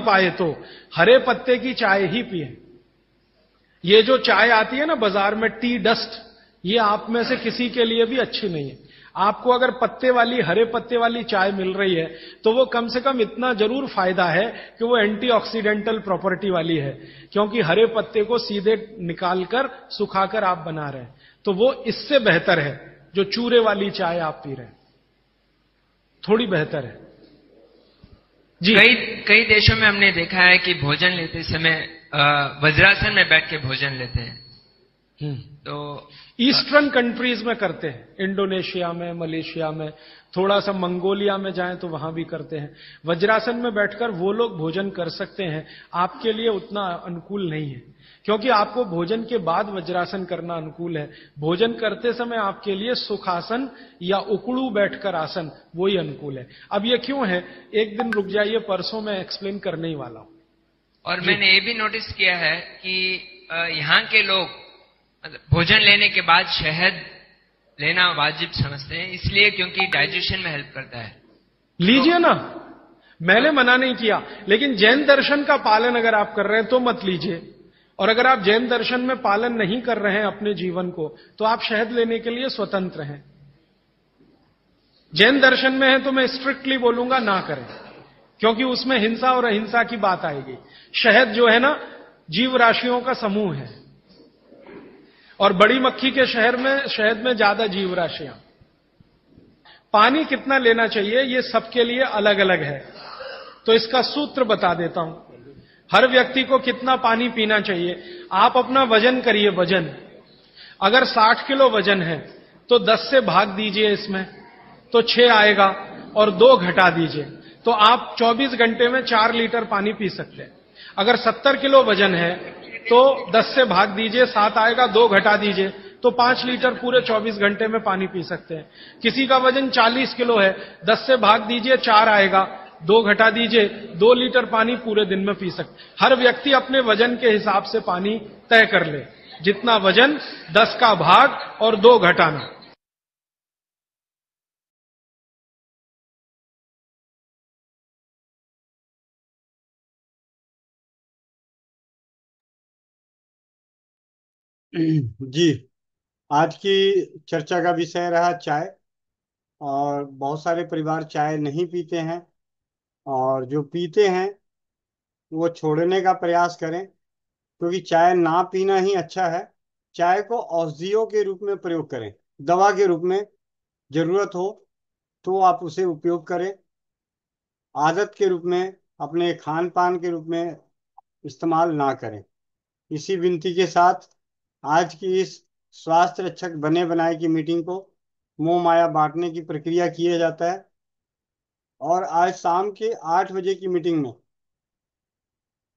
S15: पाए तो हरे पत्ते की चाय ही पिए। ये जो चाय आती है ना बाजार में, टी डस्ट, ये आप में से किसी के लिए भी अच्छी नहीं है। आपको अगर हरे पत्ते वाली चाय मिल रही है तो वो कम से कम इतना जरूर फायदा है कि वो एंटीऑक्सीडेंटल प्रॉपर्टी वाली है, क्योंकि हरे पत्ते को सीधे निकालकर सुखाकर आप बना रहे हैं। तो वो इससे बेहतर है जो चूरे वाली चाय आप पी रहे हैं, थोड़ी बेहतर है जी।
S16: कई देशों में हमने देखा है कि भोजन लेते समय वज्रासन में बैठ के भोजन लेते हैं। तो
S15: ईस्टर्न कंट्रीज में करते हैं, इंडोनेशिया में, मलेशिया में, थोड़ा सा मंगोलिया में जाएं तो वहां भी करते हैं। वज्रासन में बैठकर वो लोग भोजन कर सकते हैं, आपके लिए उतना अनुकूल नहीं है, क्योंकि आपको भोजन के बाद वज्रासन करना अनुकूल है। भोजन करते समय आपके लिए सुखासन या उकड़ू बैठकर आसन वही अनुकूल है। अब ये क्यों है, एक दिन रुक जाइए, परसों मैं एक्सप्लेन करने ही वाला हूं।
S16: और मैंने ये भी नोटिस किया है कि यहाँ के लोग भोजन लेने के बाद शहद लेना वाजिब समझते हैं, इसलिए क्योंकि डाइजेशन में हेल्प करता है।
S15: लीजिए ना, मैंने मना नहीं किया, लेकिन जैन दर्शन का पालन अगर आप कर रहे हैं तो मत लीजिए। और अगर आप जैन दर्शन में पालन नहीं कर रहे हैं अपने जीवन को, तो आप शहद लेने के लिए स्वतंत्र हैं। जैन दर्शन में है तो मैं स्ट्रिक्टली बोलूंगा ना करें, क्योंकि उसमें हिंसा और अहिंसा की बात आएगी। शहद जो है ना, जीव राशियों का समूह है, और बड़ी मक्खी के शहद में ज्यादा जीव राशियां। पानी कितना लेना चाहिए ये सबके लिए अलग अलग है, तो इसका सूत्र बता देता हूं। हर व्यक्ति को कितना पानी पीना चाहिए, आप अपना वजन करिए। वजन अगर 60 किलो वजन है तो 10 से भाग दीजिए इसमें, तो 6 आएगा, और 2 घटा दीजिए, तो आप 24 घंटे में 4 लीटर पानी पी सकते हैं। अगर 70 किलो वजन है तो 10 से भाग दीजिए, 7 आएगा, 2 घटा दीजिए, तो 5 लीटर पूरे 24 घंटे में पानी पी सकते हैं। किसी का वजन 40 किलो है, 10 से भाग दीजिए, 4 आएगा, 2 घटा दीजिए, 2 लीटर पानी पूरे दिन में पी सकते। हर व्यक्ति अपने वजन के हिसाब से पानी तय कर ले, जितना वजन 10 का भाग और 2 घटाना।
S1: जी, आज की चर्चा का विषय रहा चाय। और बहुत सारे परिवार चाय नहीं पीते हैं, और जो पीते हैं वो छोड़ने का प्रयास करें, क्योंकि चाय ना पीना ही अच्छा है। चाय को औषधियों के रूप में प्रयोग करें, दवा के रूप में जरूरत हो तो आप उसे उपयोग करें। आदत के रूप में, अपने खान पान के रूप में इस्तेमाल ना करें। इसी विनती के साथ आज की इस स्वास्थ्य रक्षक बने बनाए की मीटिंग को मोह माया बांटने की प्रक्रिया किया जाता है। और आज शाम के 8 बजे की मीटिंग में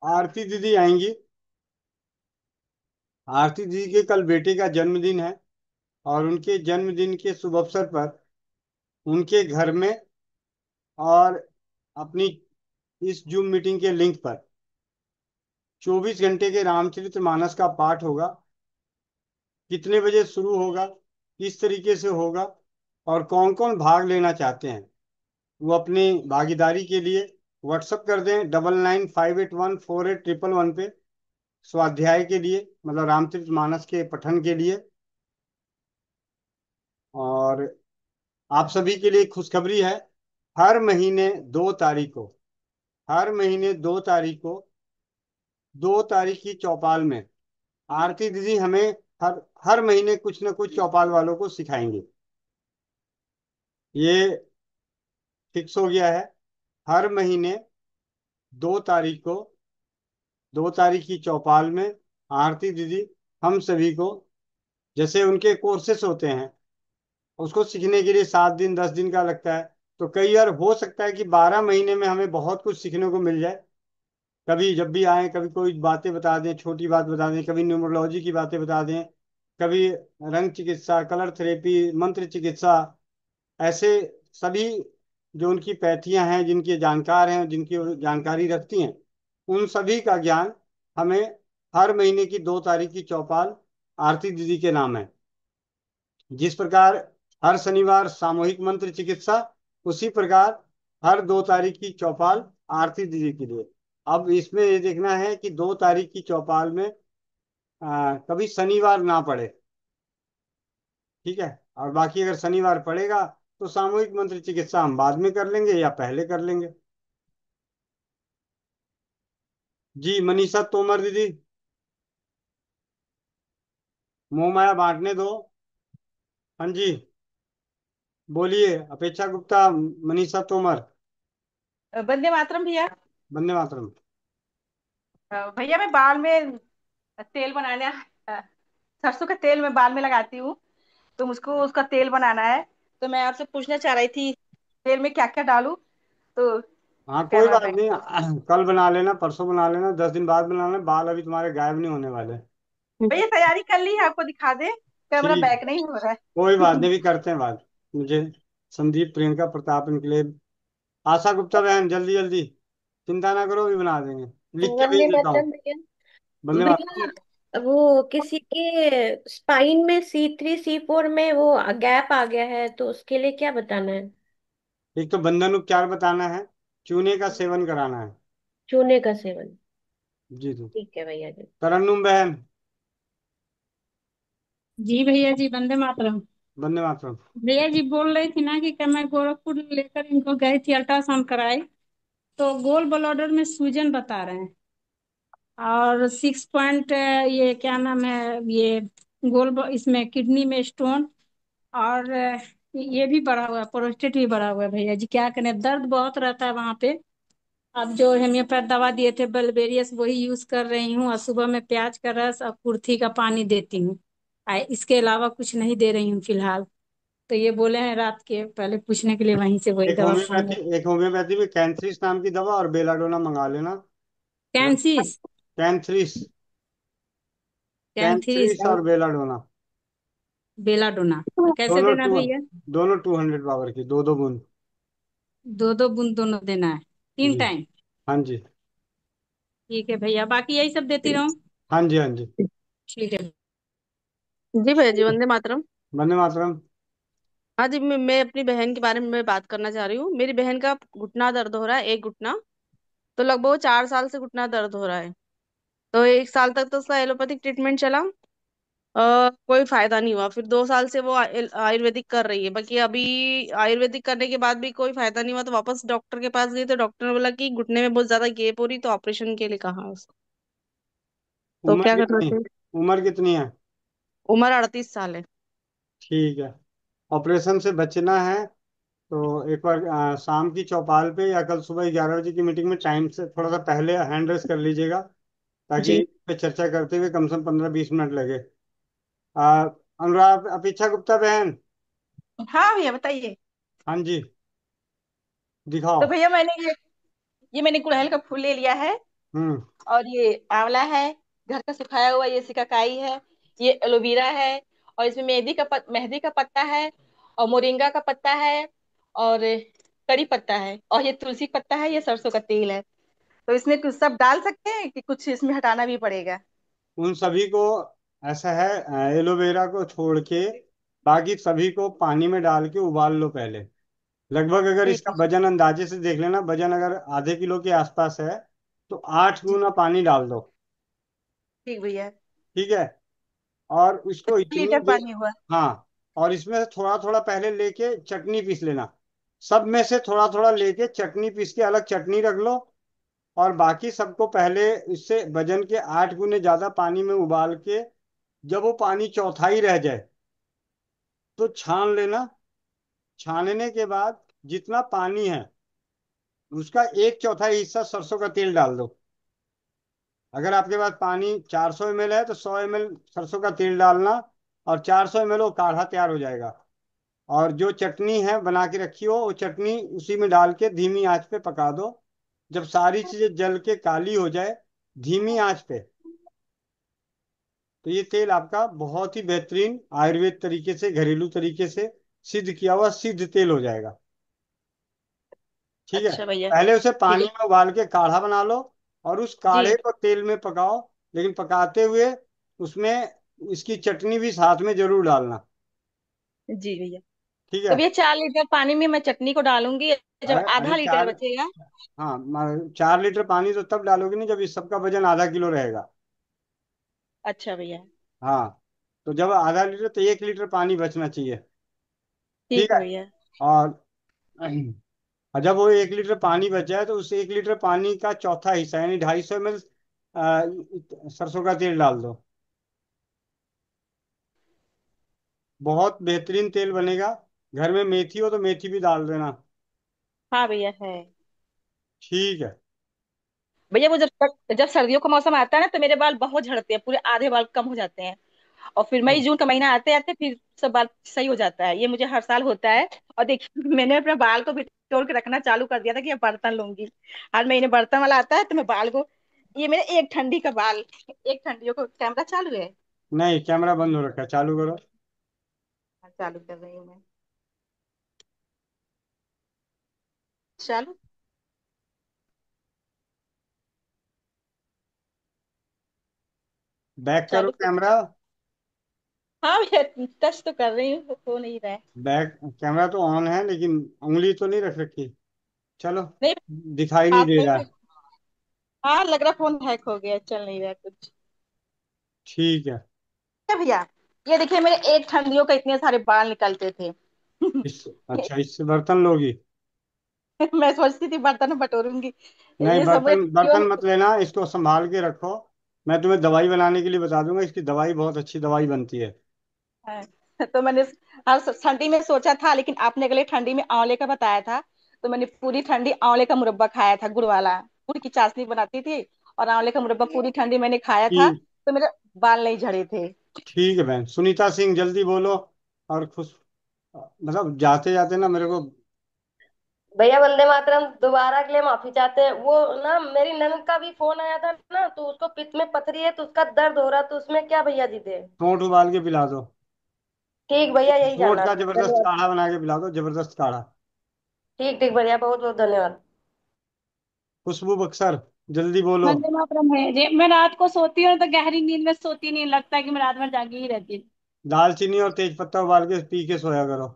S1: आरती दीदी आएंगी। आरती दीदी के कल बेटे का जन्मदिन है, और उनके जन्मदिन के शुभ अवसर पर उनके घर में और अपनी इस जूम मीटिंग के लिंक पर 24 घंटे के रामचरितमानस का पाठ होगा। कितने बजे शुरू होगा, किस तरीके से होगा, और कौन कौन भाग लेना चाहते हैं, वो अपनी भागीदारी के लिए व्हाट्सएप कर दें 9958148111 पे, स्वाध्याय के लिए, मतलब रामचरितमानस के पठन के लिए। और आप सभी के लिए खुशखबरी है, हर महीने 2 तारीख को, हर महीने 2 तारीख को, 2 तारीख की चौपाल में आरती दीदी हमें हर हर महीने कुछ न कुछ चौपाल वालों को सिखाएंगे। ये फिक्स हो गया है। हर महीने 2 तारीख को, 2 तारीख की चौपाल में आरती दीदी हम सभी को, जैसे उनके कोर्सेस होते हैं, उसको सीखने के लिए 7 दिन 10 दिन का लगता है, तो कई बार हो सकता है कि 12 महीने में हमें बहुत कुछ सीखने को मिल जाए। कभी जब भी आए, कभी कोई बातें बता दें, छोटी बात बता दें, कभी न्यूमरोलॉजी की बातें बता दें, कभी रंग चिकित्सा, कलर थेरेपी, मंत्र चिकित्सा, ऐसे सभी जो उनकी पैथियां हैं, जिनके जानकार हैं, जिनकी जानकारी रखती हैं, उन सभी का ज्ञान हमें हर महीने की 2 तारीख की चौपाल आरती दीदी के नाम है। जिस प्रकार हर शनिवार सामूहिक मंत्र चिकित्सा, उसी प्रकार हर 2 तारीख की चौपाल आरती दीदी के लिए। अब इसमें ये देखना है कि 2 तारीख की चौपाल में कभी शनिवार ना पड़े। ठीक है। और बाकी अगर शनिवार पड़ेगा तो सामूहिक मंत्र चिकित्सा हम बाद में कर लेंगे या पहले कर लेंगे। जी मनीषा तोमर दीदी, मोह माया बांटने दो। हाँ जी, बोलिए। अपेक्षा गुप्ता, मनीषा तोमर।
S22: वंदे मातरम भैया।
S1: वंदे मातरम।
S22: भैया मैं बाल में तेल बनाने सरसों का तेल मैं बाल में लगाती हूँ, तो मुझको उसका तेल बनाना है। तो मैं आपसे पूछना चाह रही थी तेल में क्या क्या डालूं, तो
S1: हाँ
S22: क्या
S1: कोई
S22: नाम
S1: बात
S22: है।
S1: नहीं, कल बना लेना, परसों बना लेना, 10 दिन बाद बना लेना, बाल अभी तुम्हारे गायब नहीं होने वाले।
S22: भैया तैयारी कर ली है, आपको दिखा दे, कैमरा
S1: ठीक,
S22: बैक नहीं हो रहा
S1: कोई बात
S22: है।
S1: नहीं, भी करते हैं बात। मुझे संदीप, प्रियंका, प्रताप, इनके आशा गुप्ता बहन, जल्दी जल्दी, चिंता ना करो, भी बना देंगे। लिख के
S17: वंदे
S1: भेज देता हूँ।
S17: मातरम भैया।
S1: वंदे मातरम।
S17: भैया वो किसी के स्पाइन में C3 C4 में वो गैप आ गया है, तो उसके लिए क्या बताना है?
S1: एक तो बंधन उपचार बताना है, चूने का सेवन कराना है।
S17: चूने का सेवन।
S1: जी जी।
S17: ठीक है भैया जी।
S1: तरन्नुम बहन।
S9: जी भैया जी, वंदे मातरम।
S1: वंदे मातरम।
S9: भैया जी बोल रही थी ना कि मैं गोरखपुर लेकर इनको गई थी अल्ट्रासाउंड कराई, तो गोल ब्लैडर में सूजन बता रहे हैं, और 6 पॉइंट ये क्या नाम है, ये इसमें किडनी में स्टोन, और ये भी बढ़ा हुआ है, प्रोस्टेट भी बढ़ा हुआ है। भैया जी क्या करें, दर्द बहुत रहता है वहां पे। अब जो होम्योपैथ दवा दिए थे बल्बेरियस, वही यूज कर रही हूँ, और सुबह में प्याज का रस और कुर्थी का पानी देती हूँ। इसके अलावा कुछ नहीं दे रही हूँ फिलहाल। तो ये बोले हैं रात के पहले पूछने के लिए, वहीं से वही दवा खाऊंगा।
S1: एक होम्योपैथी में कैंथ्रिस नाम की दवा और बेलाडोना मंगा लेना।
S9: कैंसिस।
S1: कैंथ्रिस।
S9: कैंथ्रिस
S1: कैंथ्रिस
S9: और
S1: और बेलाडोना।
S9: बेलाडोना। कैसे
S1: दोनों
S9: देना
S1: टू
S9: भैया?
S1: दोनों 200 पावर की, 2-2 बूंद।
S9: 2-2 बूंद दोनों देना है, तीन
S1: जी।
S9: टाइम
S1: हाँ जी।
S9: ठीक है भैया, बाकी यही सब देती रहूं।
S1: हाँ जी, हाँ जी।
S9: ठीक है।
S19: जी भैया जी, वंदे मातरम।
S1: वंदे मातरम।
S19: हाँ जी, मैं अपनी बहन के बारे में मैं बात करना चाह रही हूँ। मेरी बहन का घुटना दर्द हो रहा है, एक घुटना। तो लगभग 4 साल से घुटना दर्द हो रहा है। तो 1 साल तक तो उसका एलोपैथिक ट्रीटमेंट चला, कोई फायदा नहीं हुआ। फिर 2 साल से वो आयुर्वेदिक कर रही है। बाकी अभी आयुर्वेदिक करने के बाद भी कोई फायदा नहीं हुआ, तो वापस डॉक्टर के पास गई, तो डॉक्टर ने बोला कि घुटने में बहुत ज्यादा गैप हो रही, तो ऑपरेशन के लिए कहा उसको। तो
S1: उम्र
S19: क्या करना
S1: कितनी?
S19: चाहिए?
S1: उम्र कितनी है?
S19: उम्र 38 साल है।
S1: ठीक है। ऑपरेशन से बचना है तो एक बार शाम की चौपाल पे या कल सुबह 11 बजे की मीटिंग में टाइम से थोड़ा सा पहले हैंड रेस कर लीजिएगा, ताकि
S19: जी।
S1: इस पे चर्चा करते हुए कम से कम 15-20 मिनट लगे। अनुराग, अपेक्षा गुप्ता बहन।
S22: हाँ भैया बताइए।
S1: हाँ जी, दिखाओ।
S22: तो भैया ये मैंने गुड़हल का फूल ले लिया है,
S1: हम्म।
S22: और ये आंवला है, घर का सुखाया हुआ, ये सिकाकाई है, ये एलोवेरा है, और इसमें मेहंदी का पत्ता है, और मोरिंगा का पत्ता है, और कड़ी पत्ता है, और ये तुलसी पत्ता है, ये सरसों का तेल है। तो इसमें कुछ सब डाल सकते हैं कि कुछ इसमें हटाना भी पड़ेगा?
S1: उन सभी को, ऐसा है, एलोवेरा को छोड़ के बाकी सभी को पानी में डाल के उबाल लो पहले। लगभग अगर
S22: ठीक
S1: इसका
S22: है।
S1: वजन अंदाजे से देख लेना, वजन अगर आधे किलो के आसपास है तो 8 गुना पानी डाल दो।
S22: ठीक भैया।
S1: ठीक है। और इसको इतनी
S22: 1 लीटर
S1: देर,
S22: पानी हुआ?
S1: हाँ, और इसमें से थोड़ा थोड़ा पहले लेके चटनी पीस लेना। सब में से थोड़ा थोड़ा लेके चटनी पीस के अलग चटनी रख लो। और बाकी सबको पहले इससे वजन के 8 गुने ज्यादा पानी में उबाल के, जब वो पानी चौथाई रह जाए तो छान लेना। छानने के बाद जितना पानी है उसका 1/4 हिस्सा सरसों का तेल डाल दो। अगर आपके पास पानी 400 ml है तो 100 ml सरसों का तेल डालना, और 400 ml वो काढ़ा तैयार हो जाएगा। और जो चटनी है बना के रखी हो, वो चटनी उसी में डाल के धीमी आंच पे पका दो। जब सारी चीजें जल के काली हो जाए धीमी आंच पे, तो ये तेल आपका बहुत ही बेहतरीन आयुर्वेद तरीके से, घरेलू तरीके से सिद्ध किया हुआ सिद्ध तेल हो जाएगा। ठीक है।
S22: अच्छा भैया।
S1: पहले उसे
S22: ठीक
S1: पानी
S22: है।
S1: में उबाल के काढ़ा बना लो, और उस
S22: जी
S1: काढ़े को तेल में पकाओ, लेकिन पकाते हुए उसमें इसकी चटनी भी साथ में जरूर डालना।
S22: जी भैया।
S1: ठीक
S22: तो
S1: है।
S22: भैया 4 लीटर पानी में मैं चटनी को डालूंगी, जब
S1: अरे
S22: आधा लीटर
S1: चार,
S22: बचेगा।
S1: हाँ 4 लीटर पानी तो तब डालोगे नहीं जब इस सबका वजन आधा किलो रहेगा।
S22: अच्छा भैया।
S1: हाँ, तो जब आधा लीटर तो 1 लीटर पानी बचना चाहिए। ठीक
S22: ठीक है
S1: है।
S22: भैया।
S1: और और जब वो 1 लीटर पानी बच जाए तो उस 1 लीटर पानी का चौथा हिस्सा यानी 250 ml सरसों का तेल डाल दो। बहुत बेहतरीन तेल बनेगा। घर में मेथी हो तो मेथी भी डाल देना।
S22: हाँ भैया है।
S1: ठीक है।
S22: भैया वो जब जब सर्दियों का मौसम आता है ना, तो मेरे बाल बहुत झड़ते हैं, पूरे आधे बाल कम हो जाते हैं। और फिर मई जून का महीना आते आते फिर सब बाल सही हो जाता है। ये मुझे हर साल होता है। और देखिए मैंने अपने बाल को बिटोर के रखना चालू कर दिया था कि अब बर्तन लूंगी। हर महीने बर्तन वाला आता है तो मैं बाल को, ये मेरे एक ठंडी का बाल, एक ठंडियों को कैमरा चालू है।
S1: नहीं, कैमरा बंद हो रखा है, चालू करो।
S22: हाँ, चालू कर रही हूँ मैं। चालू।
S1: बैक करो
S22: चालू कर।
S1: कैमरा।
S22: हाँ भैया, टच तो कर रही हूँ, हो नहीं रहा है।
S1: बैक कैमरा तो ऑन है लेकिन उंगली तो नहीं रख रखी। चलो,
S22: नहीं,
S1: दिखाई नहीं
S22: हाथ
S1: दे
S22: में
S1: रहा।
S22: भी। हाँ लग रहा फोन हैक हो गया, चल नहीं रहा कुछ।
S1: ठीक है।
S22: क्या भैया, ये देखिए मेरे एक ठंडियों का इतने सारे बाल निकलते थे।
S1: अच्छा, इससे बर्तन लोगी?
S22: मैं सोचती थी बर्तन बटोरूंगी।
S1: नहीं,
S22: ये सब मुझे
S1: बर्तन
S22: क्यों।
S1: बर्तन मत लेना, इसको संभाल के रखो। मैं तुम्हें दवाई बनाने के लिए बता दूंगा, इसकी दवाई बहुत अच्छी दवाई बनती है।
S22: हाँ, तो मैंने हर ठंडी में सोचा था, लेकिन आपने अगले ठंडी में आंवले का बताया था। तो मैंने पूरी ठंडी आंवले का मुरब्बा खाया था, गुड़ वाला। गुड़ की चाशनी बनाती थी और आंवले का मुरब्बा पूरी ठंडी मैंने खाया था।
S1: ठीक।
S22: तो मेरे बाल नहीं झड़े थे।
S1: ठीक है बहन सुनीता सिंह, जल्दी बोलो। और खुश, मतलब जाते जाते ना मेरे को।
S13: भैया वंदे मातरम, दोबारा के लिए माफी चाहते हैं। वो ना मेरी ननद का भी फोन आया था ना, तो उसको पित्त में पथरी है, तो उसका दर्द हो रहा, तो उसमें क्या भैया जी दे।
S1: सोंठ उबाल के पिला दो।
S13: ठीक भैया, यही
S1: सोंठ
S13: जानना
S1: का
S13: था,
S1: जबरदस्त
S13: धन्यवाद।
S1: काढ़ा बना के पिला दो, जबरदस्त काढ़ा।
S13: ठीक ठीक भैया, बहुत बहुत धन्यवाद।
S1: खुशबू बक्सर, जल्दी बोलो।
S9: वंदे मातरम है जी। मैं रात को सोती हूँ तो गहरी नींद में सोती नहीं, लगता है कि मैं रात भर जागी ही रहती हूँ।
S1: दालचीनी और तेज पत्ता उबाल के पी के सोया करो।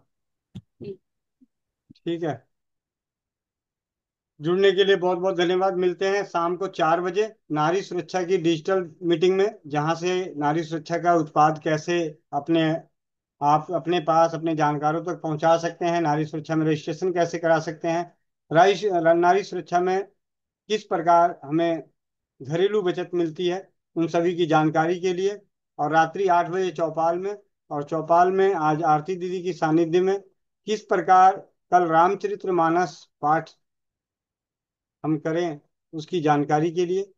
S1: ठीक है। जुड़ने के लिए बहुत बहुत धन्यवाद। मिलते हैं शाम को 4 बजे नारी सुरक्षा की डिजिटल मीटिंग में, जहां से नारी सुरक्षा का उत्पाद कैसे अपने आप अपने पास अपने जानकारों तक पहुंचा सकते हैं, नारी सुरक्षा में रजिस्ट्रेशन कैसे करा सकते हैं, नारी सुरक्षा में किस प्रकार हमें घरेलू बचत मिलती है, उन सभी की जानकारी के लिए। और रात्रि 8 बजे चौपाल में, और चौपाल में आज आरती दीदी की सानिध्य में किस प्रकार कल रामचरितमानस पाठ हम करें, उसकी जानकारी के लिए।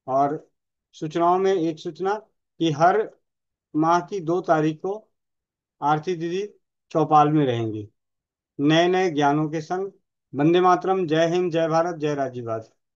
S1: और सूचनाओं में एक सूचना कि हर माह की 2 तारीख को आरती दीदी चौपाल में रहेंगी, नए नए ज्ञानों के संग। वंदे मातरम, जय हिंद, जय भारत, जय राज्यवाद।